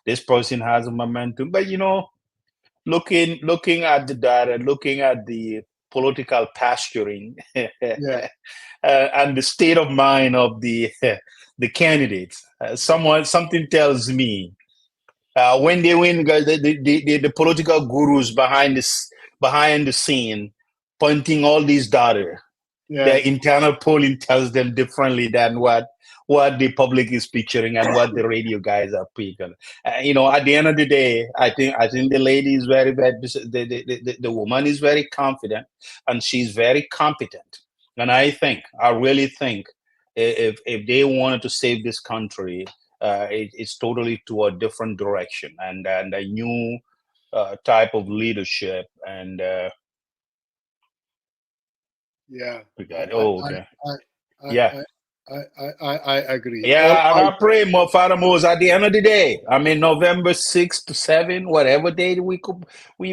This person has a momentum, but looking at the data, looking at the political posturing, and the state of mind of the the candidates, something tells me when they win, the political gurus behind the scene, pointing all these data. Their internal polling tells them differently than what the public is picturing and what the radio guys are picking. At the end of the day, I think the lady is very, very, the woman is very confident and she's very competent. And I really think if they wanted to save this country, it's totally to a different direction and a new type of leadership and. Yeah. Okay. I agree. Yeah, and I pray, Father Moses, at the end of the day, I mean, November 6th to 7th, whatever day we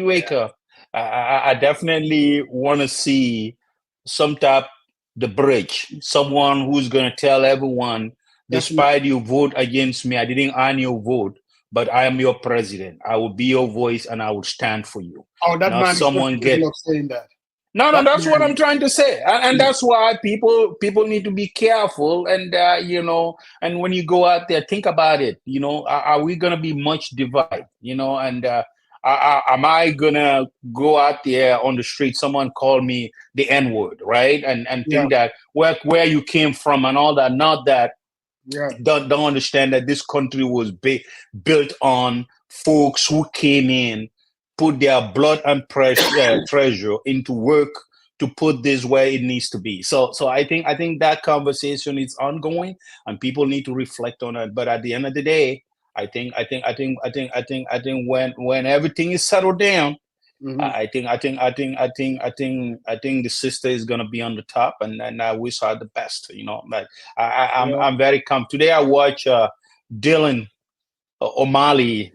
wake up, I definitely want to see the bridge, someone who's going to tell everyone, despite you vote against me, I didn't earn your vote, but I am your president. I will be your voice and I will stand for you. Oh, that now, man someone is capable of saying that. No, that's what I'm trying to say, and that's why people need to be careful, and and when you go out there, think about it. Are we gonna be much divided? And am I gonna go out there on the street? Someone call me the N-word, right? And think that where you came from and all that. Not that. Don't understand that this country was built on folks who came in, put their blood and treasure into work to put this where it needs to be. So I think that conversation is ongoing and people need to reflect on it. But at the end of the day, I think when everything is settled down, I think the sister is gonna be on the top, and I wish her the best. Like I'm very today I watch Dylan O'Malley.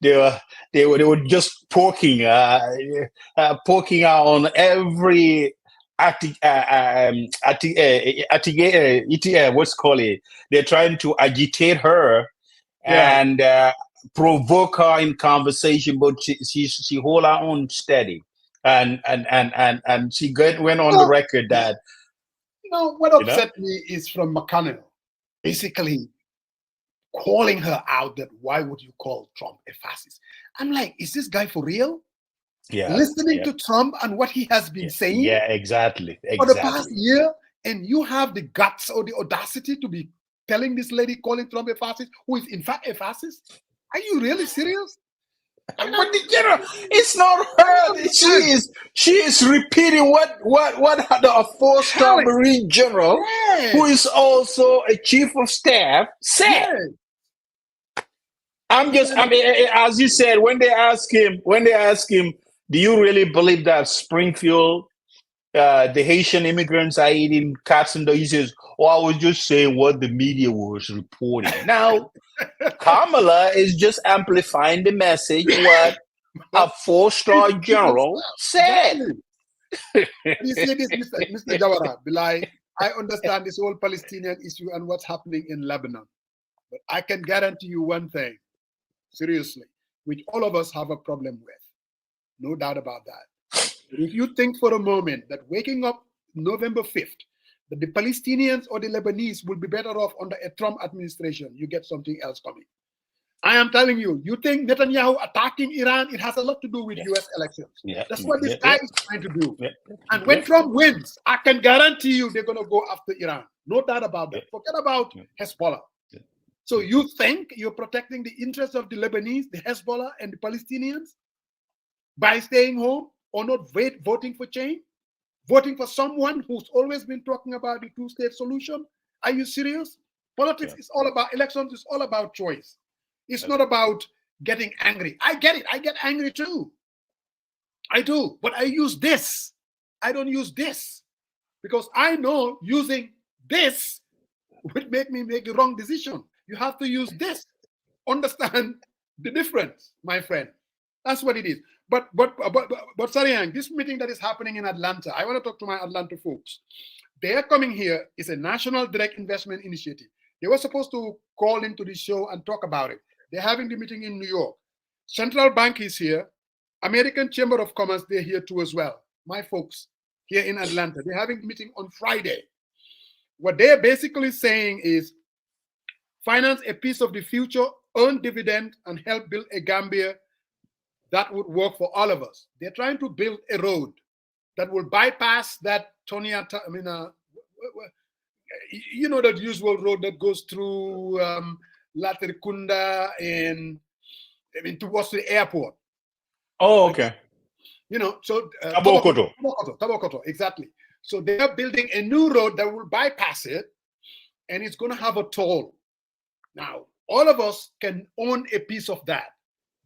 they were just poking out on every what's called it. They're trying to agitate her and provoke her in conversation, but she hold her own steady, and she went on the record that what upset me is from McConnell, basically calling her out that why would you call Trump a fascist? I'm like, is this guy for real? Listening to Trump and what he has been saying exactly for the past year, and you have the guts or the audacity to be telling this lady calling Trump a fascist, who is in fact a fascist? Are you really serious? But it's not her. She is repeating what the four-star Marine general, who is also a chief of staff, said. I mean, as you said, when they ask him, do you really believe that Springfield, the Haitian immigrants are eating cats and dogs? He says, "Oh, I was just saying what the media was reporting." Now, Kamala is just amplifying the message what a 4-star general said. Exactly. You see this, Mr. Jawara, Bilal, I understand this whole Palestinian issue and what's happening in Lebanon. But I can guarantee you one thing, seriously, which all of us have a problem with. No doubt about that. But if you think for a moment that waking up November 5th, that the Palestinians or the Lebanese will be better off under a Trump administration, you get something else coming. I am telling you, you think Netanyahu attacking Iran, it has a lot to do with US elections. That's what this guy is trying to do. And when Trump wins, I can guarantee you they're going to go after Iran. No doubt about that. Forget about Hezbollah. So you think you're protecting the interests of the Lebanese, the Hezbollah, and the Palestinians by staying home or not voting for change? Voting for someone who's always been talking about the two-state solution? Are you serious? Politics is all about, elections is all about choice. It's not about getting angry. I get it. I get angry too. I do. But I use this. I don't use this. Because I know using this would make me make the wrong decision. You have to use this. Understand the difference, my friend. That's what it is. But Sariang, this meeting that is happening in Atlanta, I want to talk to my Atlanta folks. They are coming here. It's a national direct investment initiative. They were supposed to call into the show and talk about it. They're having the meeting in New York. Central Bank is here. American Chamber of Commerce, they're here too as well. My folks here in Atlanta, they're having a meeting on Friday. What they're basically saying is finance a piece of the future, earn dividend, and help build a Gambia that would work for all of us. They're trying to build a road that will bypass that Toniata, you know, that usual road that goes through Latrikunda and towards the airport. Oh, okay. You know, so Tabokoto, exactly. So they are building a new road that will bypass it, and it's going to have a toll. Now, all of us can own a piece of that.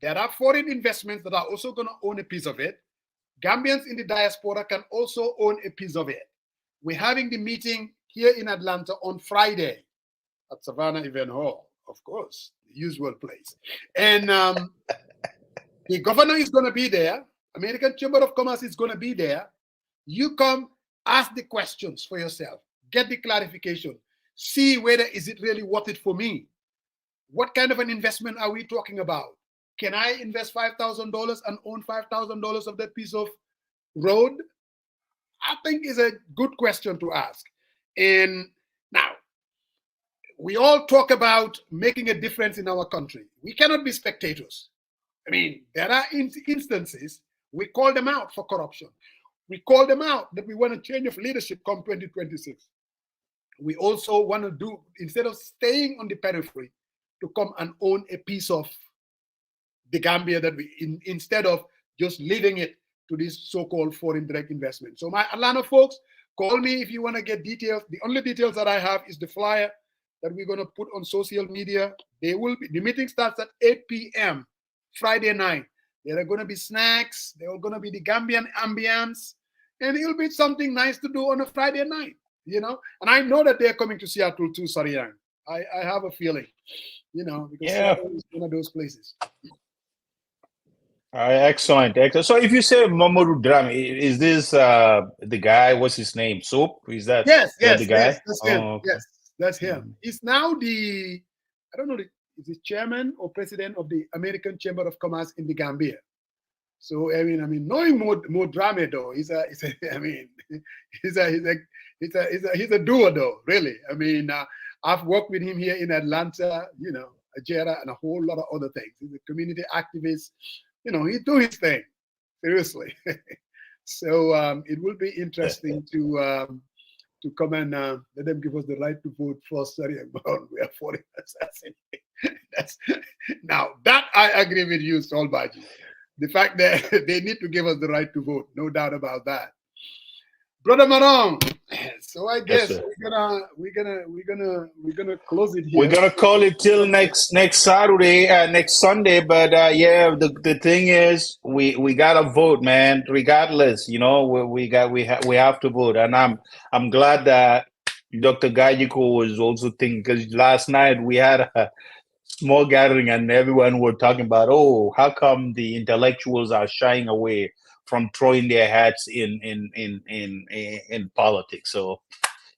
There are foreign investments that are also going to own a piece of it. Gambians in the diaspora can also own a piece of it. We're having the meeting here in Atlanta on Friday at Savannah Event Hall, of course, the usual place. And the governor is going to be there. American Chamber of Commerce is going to be there. You come, ask the questions for yourself, get the clarification, see whether is it really worth it for me. What kind of an investment are we talking about? Can I invest $5,000 and own $5,000 of that piece of road? I think is a good question to ask. And now, we all talk about making a difference in our country. We cannot be spectators. I mean, there are instances, we call them out for corruption. We call them out that we want a change of leadership come 2026. We also want to do, instead of staying on the periphery, to come and own a piece of the Gambia that instead of just leaving it to this so-called foreign direct investment. So my Atlanta folks, call me if you want to get details. The only details that I have is the flyer that we're going to put on social media. The meeting starts at 8 p.m. Friday night. There are going to be snacks. There are going to be the Gambian ambience. And it'll be something nice to do on a Friday night, you know. And I know that they're coming to Seattle too, Sariang. I have a feeling, you know, because Seattle is one of those places. Excellent. So if you say Mamadou Drame, is this the guy? What's his name? Soap? Is that yes, the guy? Yes, that's him. Okay. Yes, that's him. He's now the, I don't know, is he chairman or president of the American Chamber of Commerce in the Gambia? So I mean, knowing more Drame though, he's a doer though, really. I mean, I've worked with him here in Atlanta, you know, Ajera, and a whole lot of other things. He's a community activist. You know, he do his thing, seriously. So it will be interesting to come and let them give us the right to vote for Sariang Brown. We are foreign assassins. Now that I agree with you, Solbaji. The fact that they need to give us the right to vote, no doubt about that. Brother Marong. So I guess sir. we're gonna close it here. We're gonna call it till next Saturday, next Sunday. But yeah, the thing is, we gotta vote, man. Regardless, you know, we have to vote, and I'm glad that Dr. Gajigo was also thinking, because last night we had a small gathering and everyone were talking about, oh, how come the intellectuals are shying away from throwing their hats in politics? So,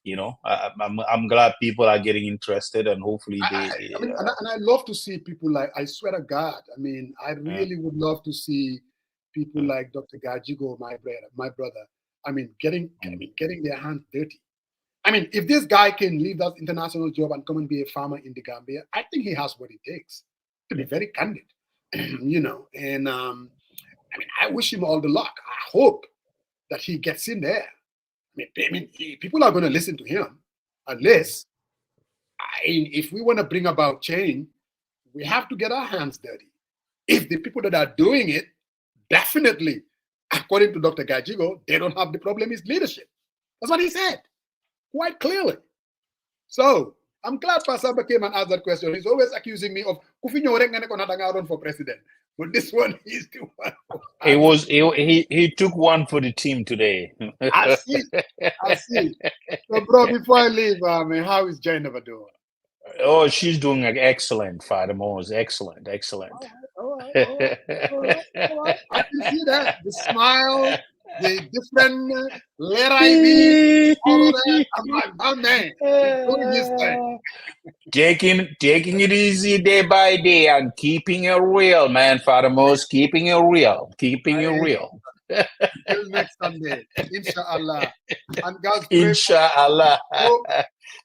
you know, I'm glad people are getting interested, and hopefully I mean, and I love to see people like, I swear to God, I mean, I really would love to see people like Dr. Gajigo, my brother. I mean, getting their hands dirty. I mean, if this guy can leave that international job and come and be a farmer in the Gambia, I think he has what it takes, to be very candid, you know. And I mean, I wish him all the luck. I hope that he gets in there. I mean, people are going to listen to him, unless, if we want to bring about change, we have to get our hands dirty. If the people that are doing it, definitely, according to Dr. Gajigo, they don't have the problem is leadership. That's what he said, quite clearly. So I'm glad Pasaba came and asked that question. He's always accusing me of run for president. But this one is the one. He took one for the team today. I see. So, bro, before I leave, how is Jainaba doing? Oh, she's doing excellent, Fatima. Excellent. All right. I can see that. The smile, the different letter ID, all of that. I'm like, oh man, he's doing his thing. Taking it easy day by day and keeping it real, man, Fatima. Keeping it real. Till next Sunday, inshallah. And guys, pray Inshallah.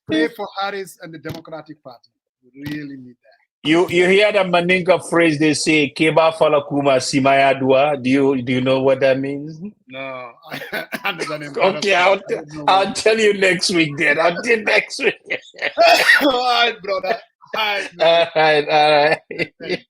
pray for Harris and the Democratic Party. We really need that. You hear the Maninka phrase they say, Keba Falakuma Simaya Dua? Do you know what that means? No. Okay, I'll tell you next week then. Until next week. All right, brother. All right. All right.